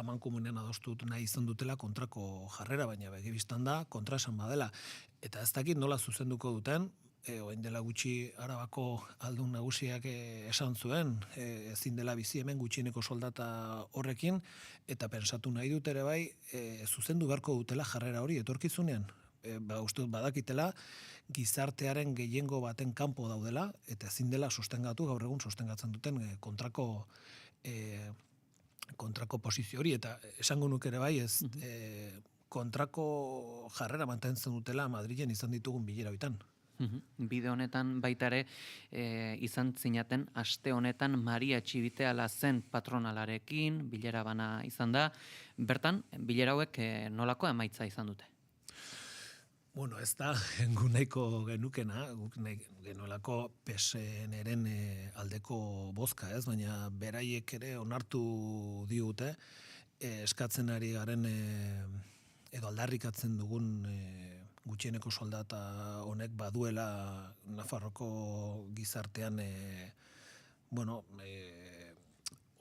amankomunean adostu nahi izan dutela kontrako jarrera, baina begibistan da kontraesan badela. Eta ez dakit nola zuzenduko duten, orain dela gutxi Arabako aldun nagusiak esan zuen, ezin dela bizi hemen gutxieneko soldata horrekin, eta pensatu nahi dut ere bai, zuzendu beharko dutela jarrera hori etorkizunean. Uste dut badakitela gizartearen gehiengo baten kanpo daudela, eta ezin dela sostengatu, gaur egun sostengatzen duten kontrako posizio hori, eta esango nuke ere bai, ez kontrako jarrera mantentzen dutela Madrilen izan ditugun bilera bitan. Bide honetan baita ere izan zinaten aste honetan Maria Txibiteala zen patronalarekin, bilera bana izan da, bertan bilera hauek nolako emaitza izan dute? Bueno, ez da, gu nahiko genukena, guk genuelako PSN-eren aldeko bozka, ez? Baina beraiek ere onartu digute, eskatzen ari garen edo aldarrikatzen dugun gutxieneko soldata honek baduela Nafarroko gizartean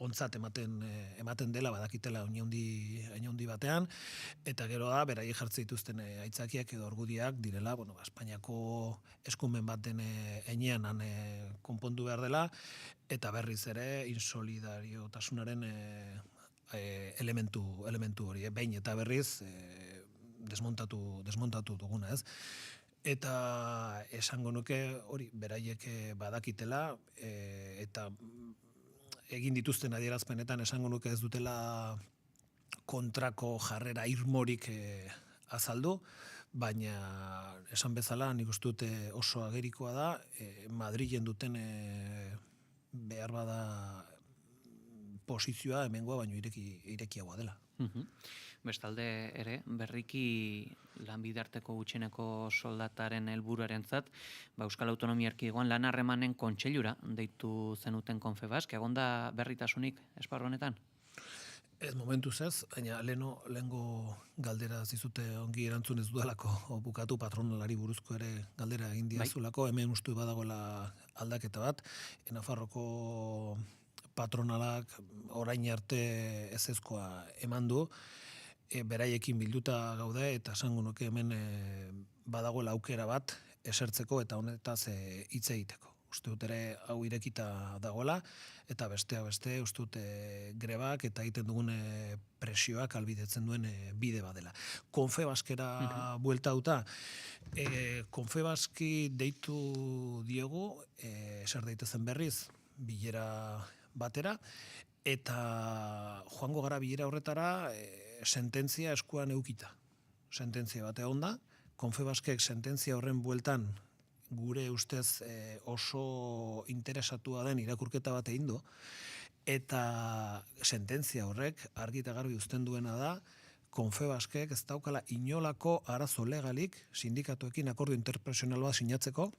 ontzat ematen dela, badakitela hain handi batean, eta gero da, beraiek jartzen dituzten aitzakiak edo argudiak direla, Espainiako eskumen baten heinean konpondu behar dela, eta berriz ere insolidariotasunaren elementu hori, behin eta berriz desmontatu duguna, ez? Eta esango nuke hori beraiek badakitela, eta egin dituzten adierazpenetan esango nuke ez dutela kontrako jarrera irmorik azaldu, baina esan bezala nik uste dut oso agerikoa da, Madrilen duten behar bada posizioa hemengoa baino irekiagoa dela. Bestalde ere, berriki lanbidarteko gutxieneko soldataren helburuarentzat, Euskal Autonomia Erkidegoan lan harremanen kontseilura deitu zenuten Confebask, egon da berritasunik esparru honetan? Ez momentuz ez, baina lehengo galdera zizute ongi erantzun ez dudalako bukatu patronalari buruzko ere galdera egin diazulako, hemen uste badagoela aldaketa bat, Nafarroko patronalak orain arte ezezkoa eman du, beraiekin bilduta gaude eta esango nuke hemen badagoela aukera bat esertzeko eta honetaz hitz egiteko. Uste dut ere hau irekita dagoela, eta besteak beste uste dut grebak eta egiten dugun presioak albidetzen duen bide badela. Confebaskera bueltatuta, Confebaski deitu diegu, eser daitezen berriz, bilera batera, eta joango gara bilera horretara sententzia eskuan eukita. Sententzia bat egon da, Confebaskek sententzia horren bueltan gure ustez oso interesatua den irakurketa bat egin du, eta sententzia horrek argi eta garbi uzten duena da, Confebaskek ez daukala inolako arazo legalik sindikatuekin akordio interprofesional bat sinatzeko,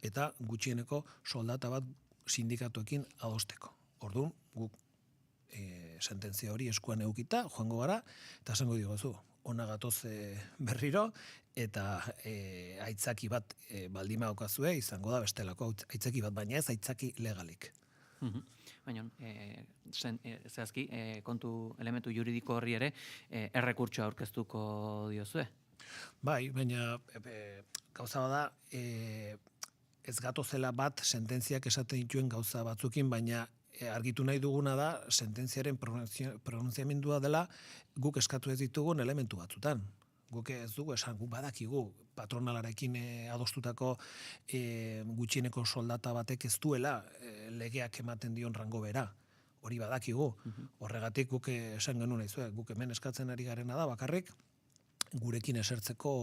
eta gutxieneko soldata bat sindikatuekin adosteko. Orduan, guk sententzia hori eskuan eukita, joango gara, eta esango diguzu, ona gatoz berriro, eta aitzaki bat baldima okazue, izango da bestelako aitzaki bat, baina ez aitzaki legalik. Baina, zehazki, kontu elementu juridiko horri ere, errekurtsoa aurkeztuko diozue? Bai, baina gauza bada, ez gatozela bat sententziak esaten dituen gauza batzukin, baina argitu nahi duguna da sententziaren pronunziamendua dela guk eskatu ez ditugun elementu batzutan. Guk ez dugu esan, guk badakigu patronalarekin adostutako gutxieneko soldata batek ez duela legeak ematen dion rango bera. Hori badakigu. Horregatik guk esan genuen nahi guk hemen eskatzen ari garena da bakarrik gurekin esertzeko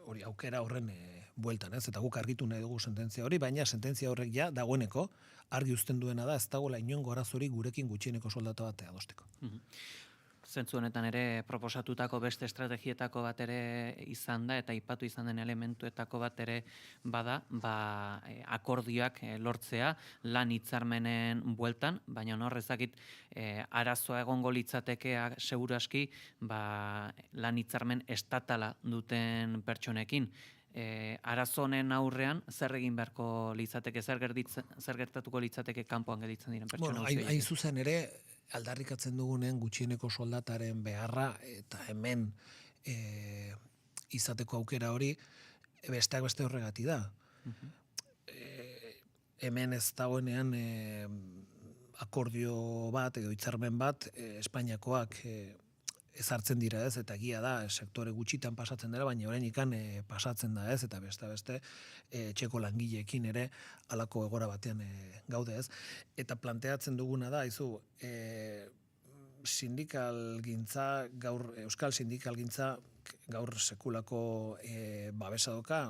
hori aukera horren bueltan, ez? Eta guk argitu nahi dugu sententzia hori, baina sententzia horrek ja dagoeneko argi uzten duena da ez dagoela inongo arazorik gurekin gutxieneko soldata bat adosteko. Zentzu honetan ere proposatutako beste estrategietako bat ere izan da, eta aipatu izan den elementuetako bat ere bada, akordioak lortzea lan hitzarmenen bueltan, baina hor ezakit arazoa egongo litzateke seguru aski lan hitzarmen estatala duten pertsonekin. Arazo honen aurrean zer egin beharko litzateke, zer gertatuko litzateke kanpoan gelditzen diren pertsona guztiei? Hain zuzen ere, aldarrikatzen dugunen gutxieneko soldataren beharra eta hemen izateko aukera hori besteak beste horregati da. Hemen ez dagoenean akordio bat edo hitzarmen bat Espainiakoak ezartzen dira ez, eta egia da, sektore gutxitan pasatzen dela, baina orainikan pasatzen da ez, eta beste etxeko langileekin ere halako egora batean gaude ez. Eta planteatzen duguna da, sindikalgintza, euskal sindikalgintza gaur sekulako babesa doka,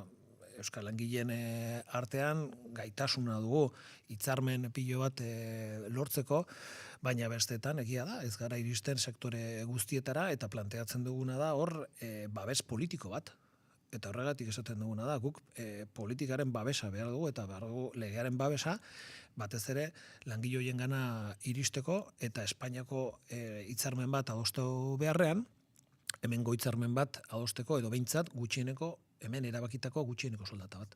euskal langileen artean gaitasuna dugu hitzarmen pilo bat lortzeko, baina bestetan egia da, ez gara iristen sektore guztietara, eta planteatzen duguna da hor babes politiko bat. Eta horregatik esaten duguna da, guk politikaren babesa behar dugu, eta behar dugu legearen babesa, batez ere langile horien gana iristeko, eta Espainiako hitzarmen bat adostu beharrean, hemengo hitzarmen bat adosteko, edo behintzat gutxieneko, hemen erabakitako gutxieneko soldata bat.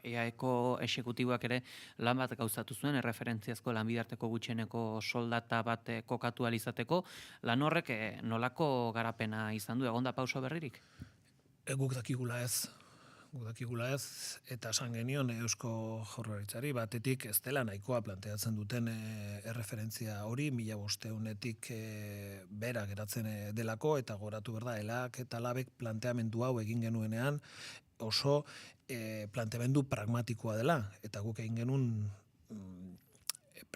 EAeko exekutiboak ere lan bat gauzatu zuen, erreferentziazko lanbidarteko gutxieneko soldata bat kokatu alizateko, lan horrek nolako garapena izan du, egon da pauso berririk? Guk dakigula ez, eta esan genion Eusko Jaurlaritzari batetik ez dela nahikoa planteatzen duten erreferentzia hori, 1500etik bera geratzen delako, eta goratu berda, elak eta labek planteamendu hau egin genuenean oso planteamendu pragmatikoa dela, eta guk egin genuen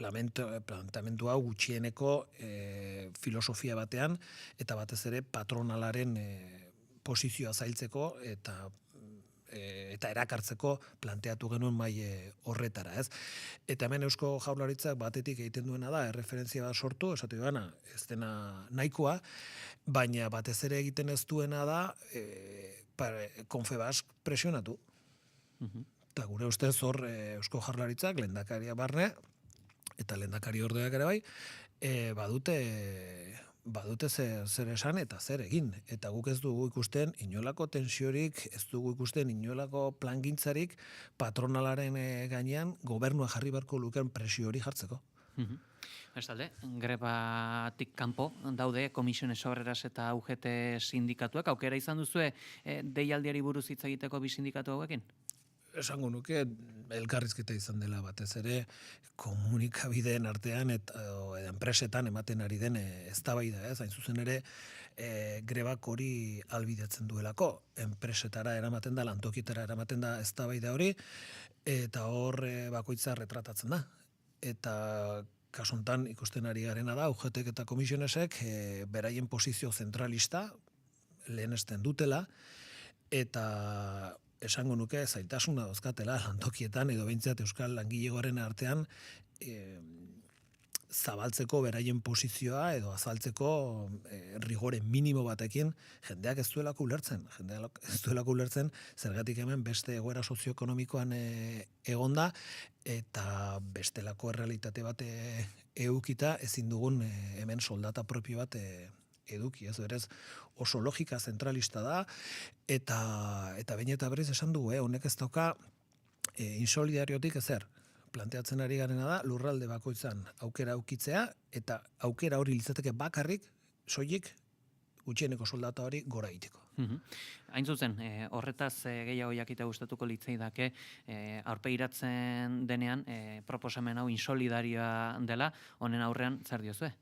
planteamendu hau gutxieneko filosofia batean, eta batez ere patronalaren posizioa zailtzeko eta erakartzeko planteatu genuen mai horretara, ez? Eta hemen Eusko Jaurlaritzak batetik egiten duena da, erreferentzia bat sortu, esatu gana, ez dena nahikoa, baina batez ere egiten ez duena da, Confebask presionatu. Eta gure ustez hor Eusko Jaurlaritzak, lehendakaria barne, eta lehendakari ordeak ere bai, badute zer esan eta zer egin. Eta guk ez dugu ikusten inolako tensiorik, ez dugu ikusten inolako plangintzarik patronalaren gainean gobernua jarri beharko luken presio hori jartzeko. Bestalde, grebatik kanpo daude Komisiones Obreras eta UGT sindikatuak, aukera izan duzue deialdiari buruz hitz egiteko bi sindikatu hauekin? Esango nuke elkarrizketa izan dela batez ere komunikabideen artean eta enpresetan ematen ari den eztabaida, ez? Hain zuzen ere grebak hori albidetzen duelako, enpresetara eramaten da, lantokietara eramaten da eztabaida hori, eta hor bakoitza retratatzen da. Eta kasu honetan ikusten ari garena da, UGTek eta Komisionesek beraien posizio zentralista lehenesten dutela, eta esango nuke zailtasuna dauzkatela lantokietan edo behintzat euskal langilegoaren artean zabaltzeko beraien posizioa edo azaltzeko rigore minimo batekin jendeak ez duelako ulertzen, zergatik hemen beste egoera sozioekonomikoan egonda eta bestelako errealitate bat edukita ezin dugun hemen soldata propio bat eduki, ez berez oso logika zentralista da, eta behin eta berriz esan dugu, honek ez dauka insolidariotik ezer. Planteatzen ari garena da, lurralde bakoitzan aukera aukitzea, eta aukera hori litzateke bakarrik, soilik gutxieneko soldata hori gora egiteko. Hain zuzen, horretaz gehiago jakite gustatuko litzaidake, aurpegiratzen denean, proposamen hau insolidarioa dela, honen aurrean zer diozue?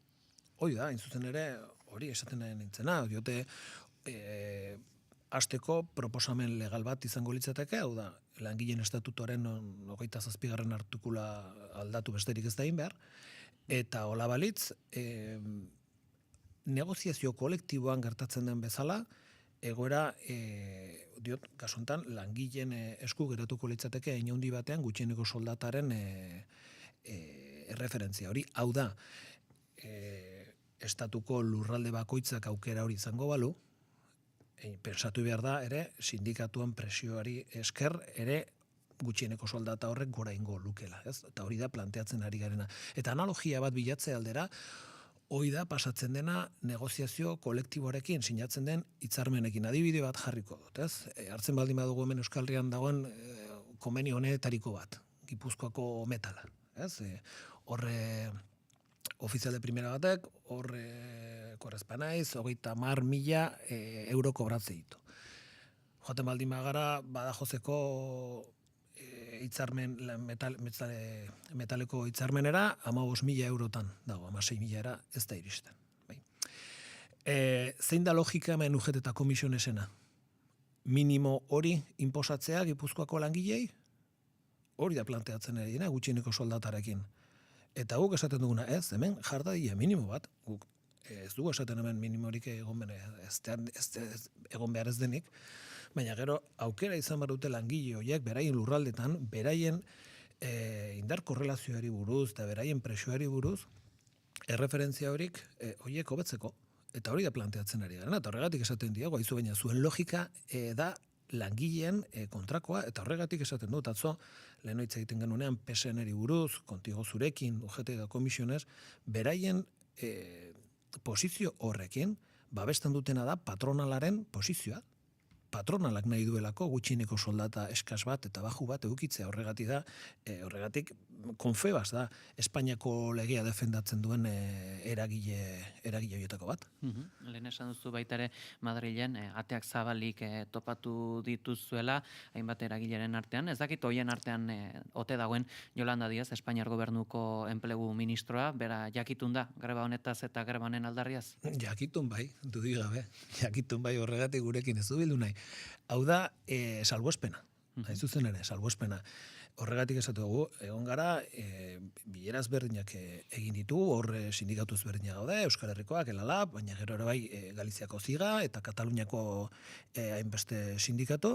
Hoi da, hain zuzen ere, hori esaten nintzena, diote hasteko proposamen legal bat izango litzateke, hau da, langileen estatutoaren 27. artikula aldatu besterik ez da egin behar, eta hola balitz, negoziazio kolektiboan gertatzen den bezala, egoera, kasu honetan, langileen esku geratuko litzateke hein handi batean gutxieneko soldataren erreferentzia hori. Hau da, estatuko lurralde bakoitzak aukera hori izango balu, pensatu behar da ere sindikatuan presioari esker ere gutxieneko soldata horrek gora ingo lukela, ez? Eta hori da planteatzen ari garena. Eta analogia bat bilatze aldera, hori da pasatzen dena negoziazio kolektiboarekin sinatzen den hitzarmenekin. Adibide bat jarriko dut, ez? Hartzen baldin badugu hemen Euskal Herrian dagoen konbenio honetariko bat, Gipuzkoako metala, ez? Horre ofizial de primera batek, horre korrezpanaiz, 30.000 euro kobratze ditu. Joaten baldin bagara, Badajozeko hitzarmen metaleko hitzarmenera 15.000 eurotan dago, 16.000 ez da iristen. Bai. Zein da logika hemen UGT eta komisionesena? Minimo hori inposatzea Gipuzkoako langilei? Hori da planteatzen ari dena gutxieneko soldatarekin. Eta guk esaten duguna, ez, hemen jardadia minimo bat, guk ez dugu esaten hemen minimorik egon behar ez denik, baina gero aukera izan behar dute langile horiek beraien lurraldetan, beraien indar korrelazioari buruz eta beraien presioari buruz, erreferentzia horik horiek hobetzeko. Eta hori da planteatzen ari gara, eta horregatik esaten diago, haizu baina zuen logika da langileen kontrakoa, eta horregatik esaten dut, atzo, lehen hitz egiten genunean PSN-eri buruz, kontigo zurekin, UGT eta komisionez, beraien posizio horrekin, babesten dutena da patronalaren posizioa. Patronalak nahi duelako gutxieneko soldata eskas bat eta baju bat edukitzea, horregatik Confebas da Espainiako legea defendatzen duen eragile horietako bat. Lehen esan duzu baita ere Madrilen ateak zabalik topatu dituzuela hainbat eragileren artean. Ez dakit hoien artean ote dagoen Yolanda Díaz, Espainiar Gobernuko enplegu ministroa, bera jakitun da greba honetaz eta greba honen aldarriaz? Jakitun bai, dudik gabe. Jakitun bai horregatik gurekin ez du bildu nahi. Hau da, salbuespena. Hain zuzen ere, salbuespena. Horregatik esatu dugu, egon gara, bileraz berdinak egin ditugu, hor sindikatu ezberdinak gaude, Euskal Herrikoak, Elalab, baina gero ere bai Galiziako Ziga eta Kataluniako hainbeste sindikatu,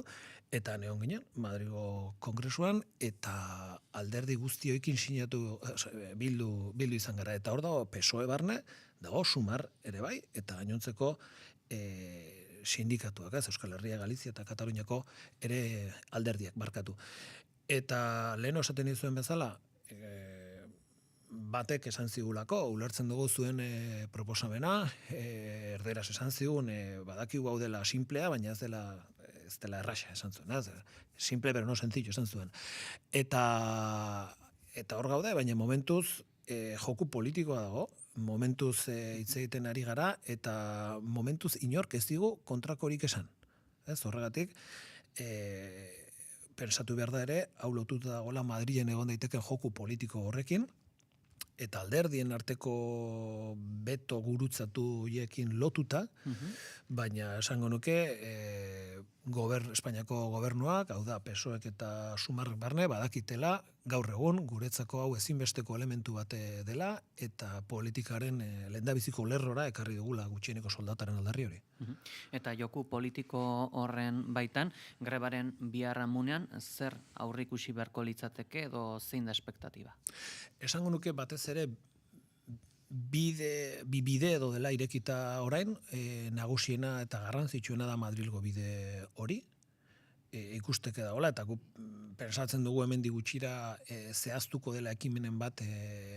eta neon ginen, Madrigo Kongresuan, eta alderdi guztioekin sinatu bildu izan gara. Eta hor dago PSOE barne, dago Sumar ere bai, eta gainontzeko sindikatuak, ez, Euskal Herria, Galizia eta Kataluniako ere alderdiak barkatu. Eta lehen esaten dizuen bezala, batek esan zigulako, ulertzen dugu zuen proposamena, erderaz esan zigun, badakigu hau dela simplea, baina ez dela erraxa esan zuen, ez? Simple, pero no sencillo esan zuen. Eta hor gaude, baina momentuz joku politikoa dago, momentuz hitz egiten ari gara, eta momentuz inork ez digu kontrakorik esan. Ez, horregatik, pensatu behar da ere, hau lotuta dagoela Madrilen egon daiteken joku politiko horrekin, eta alderdien arteko beto gurutzatu hiekin lotuta, baina esango nuke Espainiako gobernuak, hau da PSOEk eta Sumar barne, badakitela gaur egun guretzako hau ezinbesteko elementu bat dela, eta politikaren lehendabiziko lerrora ekarri dugula gutxieneko soldataren aldarri hori. Eta joku politiko horren baitan, grebaren biharramunean, zer aurrikusi beharko litzateke edo zein da espektatiba? Esango nuke batez ere bide edo dela irekita orain, nagusiena eta garrantzitsuena da Madrilgo bide hori, ikusteke dagoela, eta gu pensatzen dugu hemendik gutxira zehaztuko dela ekimenen bat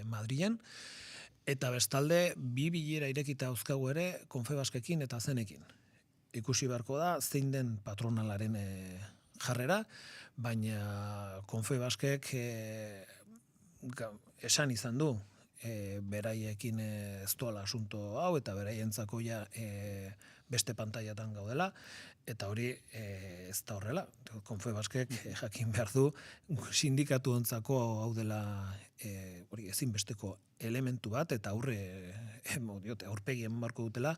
Madrilen, eta bestalde bi bilera irekita dauzkagu ere Confebaskekin eta zenekin. Ikusi beharko da zein den patronalaren jarrera, baina Confebaskek esan izan du beraiekin ez doala asunto hau eta beraientzako ja beste pantailatan gaudela, eta hori ez da horrela. Confebaskek jakin behar du sindikatu ontzako hau dela hori ezinbesteko elementu bat, eta aurpegi eman barko dutela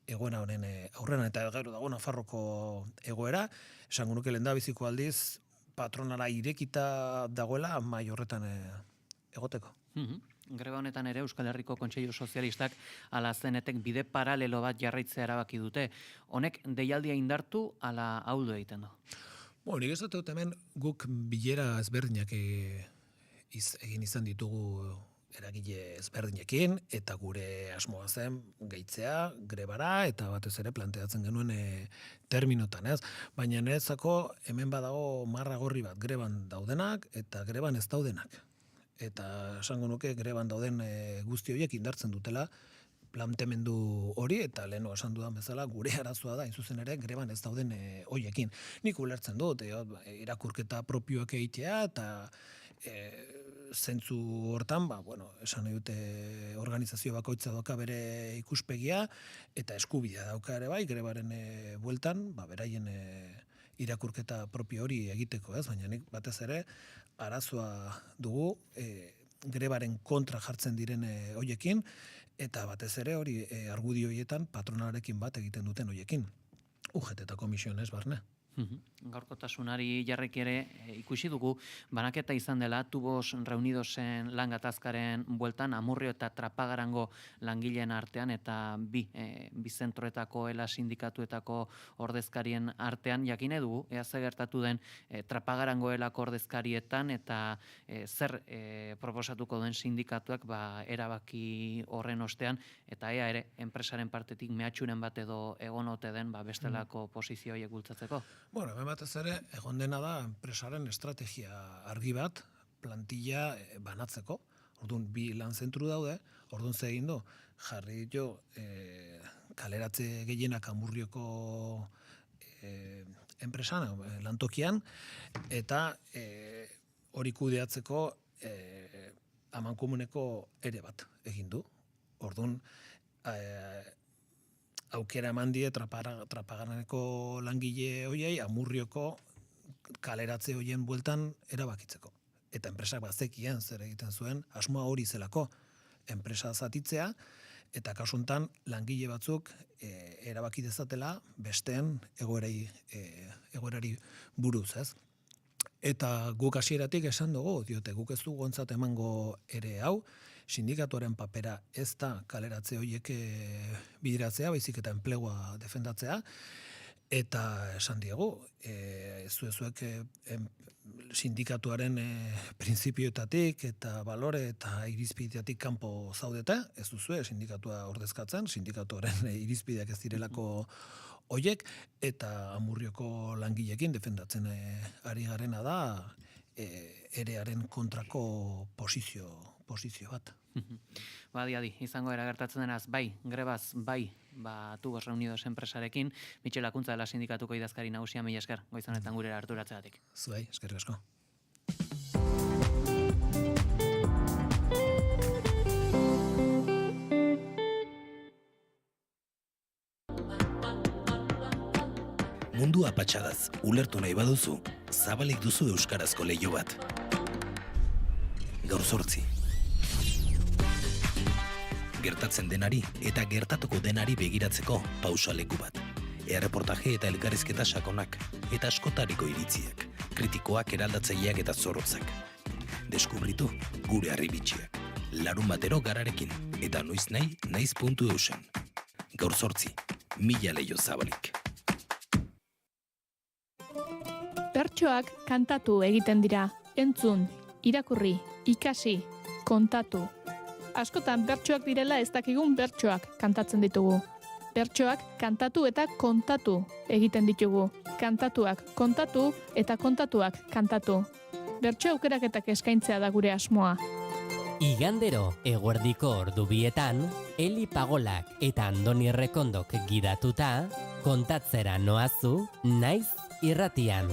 egoera honen aurrena, eta gero dago Nafarroko egoera, esango nuke lehendabiziko aldiz patronara irekita dagoela mai horretan egoteko. Greba honetan ere Euskal Herriko Kontseilu Sozialistak ala zenetek bide paralelo bat jarraitzea erabaki dute. Honek deialdia indartu ala ahuldu egiten du? Nik ez dut hemen guk bilera ezberdinak egin izan ditugu eragile ezberdinekin, eta gure asmoa zen gehitzea, grebara, eta batez ere planteatzen genuen terminotan, ez? Baina niretzako hemen badago marra gorri bat, greban daudenak eta greban ez daudenak. Eta esango nuke greban dauden guzti horiek indartzen dutela planteamendu hori, eta leheno esan dudan bezala gure arazoa da, zuzen ere, greban ez dauden horiekin. Nik ulertzen dut, irakurketa propioak egitea, eta zentzu hortan, esan nahi dute organizazio bakoitza doka bere ikuspegia, eta eskubidea dauka ere bai, grebaren bueltan, beraien irakurketa propio hori egiteko, ez? Baina nik batez ere arazoa dugu grebaren kontra jartzen diren hoiekin, eta batez ere hori argudio horietan patronalarekin bat egiten duten hoiekin. UGT eta komisionez barne. Gaurkotasunari jarreki ere ikusi dugu, banaketa izan dela Tubos Reunidosen lan gatazkaren bueltan Amurrio eta Trapagarango langileen artean eta bi zentroetako ela sindikatuetako ordezkarien artean jakine dugu, ea ze gertatu den Trapagarango elako ordezkarietan eta zer proposatuko duen sindikatuak erabaki horren ostean, eta ea ere enpresaren partetik mehatxuren bat edo egon ote den bestelako posizioiek bultzatzeko. Bueno, hemen batez ere, egon dena da enpresaren estrategia argi bat, plantilla banatzeko. Orduan, bi lan zentru daude, orduan ze egin du, jarri jo kaleratze gehienak Amurrioko enpresan, lantokian, eta hori kudeatzeko amankomuneko ere bat egin du. Orduan, aukera eman die Trapagaraneko langile hoiei Amurrioko kaleratze hoien bueltan erabakitzeko. Eta enpresak bazekien zer egiten zuen, asmoa hori zelako enpresa zatitzea, eta kasuntan langile batzuk erabaki dezatela besteen egoerari buruz, ez? Eta guk hasieratik esan dugu, diote guk ez dugu ontzat emango ere hau, sindikatuaren papera ez da kaleratze horiek bideratzea, baizik eta enplegua defendatzea, eta esan diegu, zuek sindikatuaren printzipioetatik eta balore eta irizpideatik kanpo zaudete, ez duzue sindikatua ordezkatzen, sindikatuaren irizpideak ez direlako hoiek, eta Amurrioko langileekin defendatzen ari garena da erearen kontrako posizio bat. Adi, izango era gertatzen denaz, bai, grebaz, bai, Tubos Reunidos enpresarekin, Mitxel Akuntza dela sindikatuko idazkari nagusia, mila esker, goiz honetan gurera harturatzeatik. Zuei, eskerrik asko. Mundu apatxadaz, ulertu nahi baduzu, zabalik duzu euskarazko leiho bat. Gaur 8. Gertatzen denari eta gertatuko denari begiratzeko pausaleku bat. Erreportaje eta elkarrizketa sakonak, eta askotariko iritziak, kritikoak, eraldatzaileak eta zorrotzak. Deskubritu gure harribitxiak. Larun batero gararekin, eta noiz nahi, naiz.eusen. Gaur 8, 1000 leiho zabalik. Bertsoak kantatu egiten dira, entzun, irakurri, ikasi, kontatu. Askotan bertsoak direla ez dakigun bertsoak kantatzen ditugu. Bertsoak kantatu eta kontatu egiten ditugu. Kantatuak kontatu eta kontatuak kantatu. Bertso aukeraketak eskaintzea da gure asmoa. Igandero eguerdiko ordu bietan, Eli Pagolak eta Andoni Errekondok gidatuta, kontatzera noazu, naiz irratian.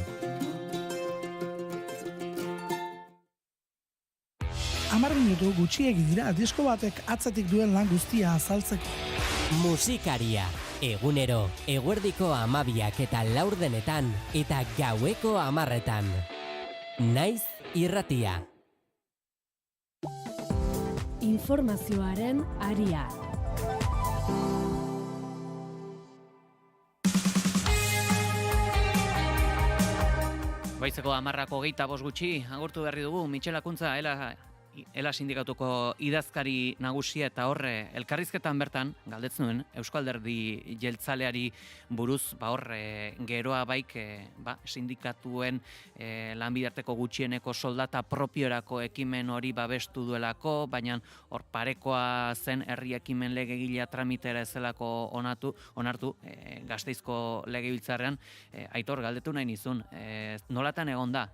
Hamar minutu gutxiegi dira disko batek atzetik duen lan guztia azaltzeko. Musikaria, egunero, eguerdiko 12 eta 4 eta gaueko 10. Naiz irratia. Informazioaren aria. Baizeko 10:25 gutxi, agurtu berri dugu, Mitxel Akuntza, ela ELA sindikatuko idazkari nagusia eta horre elkarrizketan bertan galdetzen duen Eusko Alderdi Jeltzaleari buruz horre geroa baik sindikatuen lanbidarteko gutxieneko soldata propiorako ekimen hori babestu duelako, baina hor parekoa zen herri ekimen legegilea tramitera ezelako onartu Gasteizko legebiltzarrean. Aitor, galdetu nahi nizun, nolatan egon da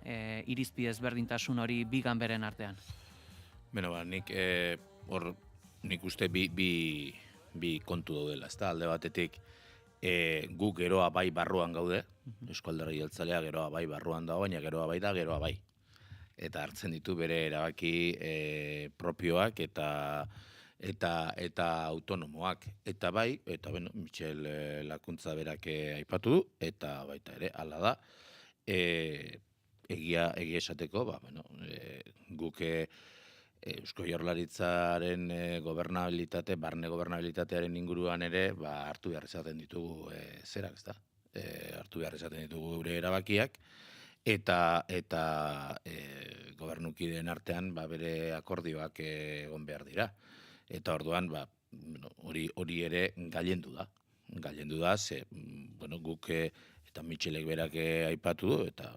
irizpide ezberdintasun hori bi ganberen artean? Beno, nik uste bi kontu daudela, ezta? Alde batetik, gu geroa bai barruan gaude, Eusko Alderdi Jeltzalea geroa bai barruan dago, baina geroa bai da, geroa bai. Eta hartzen ditu bere erabaki propioak eta autonomoak. Eta bai, eta beno, Michel Lakuntza berak aipatu du, eta baita ere, hala da, egia esateko, guk Eusko Jaurlaritzaren barne gobernabilitatearen inguruan ere, hartu behar izaten ditugu zerak, ezta? Hartu behar izaten ditugu gure erabakiak, eta gobernukideen artean bere akordioak egon behar dira. Eta orduan, hori ere gailendu da. Gailendu da, guk eta Michelek berak aipatu du, eta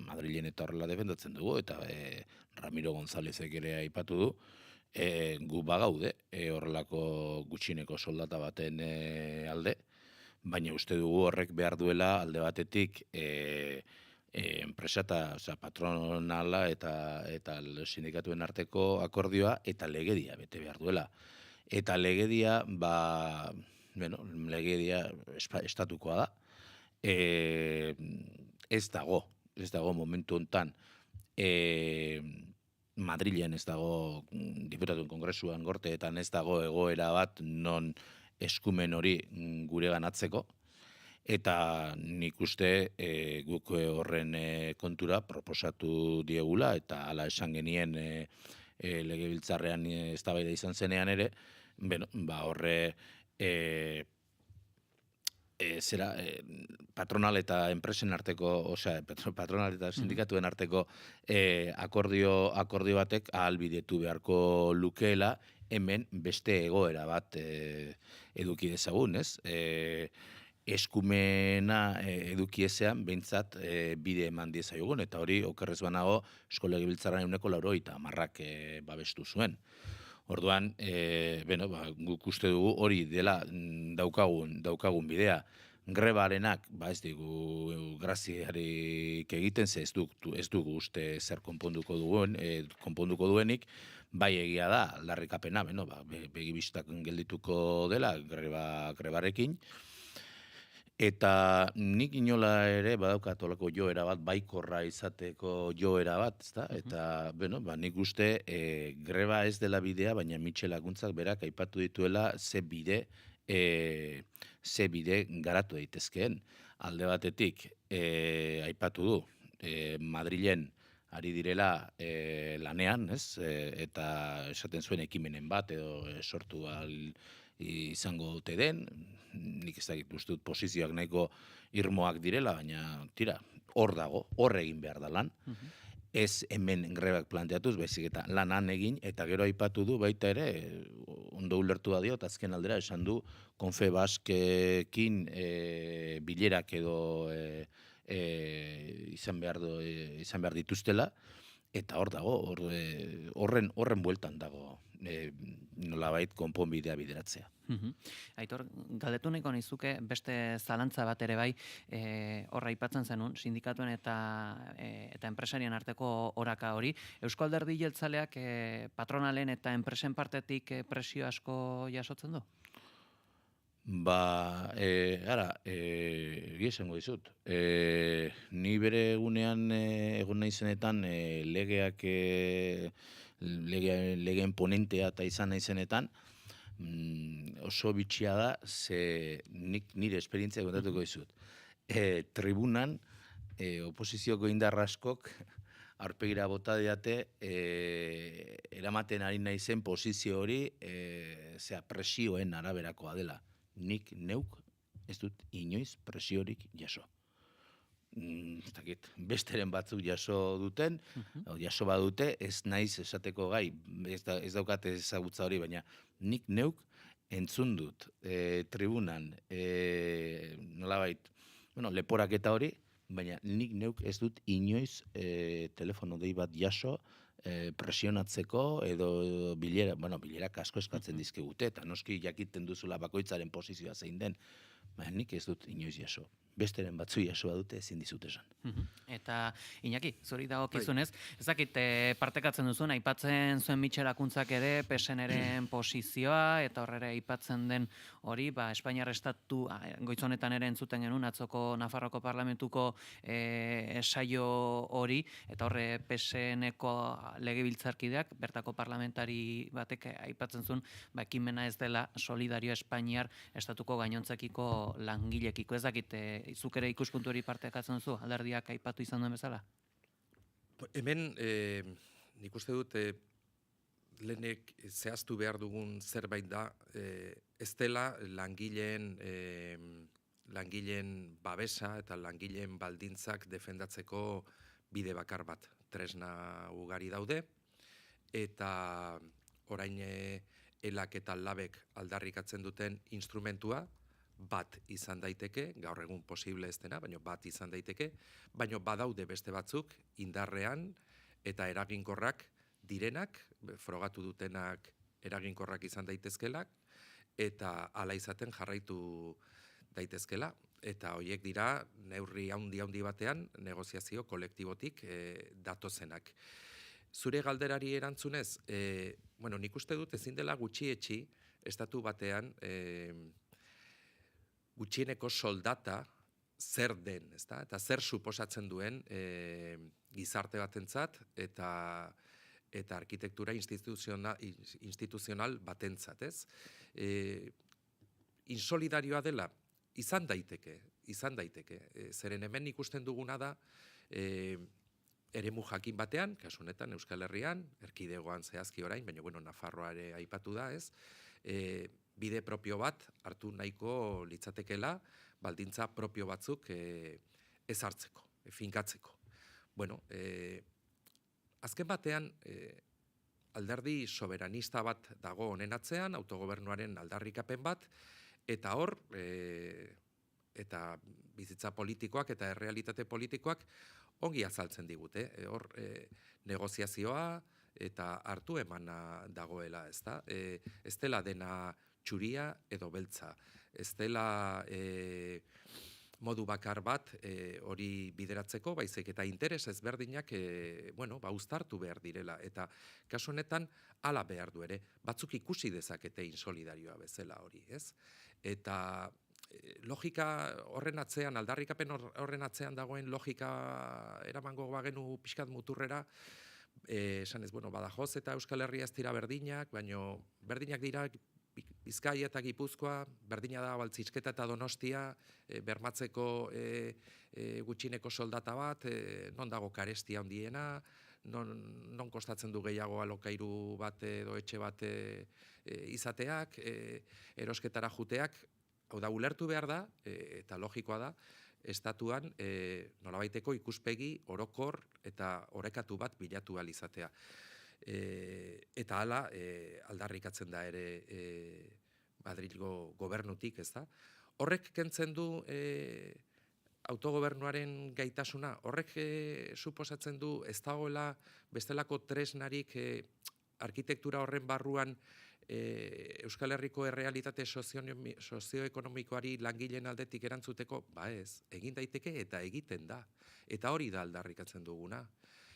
Madrilen eta horrela defendatzen dugu, eta Ramiro Gonzálezek ere aipatu du, gu bagaude horrelako gutxineko soldata baten alde, baina uste dugu horrek behar duela alde batetik enpresa eta patronala eta sindikatuen arteko akordioa eta legedia bete behar duela. Eta legedia, estatukoa da. Ez dago momentu hontan Madrilen ez dago diputatuen kongresuan gorteetan ez dago egoera bat non eskumen hori gure ganatzeko, eta nik uste guk horren kontura proposatu diegula, eta hala esan genien legebiltzarrean eztabaida izan zenean ere, horre patronal eta enpresen arteko, patronal eta sindikatuen arteko akordio batek ahalbidetu beharko lukeela hemen beste egoera bat eduki dezagun, ez? Eskumena eduki ezean behintzat bide eman diezaiogun, eta hori okerrez banago Eusko Legebiltzarraren 90% babestu zuen. Orduan, guk uste dugu hori dela daukagun bidea. Grebarenak, ez digu graziarik egiten, ze ez dugu uste zer konponduko duenik, bai egia da, larrikapena, begibistak geldituko dela grebarekin, eta nik inola ere badaukat olako joera bat, baikorra izateko joera bat, ezta? Eta, nik uste greba ez dela bidea, baina Michel Lakuntzak berak aipatu dituela ze bide garatu daitezkeen. Alde batetik, aipatu du, Madrilen ari direla lanean, ez? Eta esaten zuen ekimenen bat edo sortu izango dute den, nik ez dakit uste dut posizioak nahiko irmoak direla, baina tira, hor egin behar da lan. Ez hemen grebak planteatuz, baizik eta lanan egin, eta gero aipatu du baita ere, ondo ulertu da diot, azken aldera esan du, Confebaskekin bilerak edo izan behar dituztela, eta hor dago, horren bueltan dago nolabait konponbidea bideratzea. Aitor, galdetu nahiko nizuke beste zalantza bat ere bai, horra aipatzen zenun, sindikatuen eta enpresarien arteko oraka hori. Eusko Alderdi Jeltzaleak patronalen eta enpresen partetik presio asko jasotzen du? Esango dizut. Ni bere egunean egon naizenetan legeen ponentea eta izan naizenetan, oso bitxia da, ze nire esperientzia kontatuko dizut. Tribunan, oposizioko indar askok aurpegira bota diate eramaten ari naizen posizio hori presioen araberakoa dela. Nik neuk ez dut inoiz presiorik jaso. besteren batzuk jaso duten, jaso badute, ez naiz esateko gai, ez daukat ezagutza hori, baina nik neuk entzun dut tribunan, nolabait, leporaketa hori, baina nik neuk ez dut inoiz telefono dei bat jaso, presionatzeko edo bilerak asko eskatzen dizkigute, eta noski jakiten duzula bakoitzaren posizioa zein den, baina nik ez dut inoiz jaso. Besteren batzu jasoa dute ezin dizut esan. Eta Iñaki, zuri dagokizunez, ez dakit partekatzen duzun, aipatzen zuen Mitxelakuntzak ere PSN-ren posizioa, eta horrere aipatzen den hori, Espainiar estatu, goitz honetan ere entzuten genuen, atzoko Nafarroko Parlamentuko saio hori, eta horre PSN-eko legebiltzarkideak, bertako parlamentari batek aipatzen zuen, ekimena ez dela solidario Espainiar estatuko gainontzekiko langilekiko, ez dakit zuk ere ikuspuntu hori partekatzen duzu, alderdiak aipatu izan duen bezala? Hemen, nik uste dut, lehenek zehaztu behar dugun zerbait da, ez dela langileen babesa eta langileen baldintzak defendatzeko bide bakar bat. Tresna ugari daude, eta orain elak eta labek aldarrikatzen duten instrumentua, bat izan daiteke, gaur egun posible ez dena, baina bat izan daiteke, baina badaude beste batzuk indarrean eta eraginkorrak direnak, frogatu dutenak eraginkorrak izan daitezkelak, eta hala izaten jarraitu daitezkela. Eta horiek dira, neurri handi batean, negoziazio kolektibotik datozenak. Zure galderari erantzunez, nik uste dut ezin dela gutxietxi, estatu batean, gutxieneko soldata zer den, ezta? Eta zer suposatzen duen gizarte batentzat eta arkitektura instituzional batentzat, ez? Insolidarioa dela, izan daiteke. Zeren hemen ikusten duguna da, eremu jakin batean, kasu honetan Euskal Herrian, erkidegoan zehazki orain, baina Nafarroa ere aipatu da, ez? Bide propio bat hartu nahiko litzatekela, baldintza propio batzuk ezartzeko, finkatzeko. Azken batean, alderdi soberanista bat dago honen atzean, autogobernuaren aldarrikapen bat, eta hor, eta bizitza politikoak eta errealitate politikoak ongi azaltzen digute. Hor, negoziazioa eta hartu emana dagoela, ezta? Ez dela dena txuria edo beltza. Ez dela modu bakar bat hori bideratzeko, baizik eta interes ezberdinak uztartu behar direla. Eta kasu honetan hala behar du ere, batzuk ikusi dezakete insolidarioa bezala hori, ez? Eta logika horren atzean, aldarrikapen horren atzean dagoen logika eramango bagenu pixkat muturrera, esan ez, Badajoz eta Euskal Herria ez dira berdinak, baina berdinak dira Bizkaia eta Gipuzkoa, berdina da Baltzizketa eta Donostia, bermatzeko gutxineko soldata bat, non dago karestia handiena, non kostatzen du gehiago alokairu bat edo etxe bat izateak, erosketara juteak, hau da, ulertu behar da, eta logikoa da, estatuan nolabaiteko ikuspegi orokor eta orekatu bat bilatu ahal izatea. Eta hala aldarrikatzen da ere Madrilgo gobernutik, ez da? Horrek kentzen du autogobernuaren gaitasuna, horrek suposatzen du ez dagoela bestelako tresnarik arkitektura horren barruan Euskal Herriko errealitate sozioekonomikoari langileen aldetik erantzuteko, ez, egin daiteke eta egiten da. Eta hori da aldarrikatzen duguna.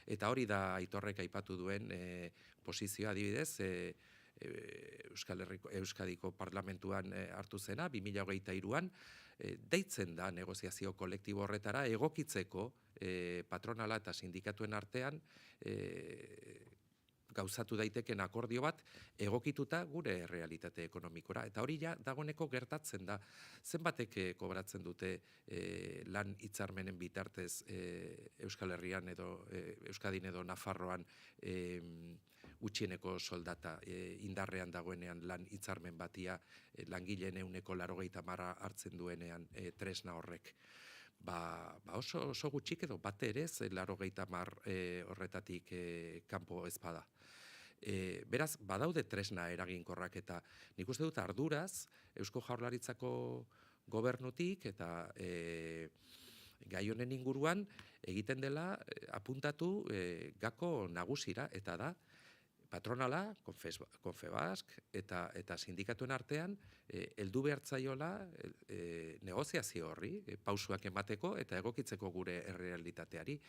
Eta hori da Aitorrek aipatu duen posizioa adibidez, Euskadiko parlamentuan hartu zena, 2023an, deitzen da negoziazio kolektibo horretara egokitzeko patronala eta sindikatuen artean gauzatu daiteken akordio bat egokituta gure realitate ekonomikora. Eta hori ja dagoeneko gertatzen da. Zenbatek kobratzen dute lan hitzarmenen bitartez Euskal Herrian edo Euskadin edo Nafarroan gutxieneko soldata indarrean dagoenean lan hitzarmen batia langileen 80% hartzen duenean tresna horrek. oso gutxik edo bat ere ez 80 horretatik kanpo ez bada. Beraz, badaude tresna eraginkorrak eta nik uste dut arduraz Eusko Jaurlaritzako gobernutik eta gai honen inguruan egiten dela apuntatu gako nagusira eta da patronala, Confebask eta sindikatuen artean heldu behartzaiola negoziazio horri, pausuak emateko eta egokitzeko gure errealitateari.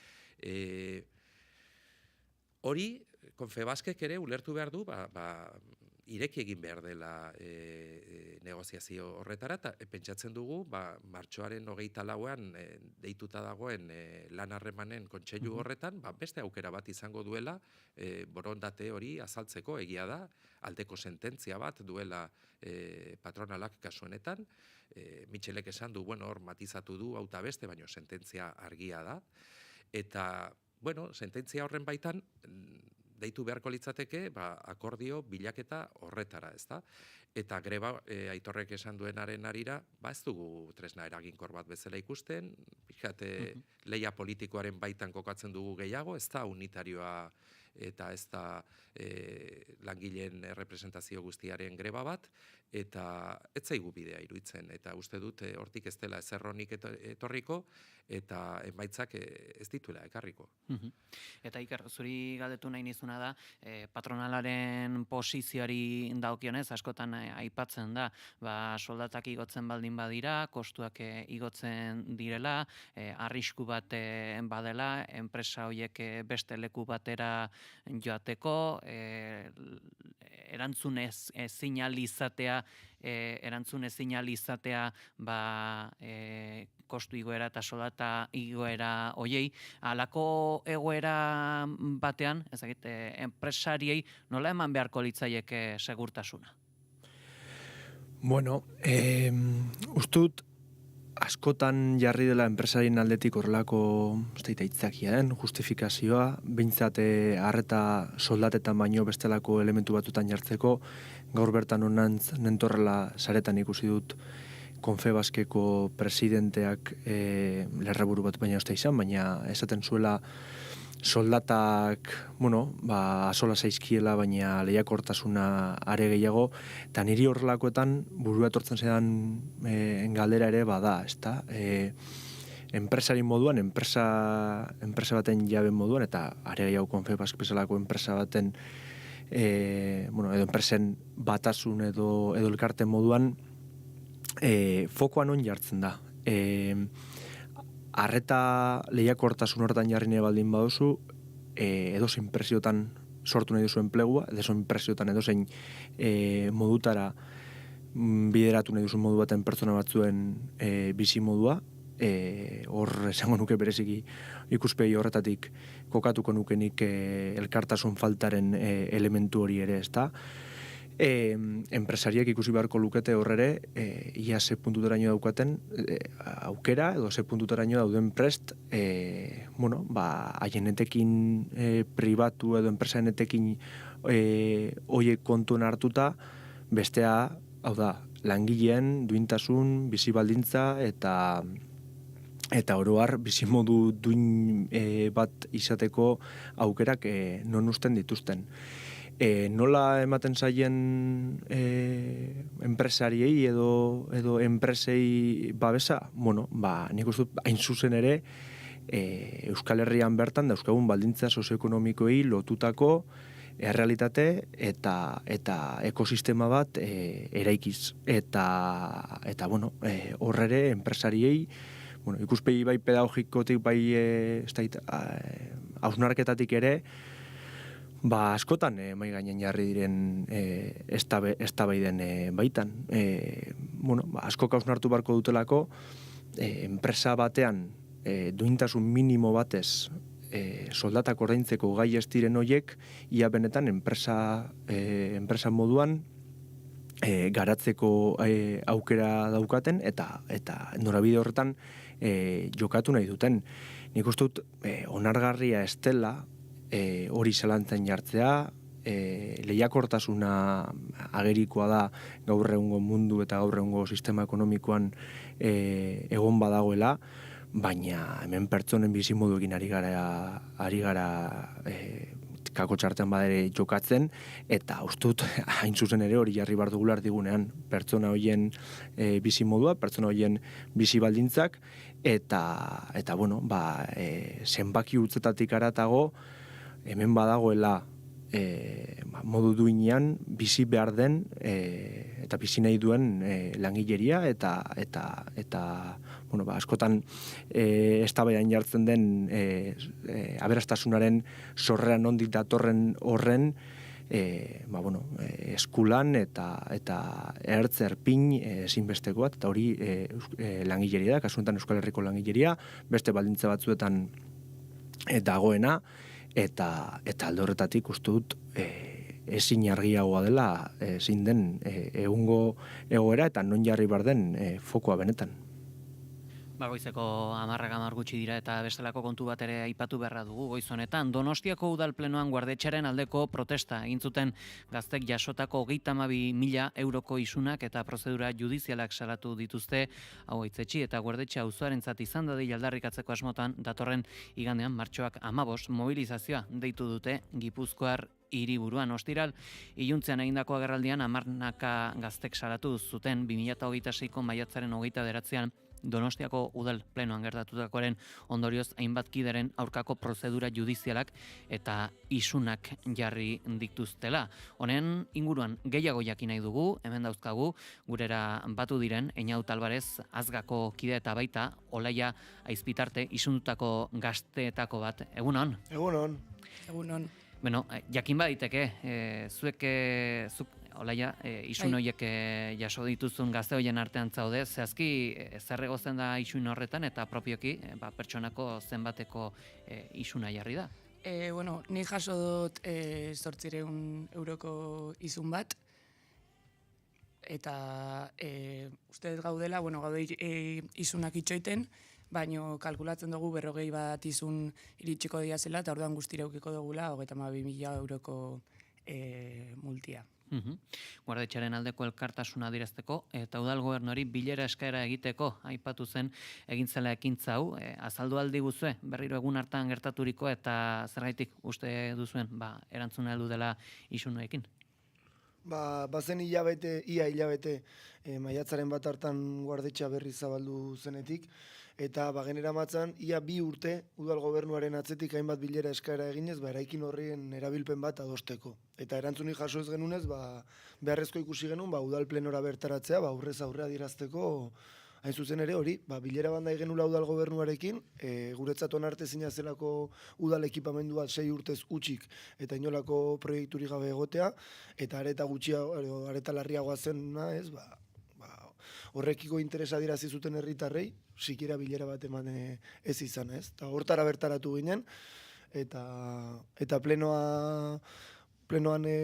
Hori, Confebaskek ere ulertu behar du, ireki egin behar dela negoziazio horretara, eta pentsatzen dugu, martxoaren 24an deituta dagoen lan harremanen kontseilu horretan, beste aukera bat izango duela, borondate hori azaltzeko egia da, aldeko sententzia bat duela patronalak kasuenetan, Mitxelek esan du, hor matizatu du hauta beste, baina sententzia argia da, eta sententzia horren baitan, deitu beharko litzateke, akordio bilaketa horretara, ezta? Eta greba, Aitorrek esan duenaren arira, ez dugu tresna eraginkor bat bezala ikusten, lehia politikoaren baitan kokatzen dugu gehiago, ez da unitarioa eta ez da langileen representazio guztiaren greba bat, eta ez zaigu bidea iruditzen, eta uste dut hortik ez dela ezerronik etorriko, eta emaitzak ez dituela ekarriko. Eta Iker, zuri galdetu nahi nizuna da, patronalaren posizioari daukionez, askotan aipatzen da, soldatak igotzen baldin badira, kostuak igotzen direla, arrisku bat badela, enpresa horiek beste leku batera joateko, erantzun ezin izatea kostu igoera eta soldata igoera hoiei, halako egoera batean, enpresariei nola eman beharko litzaieke segurtasuna? Bueno, ustut askotan jarri dela enpresarien aldetik horrelako aitzakia den, justifikazioa, behintzat arreta soldatetan baino bestelako elementu batutan jartzeko, gaur bertan honantz nentorrela saretan ikusi dut Confebaskeko presidenteak lerreburu bat baina uste izan, baina esaten zuela soldatak, asola zaizkiela, baina lehiakortasuna are gehiago, eta niri horrelakoetan burua etortzen zedan galdera ere bada, ezta? Enpresari moduan, enpresa baten jabe moduan, eta are gehiago Confebask bezalako enpresa baten, edo enpresen batasun edo elkarte moduan, fokoa non jartzen da. Arreta lehiakortasun horretan jarri nahi baldin baduzu, edozein presiotan sortu nahi duzu enplegua, edozein presiotan edozein modutara bideratu nahi duzu modu baten pertsona batzuen bizi modua, hor esango nuke bereziki ikuspegi horretatik kokatuko nukenik elkartasun faltaren elementu hori ere, ezta? Enpresariak ikusi beharko lukete horrere, ia ze puntuteraino daukaten aukera, edo ze puntuteraino dauden prest, haienetekin pribatu edo enpresaenetekin hoiek kontuen hartuta, bestea, hau da, langileen duintasun, bizi baldintza eta oroar bizimodu duin bat izateko aukerak non usten dituzten. Nola ematen zaien enpresariei edo enpresei babesa? Nik uste dut hain zuzen ere Euskal Herrian bertan dauzkagun baldintza sozioekonomikoei lotutako errealitate eta ekosistema bat eraikiz. Eta horre enpresariei, ikuspegi bai pedagogikotik, bai hausnarketatik ere, askotan mai gainen jarri diren eztabaiden baitan. Askok hausnartu beharko dutelako, enpresa batean duintasun minimo batez soldatak ordaintzeko gai ez diren horiek, ia benetan enpresa moduan garatzeko aukera daukaten eta norabide horretan jokatu nahi duten. Nik uste dut onargarria ez dela hori zalantzen jartzea, lehiakortasuna agerikoa da gaur egungo mundu eta gaur egungo sistema ekonomikoan egon badagoela, baina hemen pertsonen bizimoduekin ari gara kako txartean badere jokatzen, eta ustut hain zuzen ere hori jarri behar dugula erdigunean pertsona horien bizimodua, pertsona horien bizi baldintzak, eta bueno, zenbaki utzetatik aratago, hemen badagoela modu duinean bizi behar den eta bizi nahi duen langileria eta bueno, askotan eztabaidan jartzen den aberastasunaren sorrean nondik datorren horren eskulan eta ertz erpin ezinbestekoa, eta hori langileria da, kasu honetan Euskal Herriko langileria, beste baldintza batzuetan dagoena, eta alde horretatik uste dut ezin argiagoa dela ezin den egungo egoera eta non jarri behar den fokoa benetan. Goizeko 10 gutxi dira eta bestelako kontu bat ere aipatu beharra dugu goiz honetan. Donostiako udal plenoan guardetxearen aldeko protesta egin zuten gaztek jasotako 32.000 euroko isunak eta prozedura judizialak salatu dituzte, hau hitzetsi eta guardetxe auzoarentzat izan dadila aldarrikatzeko asmotan datorren igandean martxoak 15 mobilizazioa deitu dute Gipuzkoar hiriburuan. Ostiral iluntzean egindako agerraldian 10 gaztek salatu zuten 2026ko maiatzaren 29an Donostiako udal plenoan gertatutakoaren ondorioz hainbat kideren aurkako prozedura judizialak eta isunak jarri dituztela. Honen inguruan gehiago jakin nahi dugu, hemen dauzkagu gurera batu diren Einaut Alvarez Azgako kide eta baita Olaia Aizpitarte isundutako gazteetako bat. Egunon? Egunon. Bueno, jakin baditeke, zuk Olaia, isun horiek jaso dituzun gazte horien artean zaude, zehazki zer egotzen da isun horretan eta propioki pertsonako zenbateko isuna jarri da? Nik jaso dut 800 euroko isun bat, eta uste gaudela, gaude isunak itxoiten, baino kalkulatzen dugu 40 bat isun iritsiko dira zela, eta orduan guztira eukiko dugula 32.000 euroko multia. Guardetxearen aldeko elkartasuna adierazteko eta udal gobernuari bilera eskaera egiteko aipatu zen egin zela ekintza hau, azaldu aldi guzue berriro egun hartan gertaturiko eta zergaitik uste duzuen erantzuna heldu dela isunoekin? Bazen ia hilabete maiatzaren bat hartan guardetxea berri zabaldu zenetik, eta genera matzan, ia 2 urte udal gobernuaren atzetik hainbat bilera eskaera eginez, eraikin horrien erabilpen bat adosteko. Eta erantzunik jaso ez genunez, beharrezko ikusi genuen, udal plenora bertaratzea, aurrez aurrea dirazteko, hain zuzen ere hori, bilera banda genula udal gobernuarekin, guretzat onartezina zelako udal ekipamendu bat 6 urtez utxik eta inolako proiekturi gabe egotea, eta areta areta larriagoa zena, horrekiko interesa dirazi zuten herritarrei, sikiera bilera bat eman ez izan, ez? Eta hortara bertaratu ginen, eta plenoan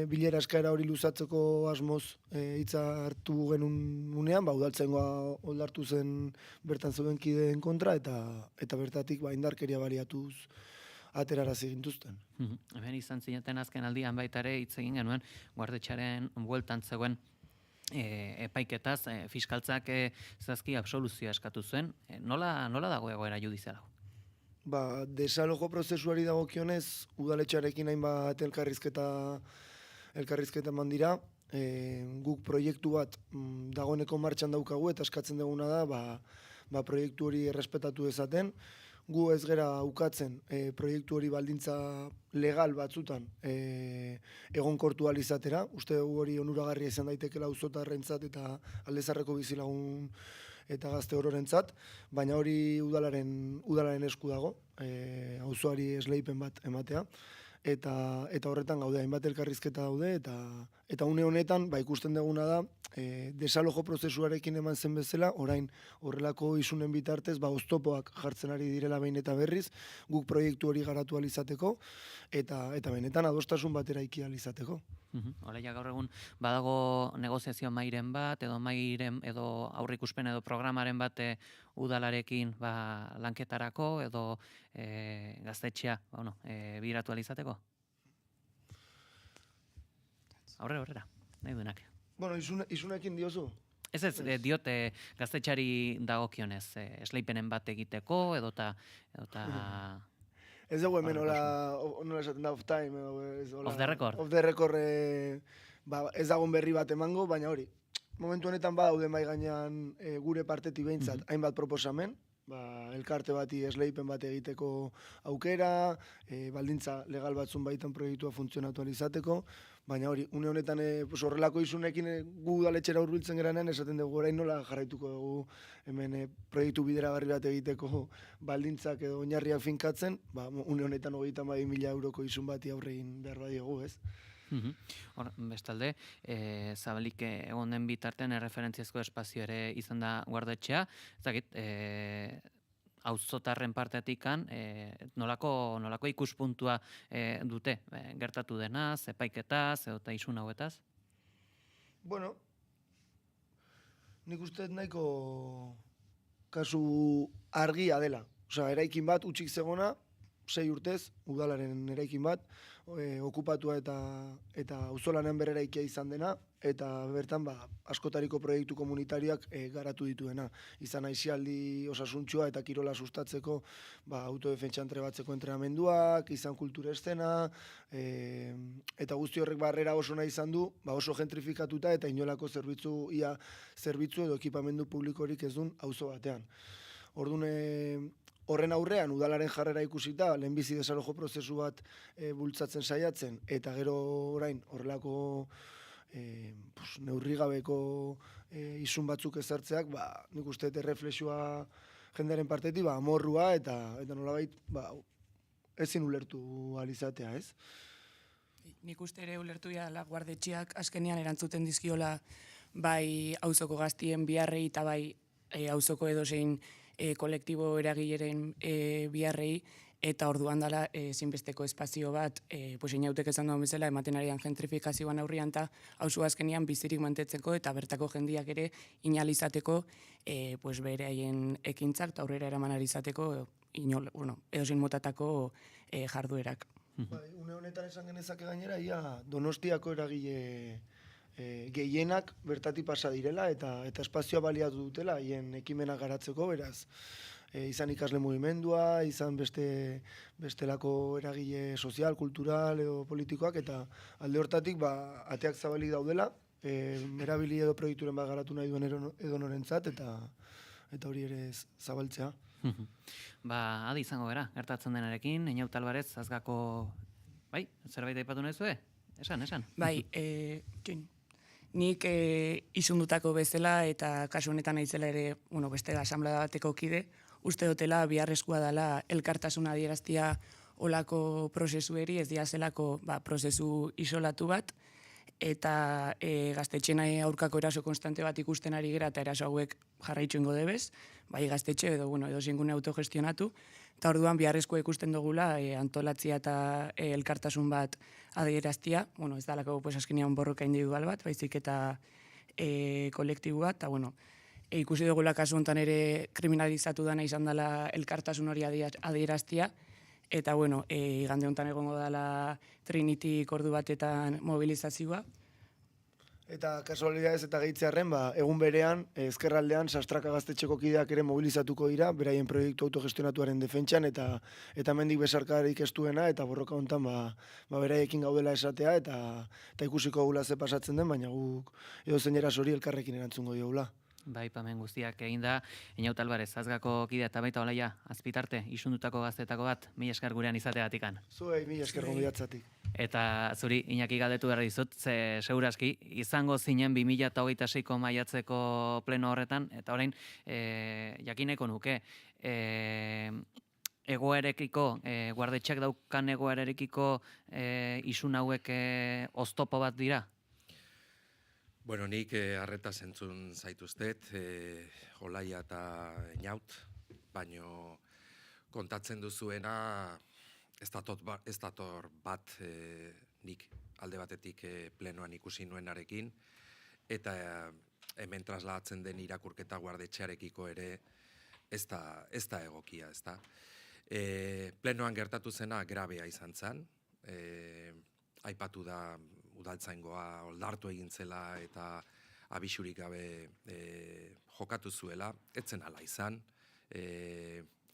bilera eskaera hori luzatzeko asmoz hitza hartu genunean, udaltzengoa oldartu zen bertan zeuden kideen kontra, eta bertatik indarkeria baliatuz aterarazi gintuzten. Hemen izan zineten azken aldian baita ere hitz egin genuen guardetxearen bueltan zegoen epaiketaz, fiskaltzak zazki absoluzioa eskatu zuen. Nola dago egoera judiziala? Desalojo prozesuari dagokionez, udaletxearekin hainbat elkarrizketa eman dira. Guk proiektu bat dagoeneko martxan daukagu eta eskatzen duguna da proiektu hori errespetatu dezaten. Gu ez gera ukatzen proiektu hori baldintza legal batzutan egonkortu ahal izatera. Uste dugu hori onuragarria izan daitekela auzotarrentzat eta aldezarreko bizilagun eta gazte ororentzat, baina hori udalaren esku dago, auzoari esleipen bat ematea. Eta horretan gaude, hainbat elkarrizketa daude, eta une honetan ikusten duguna da, desalojo prozesuarekin eman zen bezala, orain horrelako isunen bitartez, oztopoak jartzen ari direla behin eta berriz, guk proiektu hori garatu alizateko, eta benetan adostasun batera iki alizateko. Olaia, gaur egun badago negoziazio mairen bat, edo aurrikuspen edo programaren bat udalarekin lanketarako, edo gaztetxea biratu alizateko? Aurrera, nahi duenak. Isunekin diozu? Ez, diote gaztetxari dagokionez, esleipenen bat egiteko, edota... Ez dugu hemen nola esaten da off time, off the record. Off the record ez dagoen berri bat emango, baina hori. Momentu honetan badaude mai gainean gure partetik behintzat, hainbat proposamen, elkarte bati esleipen bat egiteko aukera, baldintza legal batzun baitan proiektua funtzionatu izateko, baina hori, une honetan horrelako isunekin gu udaletxera hurbiltzen geranean, esaten dugu orain nola jarraituko dugu hemen proiektu bideragarri bat egiteko baldintzak edo oinarriak finkatzen, une honetan 32.000 euroko isun bati aurregin behar badiogu, ez? Hor, bestalde, Zabalik egon den bitartean erreferentziazko espazio ere izan da guardetxea, ezagit, auzotarren partetikan nolako ikuspuntua dute gertatu denaz, epaiketaz, eta isun hauetaz? Bueno, nik uste nahiko kasu argia dela. Osea, eraikin bat utxik zegona, 6 urtez, udalaren eraikin bat, okupatua eta auzolanean berreraikia izan dena, eta bertan askotariko proiektu komunitarioak garatu dituena. Izan aisialdi osasuntxua eta kirola sustatzeko autodefentsan trebatzeko entrenamenduak, izan kultura estena, eta guzti horrek barrera oso nahi izan du, oso gentrifikatuta eta inolako zerbitzu edo ekipamendu publikorik ez duen auzo batean. Orduan, horren aurrean, udalaren jarrera ikusita, lehenbizi desalojo prozesu bat bultzatzen saiatzen, eta gero orain horrelako neurrigabeko isun batzuk ezartzeak, nik uste erreflexioa jendearen partetik, amorrua eta nolabait ezin ulertu alizatea, ez? Nik uste ere ulertu dela guardetxeak azkenean erantzuten dizkiola bai auzoko gaztien biharrei eta bai auzoko edozein kolektibo eragileren biharrei, eta orduan dela zinbesteko espazio bat, inautek esan duen bezala, ematen arian gentrifikazioan aurrian, eta auzo azkenean bizirik mantetzeko eta bertako jendiak ere inalizateko beraien ekintzak eta aurrera eraman izateko edozein motatako jarduerak. Une honetan esan genezake gainera, ia Donostiako eragile gehienak bertatik pasa direla eta espazioa baliatu dutela haien ekimenak garatzeko, beraz, izan ikasle mugimendua, izan bestelako eragile sozial, kultural edo politikoak, eta alde hortatik ateak zabalik daudela, erabili edo proiekturen bat garatu nahi duen edo norentzat, eta hori ere zabaltzea. Adi izango gara, gertatzen denarekin, Einaut Alvarez, Azgako, zerbait aipatu nahi zue? Esan. Bai, nik izundutako bezala eta kasu honetan naizela ere, beste asamblea bateko kide, uste dutela biharrezkoa dela elkartasuna adieraztia olako prozesueri, ez diazelako prozesu isolatu bat, eta gaztetxena aurkako eraso konstante bat ikusten ari gera eta eraso hauek jarraitzu ingo debez, bai gaztetxe edo zingune autogestionatu, eta orduan biharrezkoa ikusten dugula antolatzia eta elkartasun bat adieraztia, ez dalako azkenean borroka individual bat, baizik eta kolektibu bat, eta ikusi dugula kasu honetan ere kriminalizatu dana izan dela elkartasun hori adieraztia, eta igande honetan egongo dela Trinity ordu batetan mobilizazioa. Eta kasualidadez eta gehitzearren, egun berean, ezkerraldean, Sastraka gaztetxeko kideak ere mobilizatuko dira, beraien proiektu autogestionatuaren defentsan, eta mendik besarkarik ez duena, eta borroka honetan, beraiekin gaudela esatea, eta ikusiko gula ze pasatzen den, baina guk edo zeineraz hori elkarrekin erantzungo diogula. Bai, pamen guztiak egin da, Einaut Alvarez, Azgako kidea eta baita olaia, azpitarte, isundutako gaztetako bat, mila esker gurean izateatikan. Zuei, mila esker gonbidatzatik. Eta zuri, Iñaki galdetu behar dizut, ze segurazki, izango zinen 2026ko maiatzeko pleno horretan, eta orain, jakineko nuke, egoerekiko, guardetxeak daukan egoerekiko isun hauek oztopo bat dira? Bueno, nik arretaz entzun zaituztet, Olaia eta Einaut, baino kontatzen duzuena ez dator bat nik alde batetik plenoan ikusi nuenarekin, eta hemen trasladatzen den irakurketa guardetxearekiko ere ez da egokia, ez da. Plenoan gertatu zena grabea izan zen, aipatu da udaltzaingoa oldartu egin zela eta abisurik gabe jokatu zuela, etzen ala izan,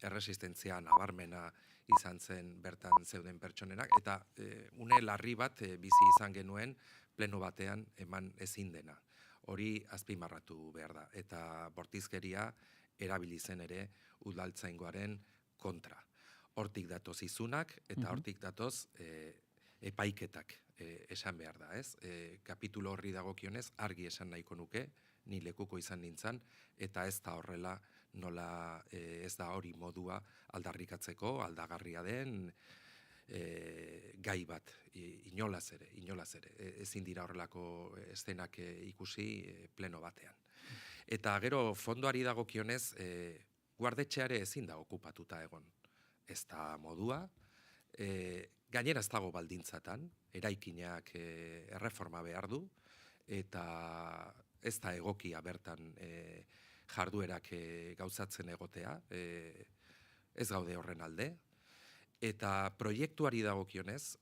erresistentzia nabarmena izan zen bertan zeuden pertsonenak, eta une larri bat bizi izan genuen pleno batean eman ezin dena. Hori azpimarratu behar da, eta bortizkeria erabili zen ere udaltzaingoaren kontra. Hortik datoz izunak eta hortik datoz epaiketak esan behar da, ez? Kapitulo horri dagokionez argi esan nahiko nuke, ni lekuko izan nintzen, eta ez da horrela nola ez da hori modua aldarrikatzeko, aldagarria den gai bat, inolaz ere. Ezin dira horrelako eszenak ikusi pleno batean. Eta gero fondoari dagokionez, guardetxeare ezin da okupatuta egon. Ez da modua, gainera ez dago baldintzatan, eraikinak erreforma behar du, eta ez da egokia bertan jarduerak gauzatzen egotea, ez gaude horren alde, eta proiektuari dagokionez,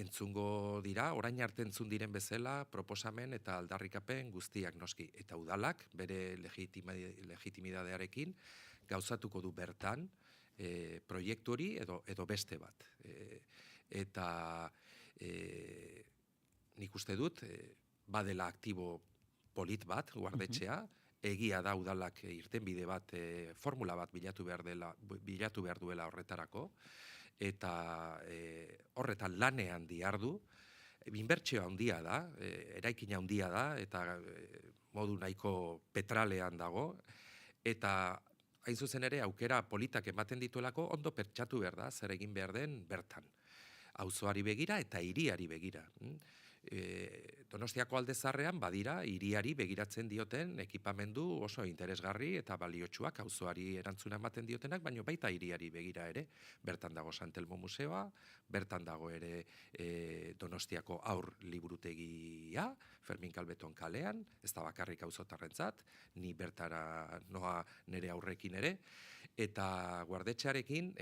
entzungo dira, orain arte entzun diren bezala, proposamen eta aldarrikapen guztiak noski, eta udalak bere legitimidadearekin gauzatuko du bertan proiektu hori edo beste bat. Eta nik uste dut, badela aktibo polit bat, guardetxea, egia da udalak irtenbide bat, formula bat bilatu behar duela horretarako, eta horretan lanean diardu, inbertsio handia da, eraikina handia da, eta modu nahiko petralean dago, eta hain zuzen ere aukera politak ematen dituelako ondo pertsatu behar da, zer egin behar den bertan. Auzoari begira eta hiriari begira. Donostiako aldezarrean badira hiriari begiratzen dioten ekipamendu oso interesgarri eta baliotsuak auzoari erantzuna ematen diotenak, baina baita hiriari begira ere. Bertan dago Santelmo Museoa, bertan dago ere Donostiako aur liburutegia, Fermin Kalbeton kalean, ez da bakarrik auzotarrentzat, ni bertara noa nire aurrekin ere, eta guardetxearekin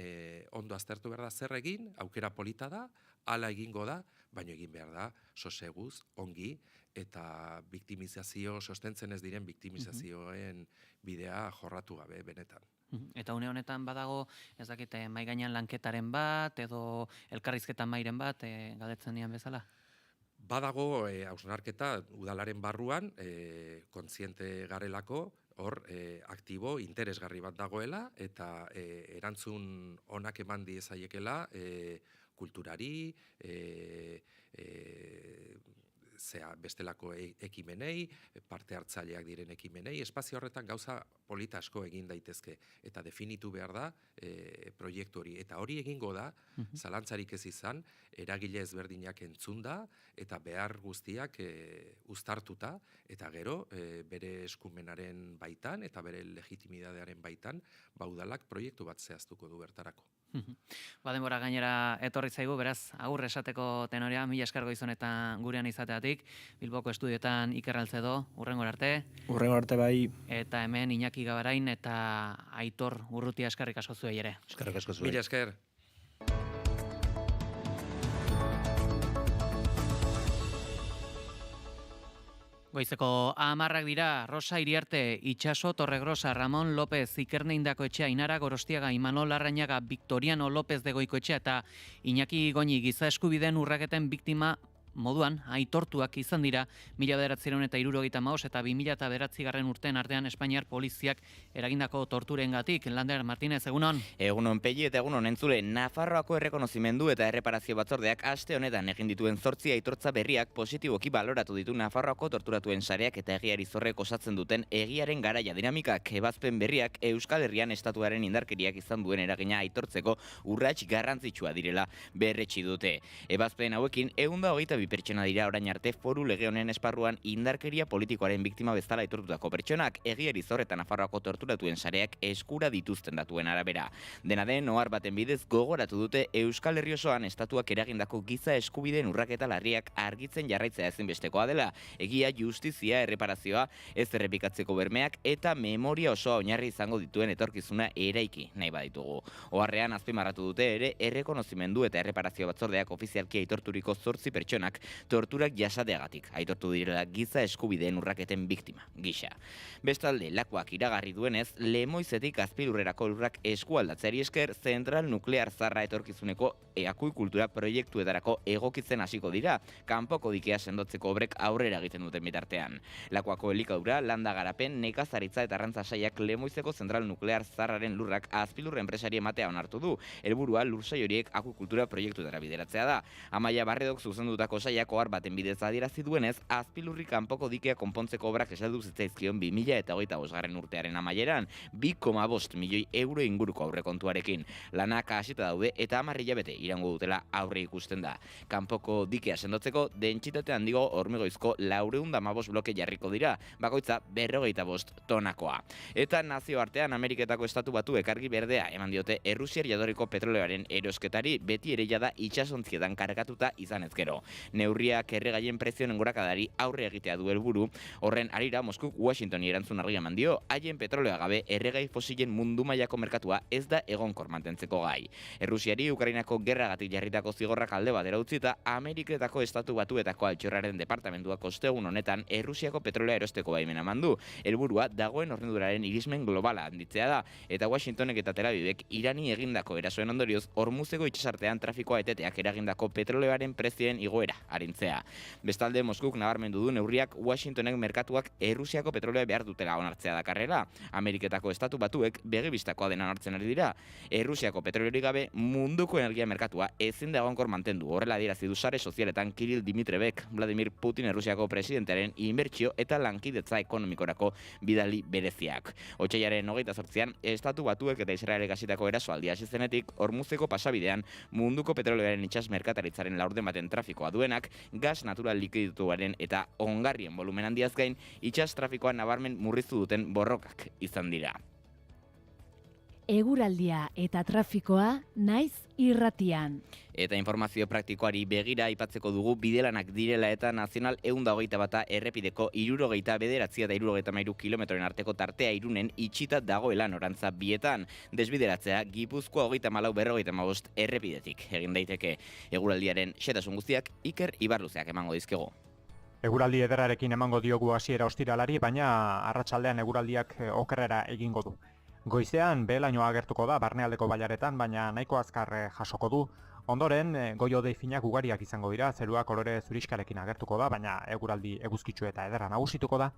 ondo aztertu behar da zer egin, aukera polita da, hala egingo da, baina egin behar da, soseguz, ongi, eta biktimizazio, sostentzen ez diren biktimizazioen bidea jorratu gabe, benetan. Eta une honetan badago, ez dakit, mai gainean lanketaren bat, edo elkarrizketan mairen bat, galdetzen nian bezala? Badago, hausnarketa udalaren barruan, kontziente garelako, hor, aktibo, interesgarri bat dagoela, eta erantzun onak eman diezaiekela, kulturari, bestelako ekimenei, parte hartzaileak diren ekimenei, espazio horretan gauza polita asko egin daitezke, eta definitu behar da proiektu hori. Eta hori egingo da, zalantzarik ez izan, eragile ezberdinak entzunda, eta behar guztiak uztartuta, eta gero bere eskumenaren baitan, eta bere legitimitatearen baitan, udalak proiektu bat zehaztuko du bertarako. Denbora gainera etorri zaigu, beraz, agur esateko tenorea, mila esker Goizon eta gurean izateatik, Bilboko estudioetan Iker Alzedo, hurrengora arte. Hurrengora arte bai. Eta hemen Iñaki Gabarain eta Aitor Urrutia eskerrik asko zuei ere. Eskerrik asko zuei. Mila esker. Goizeko 10 dira, Rosa Iriarte, Itxaso, Torregrosa, Ramon López, Ikerne Indakoetxea, Ainara Gorostiaga, Imanol Larrañaga, Victoriano López de Goikoetxea eta Iñaki Goñi giza eskubideen urraketen biktima moduan aitortuak izan dira 1975 eta 2009 urtean artean Espainiar poliziak eragindako torturengatik. Lander Martínez, egunon. Egunon Pelli eta egunon entzule, Nafarroako errekonozimendu eta erreparazio batzordeak aste honetan egin dituen 8 aitortza berriak positiboki baloratu ditu Nafarroako torturatuen sareak eta egiari zorrek osatzen duten egiaren garaia dinamikak. Ebazpen berriak Euskal Herrian estatuaren indarkeriak izan duen eragina aitortzeko urrats garrantzitsua direla berretsi dute. Ebazpen hauekin 122 pertsona dira orain arte foru lege honen esparruan indarkeria politikoaren biktima bezala aitortutako pertsonak, egiari zor eta Nafarroako torturatuen sareak eskura dituzten datuen arabera. Dena den, ohar baten bidez gogoratu dute Euskal Herri osoan estatuak eragindako giza eskubideen urraketa larriak argitzen jarraitzea ezinbestekoa dela, egia, justizia, erreparazioa, ez errepikatzeko bermeak eta memoria osoa oinarri izango dituen etorkizuna eraiki nahi baditugu. Oharrean azpimarratu dute ere errekonozimendu eta erreparazio batzordeak ofizialki aitorturiko 8 pertsona pertsonak torturak jasateagatik aitortu direla giza eskubideen urraketen biktima gisa. Bestalde, lakuak iragarri duenez, Lemoizetik Azpilurrerako lurrak eskualdatzeari esker zentral nuklear zarra etorkizuneko akuikultura proiektuetarako egokitzen hasiko dira, kanpoko dikea sendotzeko obrek aurrera egiten duten bitartean. Lakuako elikadura, landa garapen, nekazaritza eta arrantza saiak Lemoizeko zentral nuklear zarraren lurrak Azpilurre enpresari ematea onartu du. Helburua lursai horiek akuikultura proiektuetara bideratzea da. Amaia Barredok zuzendutako saiak ohar baten bidez adierazi duenez, Azpilurri kanpoko dikea konpontzeko obrak esaldu zitzaizkion 2025. Urtearen amaieran, 2,5 milioi euro inguruko aurrekontuarekin. Lanak hasita daude eta 10 hilabete irango dutela aurre ikusten da. Kanpoko dikea sendotzeko dentsitate handigo hormigoizko 415 bloke jarriko dira, bakoitza 45 tonakoa. Eta nazioartean Ameriketako Estatu Batuek argi berdea eman diote Errusiar jatorriko petroleoaren erosketari beti ere jada itsasontzietan kargatuta izanez gero. Neurriak erregaien prezioen gorakadari aurre egitea du helburu. Horren harira Moskuk Washingtoni erantzun argia eman dio, haien petroleoa gabe erregai fosilen mundu mailako merkatua ez da egonkor mantentzeko gai. Errusiari Ukrainako gerragatik jarritako zigorrak alde batera utzita, Ameriketako Estatu Batuetako altxorraren departamentuak ostegun honetan Errusiako petrolea erosteko baimena eman du. Helburua dagoen horniduraren irismen globala handitzea da, eta Washingtonek eta Tel Avivek Irani egindako erasoen ondorioz Hormuzeko itsasartean trafikoa eteteak eragindako petroleoaren prezioen igoera arintzea. Bestalde, Moskuk nabarmendu du neurriak Washingtonek merkatuak Errusiako petrolea behar dutela onartzea dakarrela. Ameriketako Estatu Batuek begibistakoa dena onartzen ari dira. Errusiako petroleorik gabe munduko energia merkatua ezin da egonkor mantendu. Horrela adierazi du sare sozialetan Kirill Dmitryevek, Vladimir Putin Errusiako presidentearen inbertsio eta lankidetza ekonomikorako bidali bereziak. Otsailaren 28an Estatu Batuek eta Israelek hasitako erasoaldia hasi zenetik, Hormuzeko pasabidean munduko petroleoaren itsas merkataritzaren laurden baten trafikoa duenak, gas natural likidituaren eta ongarrien volumen handiaz gain, itsas trafikoa nabarmen murriztu duten borrokak izan dira. Eguraldia eta trafikoa naiz irratian. Eta informazio praktikoari begira aipatzeko dugu bidelanak direla eta Nazional 121 errepideko 69 eta 73 kilometroen arteko tartea Irunen itxita dagoela norantza bietan. Desbideratzea Gipuzkoa 34-45 errepidetik egin daiteke. Eguraldiaren xehetasun guztiak Iker Ibarluzeak emango dizkego. Eguraldi ederrarekin emango diogu hasiera ostiralari, baina arratsaldean eguraldiak okerrera egingo du. Goizean behelainoa agertuko da barnealdeko bailaretan, baina nahiko azkar jasoko du. Ondoren, goi-hodei finak ugariak izango dira, zerua kolore zuriskarekin agertuko da, baina eguraldi eguzkitsu eta ederra nagusituko da.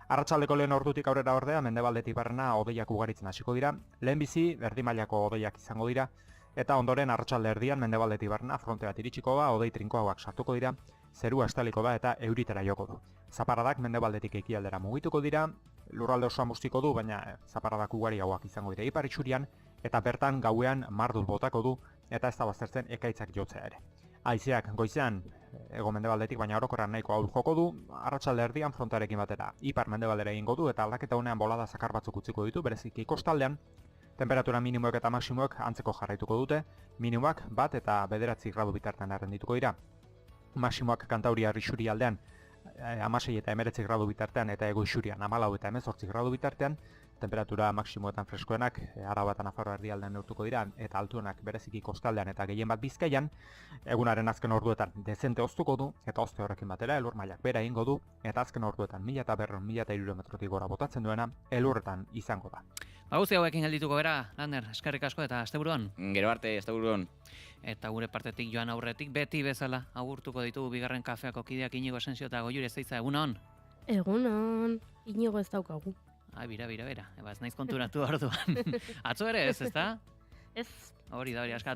Arratsaldeko lehen ordutik aurrera ordea, mendebaldetik barrena hodeiak ugaritzen hasiko dira, lehenbizi erdi mailako hodeiak izango dira, eta ondoren arratsalde erdian mendebaldetik barrena fronte bat iritsiko da, hodei trinkoagoak sartuko dira, zerua estaliko da eta euritera joko du. Zaparradak mendebaldetik ekialdera mugituko dira, lurralde osoan bustiko du, baina zaparradak ugariagoak izango dira ipar itxurian, eta bertan gauean mardul botako du, eta ez da baztertzen ekaitzak jotzea ere. Haizeak goizean hego mendebaldetik, baina orokorran nahiko ahul joko du, arratsalde erdian frontarekin batera ipar mendebaldera egingo du, eta aldaketa honean bolada zakar batzuk utziko ditu, bereziki kostaldean, temperatura minimoek eta maksimoek antzeko jarraituko dute, minimoak 1 eta 9 gradu bitartean errendituko dira. Maksimoak Kantauria Risuri aldean 16 eta 19 gradu bitartean eta Ego Isurian 14 eta 18 gradu bitartean, temperatura maksimoetan freskoenak Araba eta Nafarroa erdialdean neurtuko dira eta altuenak bereziki kostaldean eta gehien bat Bizkaian, egunaren azken orduetan dezente hoztuko du eta hozte horrekin batera elur mailak bera egingo du eta azken orduetan 1000 eta 1300 metrotik gora botatzen duena elurretan izango da. Guzti hauekin geldituko gara, Lander, eskerrik asko eta asteburuan. Gero arte, asteburuan. Eta gure partetik joan aurretik beti bezala agurtuko ditugu bigarren kafeako kideak Inigo Asensio eta Goiure Zeitza, egunon? Egunon, Inigo ez daukagu. Bira, ez naiz konturatu orduan. Atzo ere ez, ezta? Ez. Hori da, asko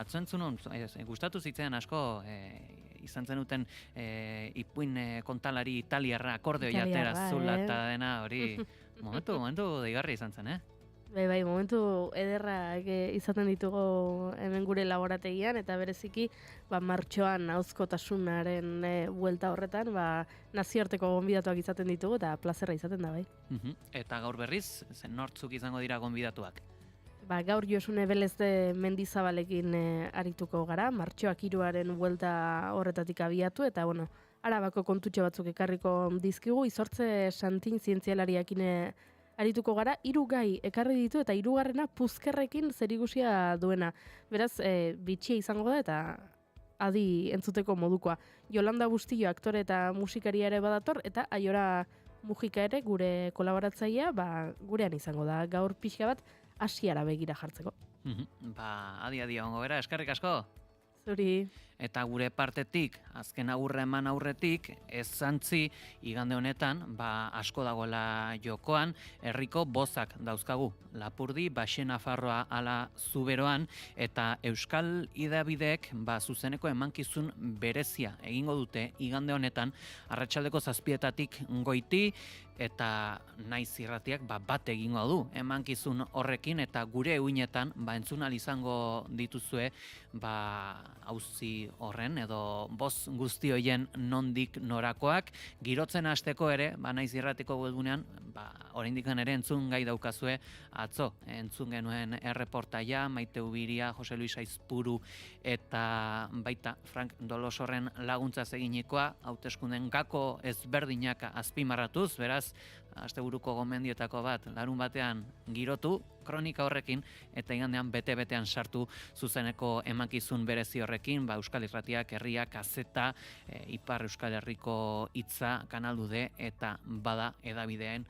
atzo entzunun, gustatu zitzen asko izan zenuten ipuin kontalari italiarra akordeoia atera zula eta dena hori momentu deigarri izan zen, Bai, momentu ederrak izaten ditugu hemen gure laborategian, eta bereziki martxoan ahozkotasunaren buelta horretan, nazioarteko gonbidatuak izaten ditugu, eta plazerra izaten da, bai. Eta gaur berriz, nortzuk izango dira gonbidatuak? Gaur Josune Belezde Mendizabalekin arituko gara, martxoak 3aren buelta horretatik abiatu, eta Arabako kontutxo batzuk ekarriko dizkigu, Izortze Santin zientzialariakin arituko gara, 3 gai ekarri ditu eta 3garrena puzkerrekin zerikusia duena. Beraz, bitxia izango da eta adi entzuteko modukoa. Jolanda Bustillo aktore eta musikaria ere badator, eta Aiora Mujika ere gure kolaboratzailea gurean izango da. Gaur pixka bat hasiara begira jartzeko. Adi ongo bera, eskerrik asko. Zuri. Eta gure partetik, azken agurra eman aurretik, ez zantzi, igande honetan, asko dagoela jokoan, herriko bozak dauzkagu. Lapurdi, Baxe Nafarroa ala Zuberoan, eta Euskal Idabideek zuzeneko emankizun berezia egingo dute igande honetan, arratsaldeko 7:00 goiti, eta Naiz Irratiak bat egingo du emankizun horrekin, eta gure uinetan entzun ahal izango dituzue auzi horren edo boz guzti hoien nondik norakoak, girotzen hasteko ere Naiz Irratiko webgunean oraindik ere entzun gai daukazue. Atzo entzun genuen erreportaia Maite Ubiria, Jose Luis Aizpuru eta baita Frank Dolosorren laguntza eginikoa, hauteskunden gako ezberdinak azpimarratuz, beraz asteburuko gomendiotako bat larun batean girotu kronika horrekin, eta igandean bete-betean sartu zuzeneko emankizun berezi horrekin, Euskal Irratiak, Herria, Kazeta, Ipar Euskal Herriko Hitza, Kanal Dude, eta bada edabideen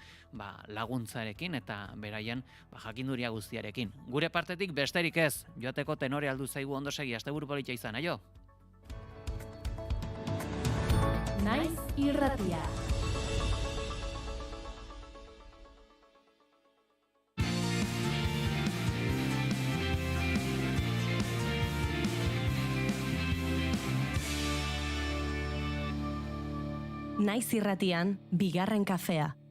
laguntzarekin eta beraien jakinduria guztiarekin. Gure partetik besterik ez, joateko tenore aldu zaigu ondo segi, asteburu polita izan, aio? Naiz Irratia. Naiz Irratian, bigarren kafea.